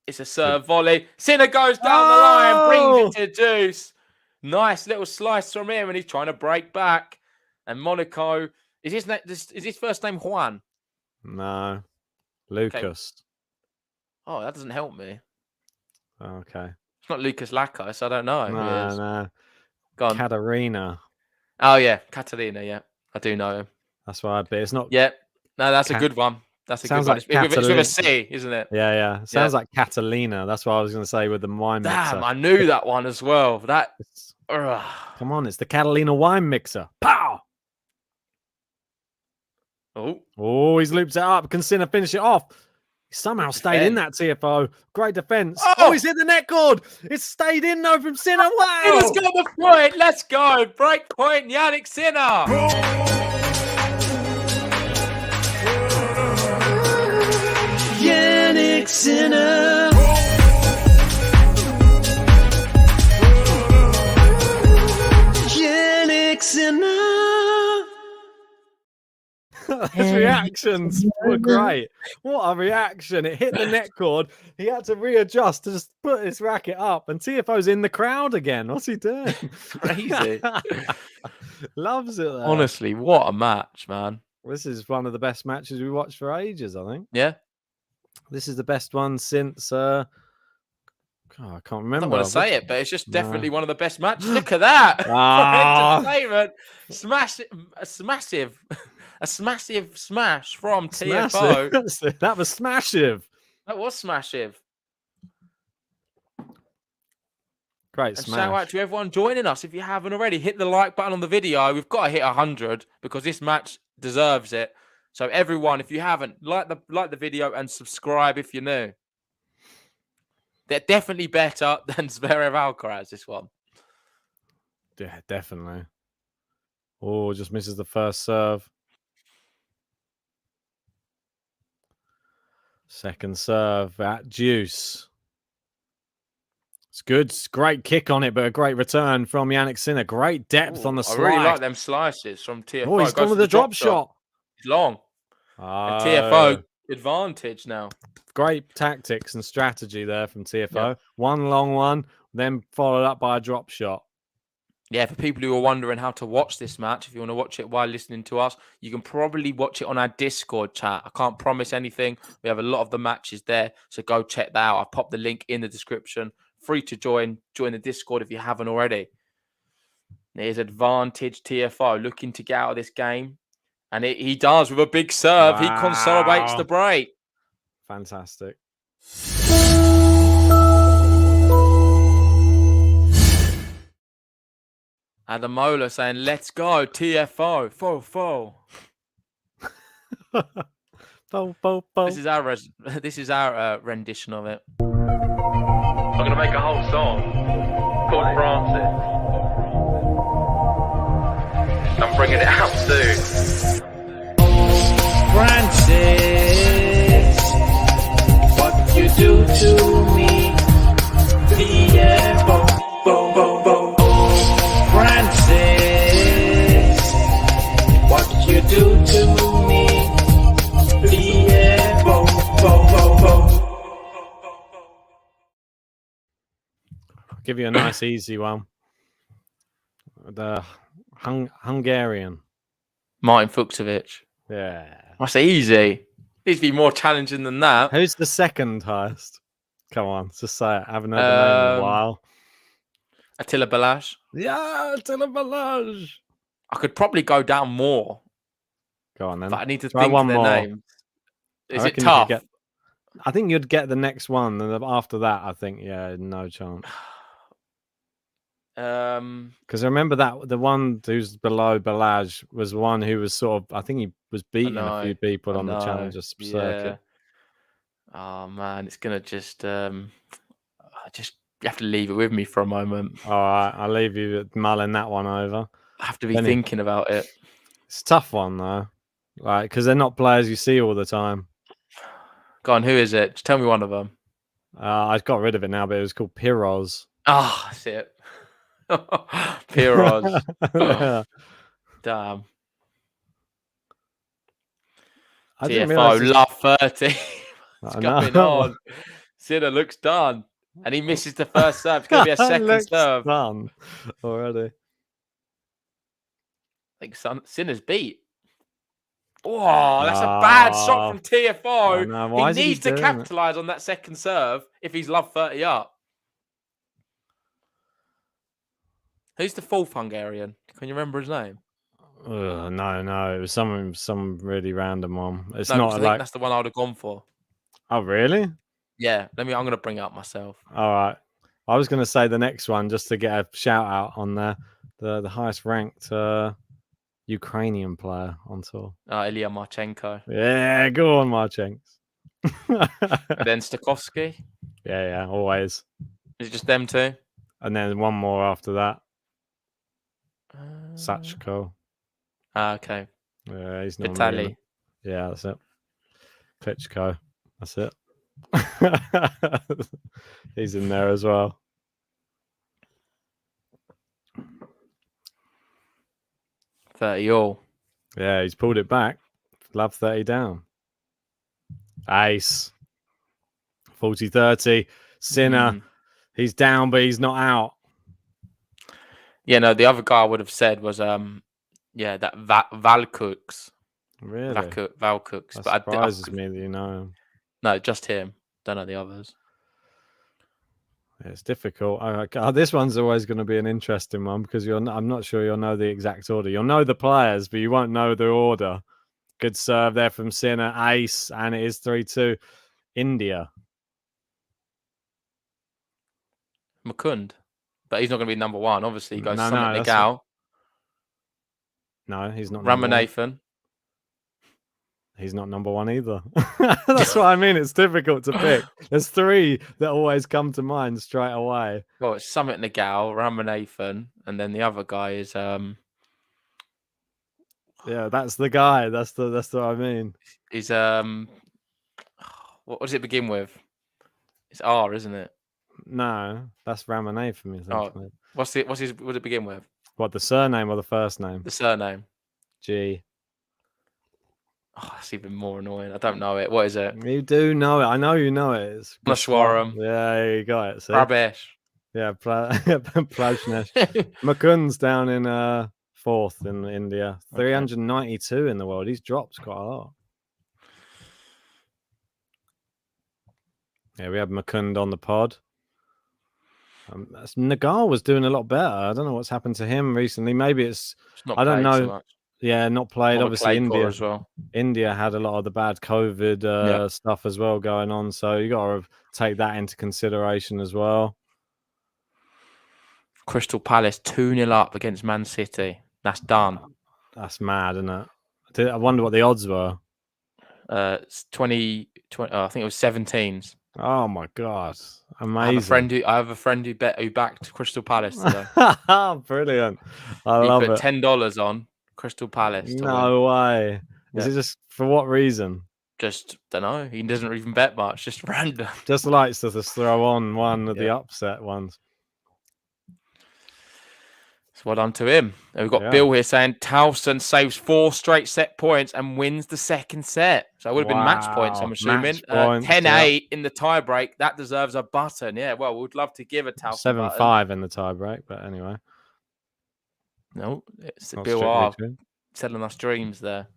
It's a serve volley. Sinner goes down the line, brings it to deuce. Nice little slice from him, and he's trying to break back. And Monaco, is his first name Juan? No. Lucas. Okay. Oh, that doesn't help me. Okay. It's not Lucas Lacos. I don't know. Who it is. No. Go on. Katarina. Oh, yeah. Catalina, yeah. I do know him. That's why, but it's not. Yeah. No, that's a good one. That's a Sounds good one. like It's with a C, isn't it? Yeah. Sounds like Catalina. That's what I was going to say with the wine mixer. Damn, I knew that one as well. Come on, it's the Catalina wine mixer. Pow! Oh, he's looped it up. Can Sinner finish it off? He somehow stayed in that TFO. Great defense. Oh, he's hit the net cord. It's stayed in though from Sinner. Wow! Let's go the point. Let's go. Break point. Jannik Sinner. Jannik Sinner. Jannik Sinner. His reactions were great. What a reaction. It hit the net cord. He had to readjust to just put his racket up. And TFO's in the crowd again. What's he doing? Crazy. Loves it there. Honestly, what a match, man. This is one of the best matches we watched for ages, I think. Yeah. This is the best one since I can't remember. I don't want to say it, but it's just definitely one of the best matches. Look at that. Entertainment. A massive smash from TFO. That was smashive. That was smashive. Great And smash. shout out to everyone joining us. If you haven't already, hit the like button on the video. We've got to hit 100 because this match deserves it. So everyone, if you haven't, like the video and subscribe if you're new. They're definitely better than Zverev Alcaraz, this one. Yeah, definitely. Oh, just misses the first serve. Second serve at deuce. It's good. It's great kick on it, but a great return from Jannik Sinner. Great depth on the slice. I really like them slices from TFO. Oh, he's gone with the drop shot. It's long. Oh. And TFO advantage now. Great tactics and strategy there from Tiafoe. Yeah. One long one, then followed up by a drop shot. Yeah, for people who are wondering how to watch this match, if you want to watch it while listening to us, you can probably watch it on our Discord chat. I can't promise anything. We have a lot of the matches there, so go check that out. I'll pop the link in the description. Free to join. Join the Discord if you haven't already. There's advantage Tiafoe looking to get out of this game. And he does with a big serve. He consolidates the break. Fantastic. Adamola saying, let's go, Tiafoe. Fo. This is our rendition of it. I'm gonna make a whole song called Francis. I'm bringing it out soon. Francis, what you do to me? Tiafoe, Francis, what you do to me? Tiafoe, I'll give you a nice, easy one. The Hungarian. Martin Fuchsovic. Yeah. That's easy. Needs to be more challenging than that. Who's the second highest? Come on, just say it. I haven't heard the name in a while. Attila Balázs. Yeah, Attila Balázs. I could probably go down more, Go on then. but I need to Try think one of their more. names. Is I it reckon you could tough? I think you'd get the next one, and after that, I think no chance. Because I remember that the one who's below Balázs was one who was sort of, I think he was beating a few people on the Challenger circuit. Oh man, it's gonna just you have to leave it with me for a moment. All right, I'll leave you mulling that one over. I have to be thinking about it. It's a tough one though, like because they're not players you see all the time. Go on, who is it? Just tell me one of them. I got rid of it now, but it was called Piroz. Ah, that's it. Piroz. Yeah. Damn. I didn't Tiafoe, realise love 30. What's going on? Sinner looks done. And he misses the first serve. It's going to be a second serve. Done already. I think Sinner's beat. Oh, that's a bad shot from Tiafoe. He needs to capitalise on that second serve if he's love 30 up. Who's the fourth Hungarian? Can you remember his name? No. It was some really random one. It's no, not I like think that's the one I would have gone for. Oh, really? Yeah. I'm going to bring it up myself. All right. I was going to say the next one just to get a shout out on there. The highest ranked Ukrainian player on tour. Ilya Marchenko. Yeah, go on, Marchenko. And then Stokowski. Yeah, always. Is it just them two? And then one more after that. Sachko. Okay. Yeah, he's not. Vitaly. Yeah, that's it. Klitschko. That's it. He's in there as well. $30 Yeah, he's pulled it back. Love 30 down. Ace. 40-30. Sinner. He's down, but he's not out. Yeah, no, the other guy I would have said was that Valcooks. Really? Valcooks. That but surprises me that you know him. No, just him. Don't know the others. Yeah, it's difficult. This one's always going to be an interesting one because I'm not sure you'll know the exact order. You'll know the players, but you won't know the order. Good serve there from Sinner. Ace, and it is 3-2. India. Mukund. But he's not going to be number one. Obviously, he goes Summit No, Nagal. No, he's not. Ramanathan. He's not number one either. That's what I mean. It's difficult to pick. There's three that always come to mind straight away. Well, it's Summit Nagal, Ramanathan, and then the other guy is Yeah, that's the guy. That's what I mean. He's what does it begin with? It's R, isn't it? No, that's Ramanathan. Oh, what does it begin with? What, the surname or the first name? The surname. G. Oh, that's even more annoying. I don't know it. What is it? You do know it. I know you know it. It's Nashwaram. Yeah, you got it. See? Rubbish. Yeah, Prajnesh. Mukund's down in 4th in India. 392 in the world. He's dropped quite a lot. Yeah, we have Mukund on the pod. Nagar was doing a lot better. I don't know what's happened to him recently. Maybe it's not I don't played so know. much. Yeah, not played. More of a Obviously, clay core India as well. India had a lot of the bad COVID stuff as well going on. So you got to take that into consideration as well. Crystal Palace 2-0 up against Man City. That's done. That's mad, isn't it? I wonder what the odds were. It's 20, I think it was 17s. Oh my god, amazing! I have a friend who backed Crystal Palace today. Brilliant! I love it. it. $10 on Crystal Palace. No way. Is it just for what reason? Just don't know. He doesn't even bet much. Just random. Just likes to just throw on one of the upset ones. So well done to him. And we've got Bill here saying Towson saves 4 straight set points and wins the second set. So it would have been match points, I'm assuming. 10-8 in the tiebreak. That deserves a button. Yeah, well, we'd love to give a Towson 7-5 in the tiebreak, but anyway. No, it's Bill R selling us dreams there.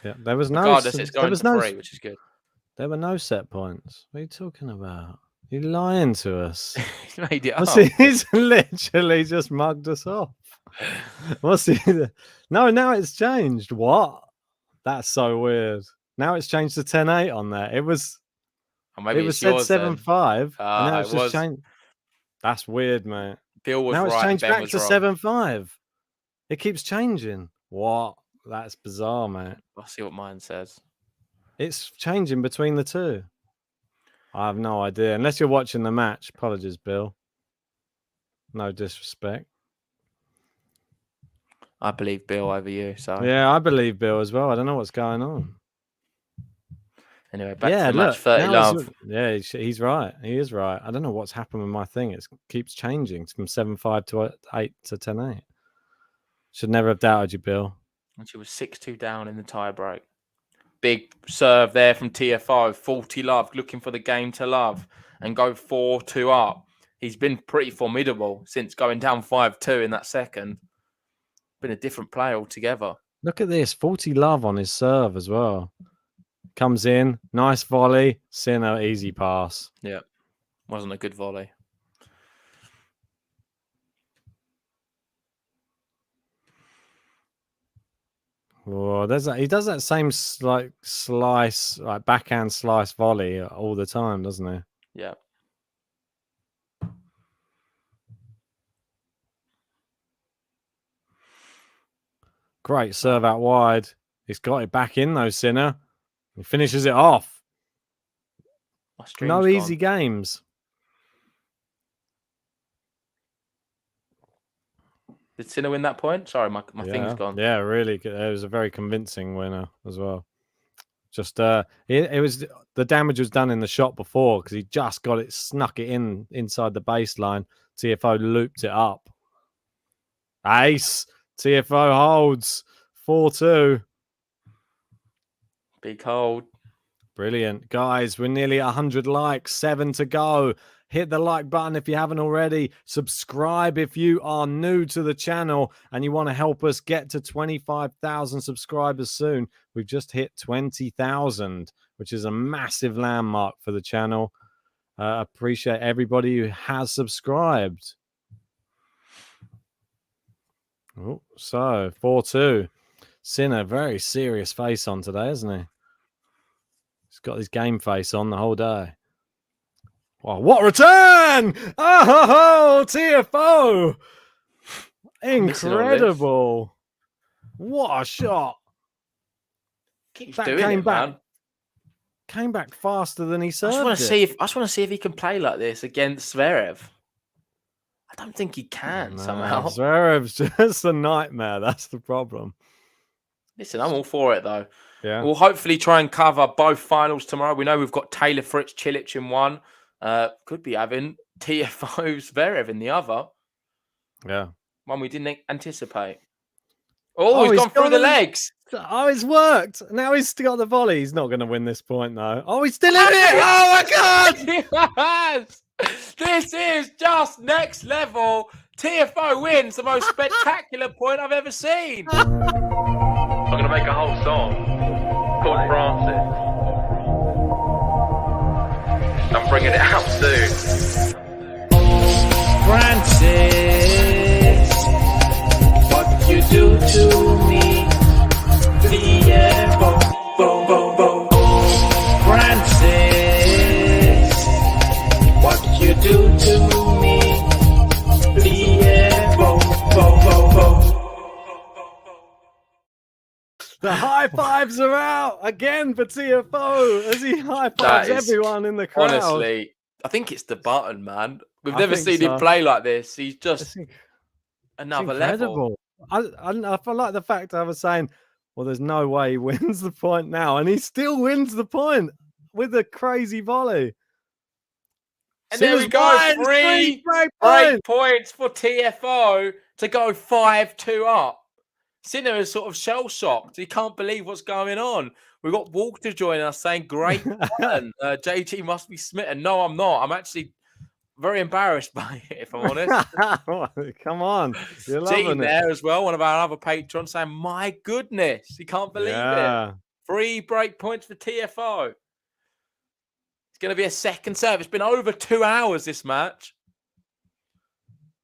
Yeah, there was no. Regardless, it's going to 3, which is good. There were no set points. What are you talking about? You're lying to us. He made it up. He's literally just mugged us off. What's he? No, now it's changed. What? That's so weird. Now it's changed to 10-8 on there. It was. Maybe it was said 7-5. And now it's just changed. That's weird, mate. Bill was now it's right. changed back to wrong. 7-5. It keeps changing. What? That's bizarre, mate. I'll see what mine says. It's changing between the two. I have no idea. Unless you're watching the match. Apologies, Bill. No disrespect. I believe Bill over you. So yeah, I believe Bill as well. I don't know what's going on. Anyway, back to the match. 30 love. Yeah, he's right. He is right. I don't know what's happened with my thing. It keeps changing from 7-5 to 8 to 10-8. Should never have doubted you, Bill. And she was 6-2 down in the tiebreak. Big serve there from Tiafoe. 40 love, looking for the game to love and go 4-2 up. He's been pretty formidable since going down 5-2 in that second. Been a different player altogether. Look at this. 40 love on his serve as well. Comes in. Nice volley. Sinner, easy pass. Yeah. Wasn't a good volley. Oh, he does that same slice, like backhand slice volley all the time, doesn't he? Yeah. Great serve out wide. He's got it back in though, Sinner. He finishes it off. No easy games. Did Sinner win that point? Sorry, my thing's gone. Yeah, really good. It was a very convincing winner as well. Just it was the damage was done in the shot before because he just got it, snuck it inside the baseline. Tiafoe looped it up. Ace. Tiafoe holds 4-2. Big hold. Brilliant. Guys, we're nearly 100 likes. 7 to go. Hit the like button if you haven't already. Subscribe if you are new to the channel and you want to help us get to 25,000 subscribers soon. We've just hit 20,000, which is a massive landmark for the channel. Appreciate everybody who has subscribed. Oh, so 4-2. Sinner, very serious face on today, isn't he? He's got his game face on the whole day. Wow, what return! Oh, Tiafoe! Incredible. What a shot. Keeps that doing it, man. Came back faster than he served. I just want to see if he can play like this against Zverev. I don't think he can somehow. Zverev's just a nightmare. That's the problem. Listen, I'm all for it though. Yeah. We'll hopefully try and cover both finals tomorrow. We know we've got Taylor Fritz Cilic in one. Could be having Tiafoe Zverev in the other. Yeah. One we didn't anticipate. Oh, he's gone through the legs. Oh, it's worked. Now he's still got the volley. He's not going to win this point, though. Oh, he's still in it. Oh, my God. Yes! This is just next level. Tiafoe wins the most spectacular point I've ever seen. I'm gonna make a whole song called Francis. I'm bringing it out soon. Francis, what you do to me? Tiafoe, bo, bo, bo. Francis, what you do to me? Tiafoe, bo, bo, bo. The high fives are out again for Tiafoe as he high fives everyone in the crowd. Honestly, I think it's the button, man. We've I never think seen him so. play like this. He's just It's another level. incredible. I feel like the fact I was saying, well, there's no way he wins the point now, and he still wins the point with a crazy volley. And there we go, three break points for Tiafoe to go 5-2 up. Sinner is sort of shell-shocked. He can't believe what's going on. We've got Walter joining us saying, great button. JT must be smitten. No, I'm not. I'm actually very embarrassed by it, if I'm honest. Come on. You're loving Team it. there as well, one of our other patrons saying, my goodness, he can't believe it. 3 break points for Tiafoe. It's going to be a second serve. It's been over 2 hours, this match.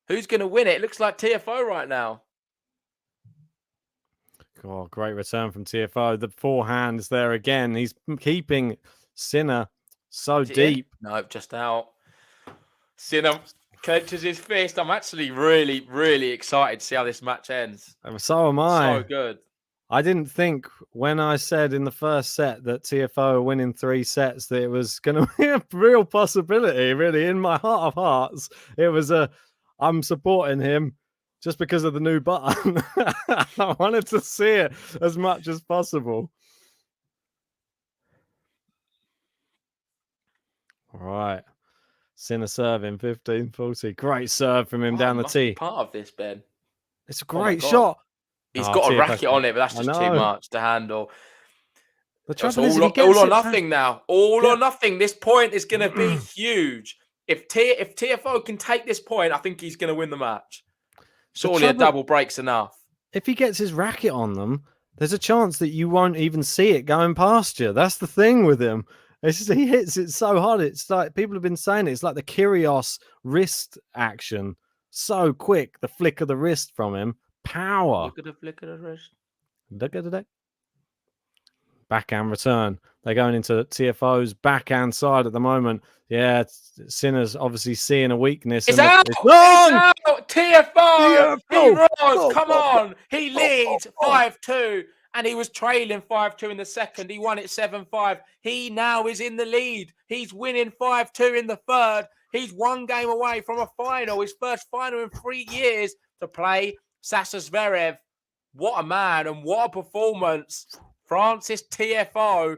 Who's going to win it? It looks like Tiafoe right now. Oh, great return from Tiafoe. The forehand's there again. He's keeping Sinner so deep. No, just out. Sinner clenches his fist. I'm actually really, really excited to see how this match ends. So am I. So good. I didn't think when I said in the first set that Tiafoe were winning 3 sets that it was going to be a real possibility, really. In my heart of hearts, it was I'm supporting him just because of the new button. I wanted to see it as much as possible. All right. Sinner serving 15-40. Great serve from him down the tee. Part of this, Ben. It's a great shot. He's got a racket on it, but that's just too much to handle. The It's trouble is, all or nothing now. All or nothing. This point is going to be huge. If Tiafoe can take this point, I think he's going to win the match. Surely a double break's enough. If he gets his racket on them, there's a chance that you won't even see it going past you. That's the thing with him. It's just, he hits it so hard. It's like people have been saying it's like the Kyrgios wrist action. So quick, the flick of the wrist from him. Power. Look at the flick of the wrist. Look at it. Backhand return. They're going into Tiafoe's backhand side at the moment. Yeah, Sinner's obviously seeing a weakness. It's out! It's long! It's out! Tiafoe! He rose! Come on! He leads 5-2, and he was trailing 5-2 in the second. He won it 7-5. He now is in the lead. He's winning 5-2 in the third. He's 1 game away from a final, his first final in 3 years to play Sasha Zverev. What a man and what a performance. Francis Tiafoe.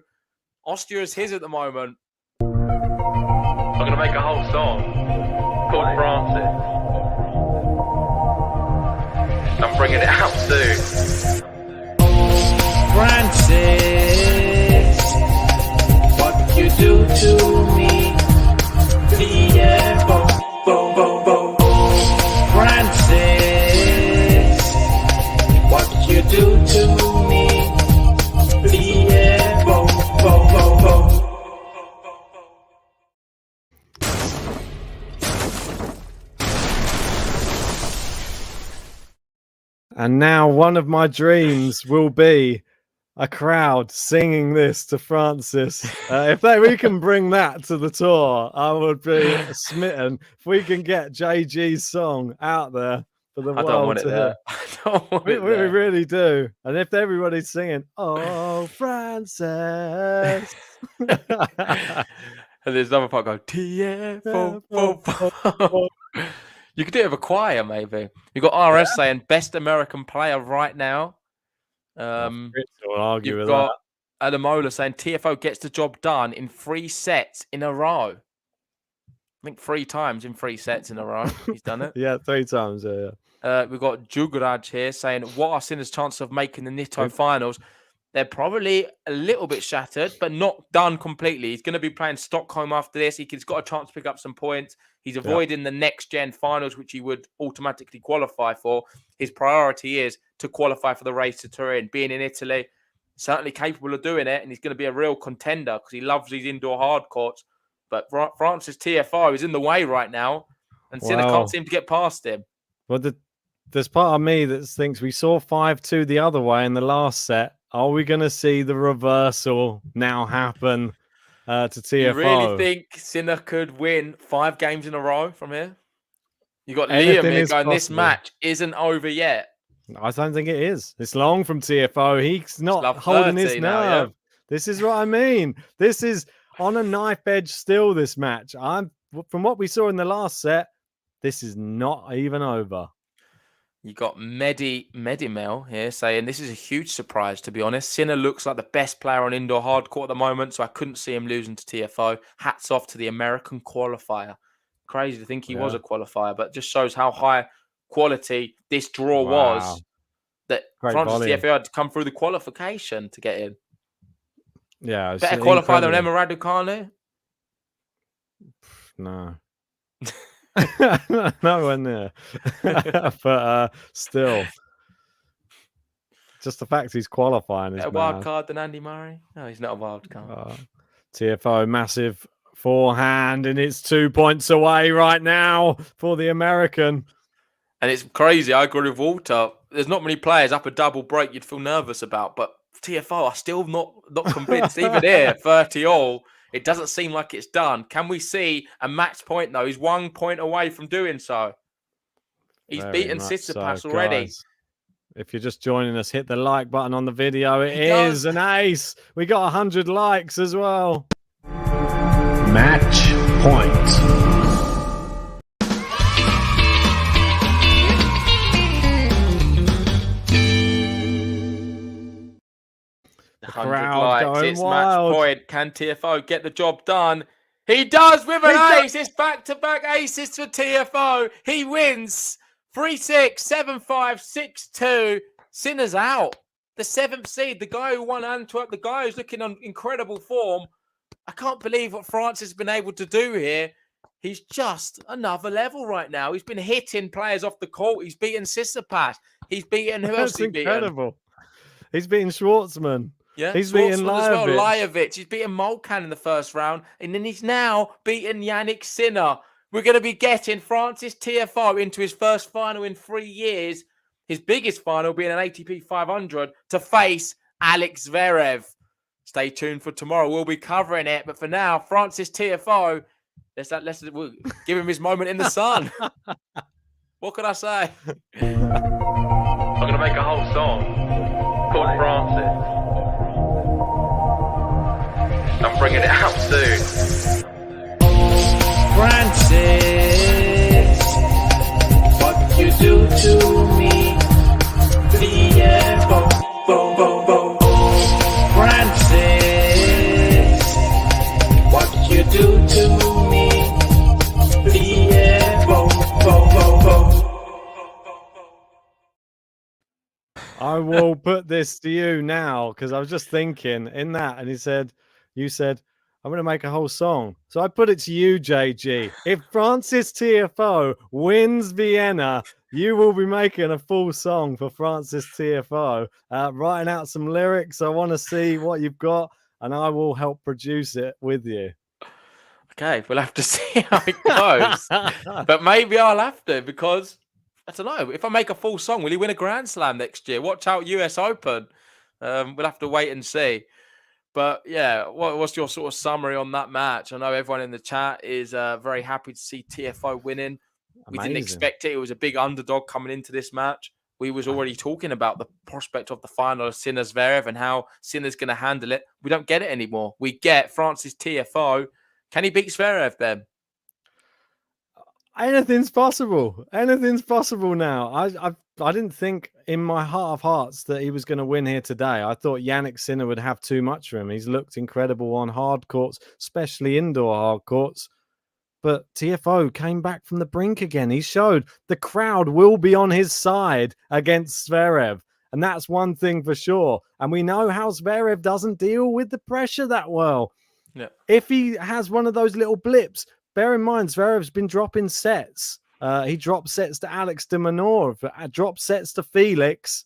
Austria is his at the moment. I'm gonna make a whole song called Francis. I'm bringing it out soon. Francis, what you do to me? Tiafoe, bo, bo, bo. Francis, what you do to me? Tiafoe, bo, bo, bo. And now one of my dreams will be a crowd singing this to Francis. If we can bring that to the tour, I would be smitten. If we can get JG's song out there for the world don't want it to there. hear. I don't want We it there. really do. And if everybody's singing, "Oh, Francis." And there's another part go, Tiafoe. You could do it with a choir, maybe. You've got RS saying best American player right now. I'll argue You've with got Adamola saying Tiafoe gets the job done in 3 sets in a row. I think 3 times in 3 sets in a row. He's done it. that. Yeah, 3 times. Yeah. We've got Jugraj here saying, what are Sinner's chances of making the Nitto finals? They're probably a little bit shattered, but not done completely. He's going to be playing Stockholm after this. He's got a chance to pick up some points. He's avoiding the next-gen finals, which he would automatically qualify for. His priority is to qualify for the race to Turin. Being in Italy, certainly capable of doing it, and he's going to be a real contender because he loves these indoor hard courts. But France's Tiafoe is in the way right now, and Sinner can't seem to get past him. Well, there's part of me that thinks we saw 5-2 the other way in the last set. Are we going to see the reversal now happen to Tiafoe? You really think Sinner could win 5 games in a row from here? You got Liam here going, this match isn't over yet. I don't think it is. It's long from Tiafoe. He's not holding his nerve. Now, yeah. This is what I mean. This is on a knife edge still, this match. From what we saw in the last set, this is not even over. You got Medimel here saying this is a huge surprise, to be honest. Sinner looks like the best player on indoor hardcourt at the moment, so I couldn't see him losing to Tiafoe. Hats off to the American qualifier. Crazy to think he was a qualifier, but just shows how high quality this draw was. That Francis Tiafoe had to come through the qualification to get in. Yeah, better qualifier than Emma Raducanu? No. Nowhere near. But still, just the fact he's qualifying is a wild card than Andy Murray. No, he's not a wild card. Tiafoe, massive forehand, and it's 2 points away right now for the American. And it's crazy. I agree with Walter. There's not many players up a double break you'd feel nervous about, but Tiafoe are still not convinced. Even here, 30-all. It doesn't seem like it's done. Can we see a match point, though? He's 1 point away from doing so. He's beaten Tsitsipas already. Guys, if you're just joining us, hit the like button on the video. It is an ace. We got 100 likes as well. Match point. The crowd likes. It's wild. Match point. Can Tiafoe get the job done? He does with an ace. It's back-to-back aces for Tiafoe. He wins 3-6, 7-5, 6-2. Sinner's out. The 7th seed, the guy who won Antwerp, the guy who's looking on incredible form. I can't believe what France has been able to do here. He's just another level right now. He's been hitting players off the court. He's beaten Tsitsipas. He's beaten who else? That's incredible. He's beaten Schwartzman. Yeah, he's beaten Lajovic. He's beaten Molcan in the first round, and then he's now beaten Jannik Sinner. We're going to be getting Francis Tiafoe into his first final in 3 years. His biggest final being an ATP 500 to face Alex Zverev. Stay tuned for tomorrow. We'll be covering it, but for now, Francis Tiafoe. Let's give him his moment in the sun. What can I say? I'm going to make a whole song called Francis. I'm bringing it out soon. Francis, what you do to me? Francis, what you do to me? I will put this to you now because I was just thinking in that, and you said, I'm going to make a whole song. So I put it to you, JG. If Francis Tiafoe wins Vienna, you will be making a full song for Francis Tiafoe, writing out some lyrics. I want to see what you've got, and I will help produce it with you. Okay, we'll have to see how it goes. But maybe I'll have to, because I don't know. If I make a full song, will he win a Grand Slam next year? Watch out, US Open. We'll have to wait and see. But yeah, what's your sort of summary on that match? I know everyone in the chat is very happy to see Tiafoe winning. We didn't expect it. It was a big underdog coming into this match. We was already talking about the prospect of the final of Sinner Zverev and how Sinner's going to handle it. We don't get it anymore. We get Francis Tiafoe. Can he beat Zverev then? Anything's possible. Anything's possible now. I didn't think in my heart of hearts that he was going to win here today. I thought Jannik Sinner would have too much for him. He's looked incredible on hard courts, especially indoor hard courts. But Tiafoe came back from the brink again. He showed the crowd will be on his side against Zverev. And that's one thing for sure. And we know how Zverev doesn't deal with the pressure that well. Yeah. If he has one of those little blips, bear in mind, Zverev's been dropping sets. He dropped sets to Alex de Minaur, dropped sets to Felix.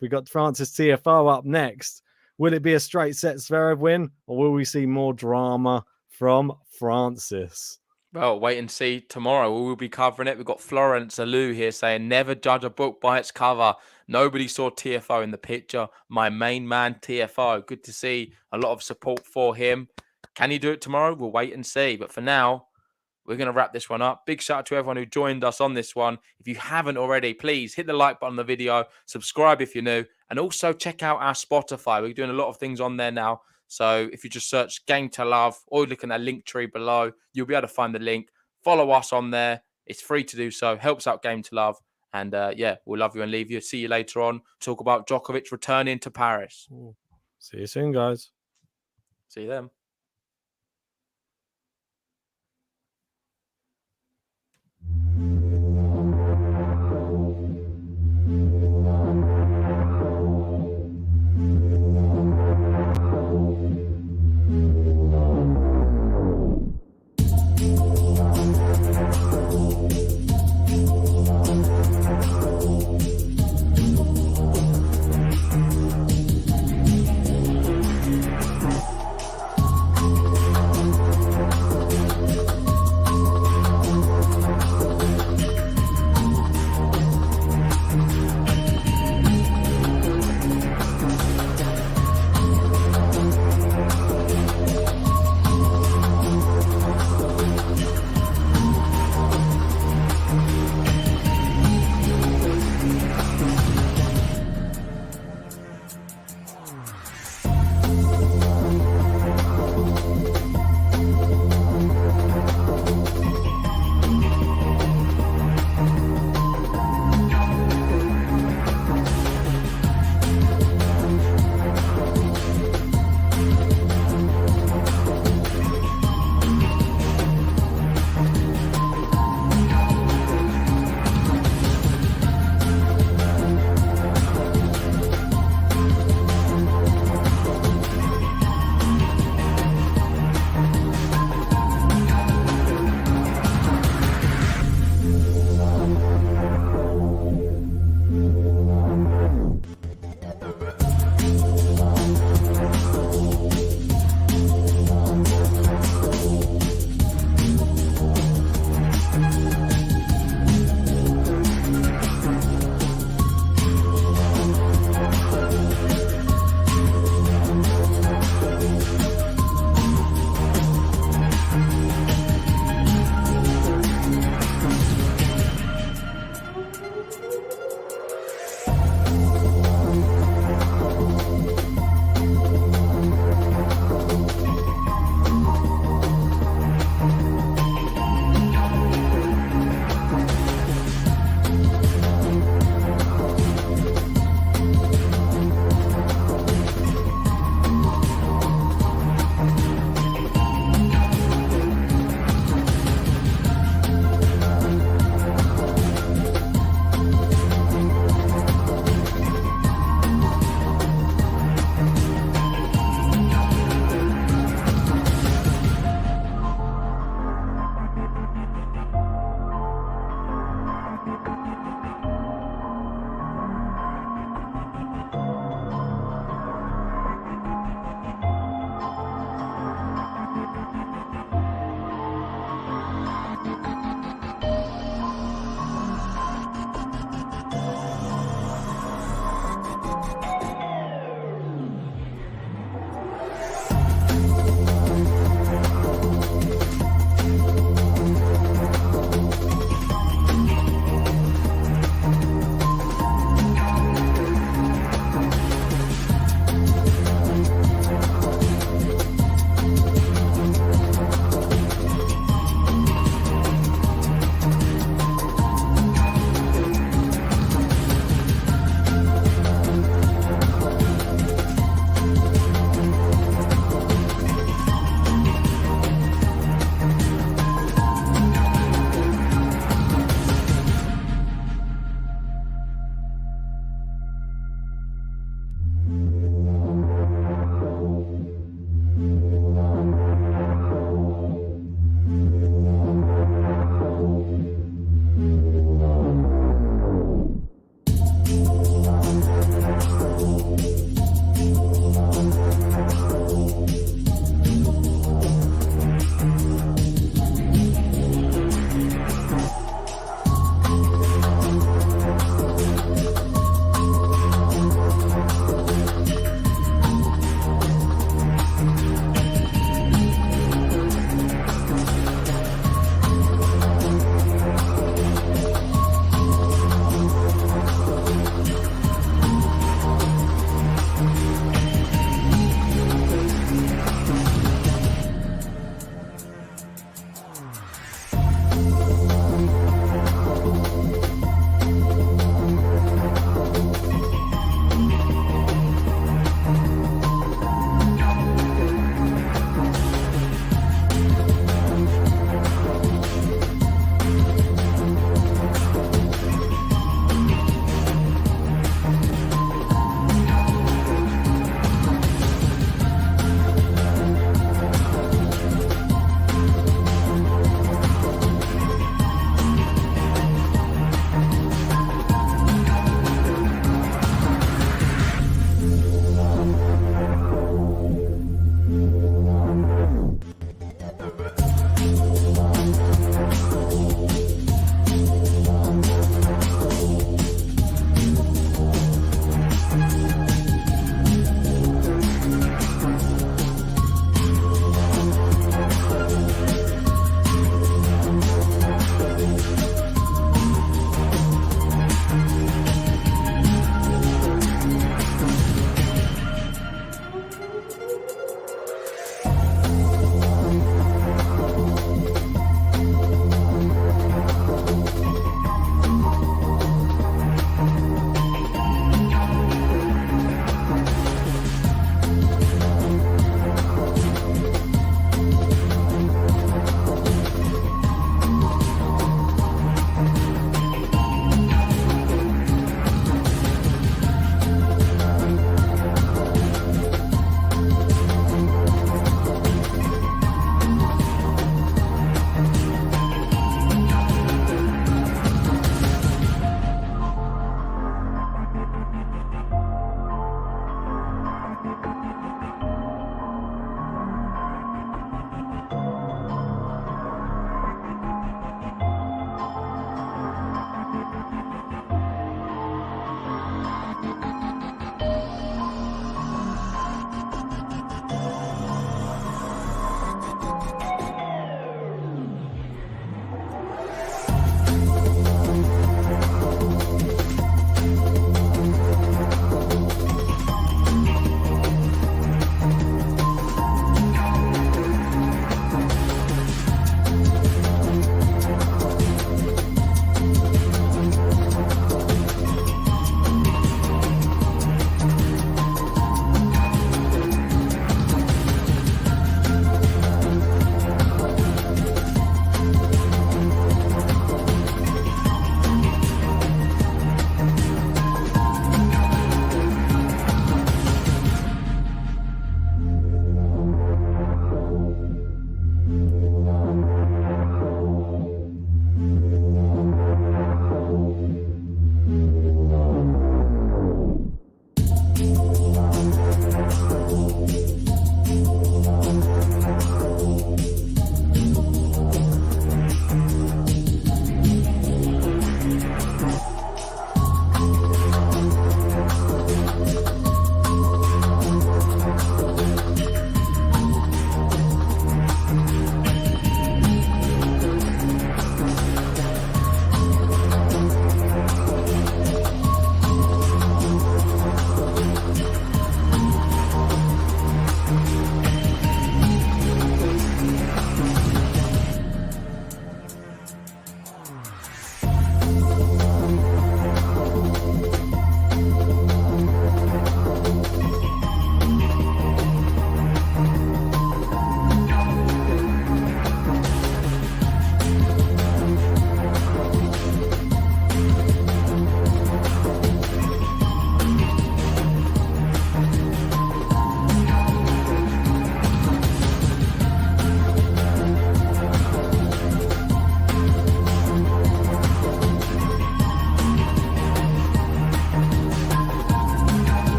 We got Francis Tiafoe up next. Will it be a straight set Zverev win, or will we see more drama from Francis? Well, wait and see tomorrow. We will be covering it. We've got Florence Alou here saying, never judge a book by its cover. Nobody saw TFO in the picture. My main man, TFO. Good to see a lot of support for him. Can he do it tomorrow? We'll wait and see. But for now, we're going to wrap this one up. Big shout out to everyone who joined us on this one. If you haven't already, please hit the like button on the video. Subscribe if you're new. And also check out our Spotify. We're doing a lot of things on there now. So if you just search Game to Love or look in that link tree below, you'll be able to find the link. Follow us on there. It's free to do so. Helps out Game to Love. And yeah, we'll love you and leave you. See you later on. Talk about Djokovic returning to Paris. See you soon, guys. See you then.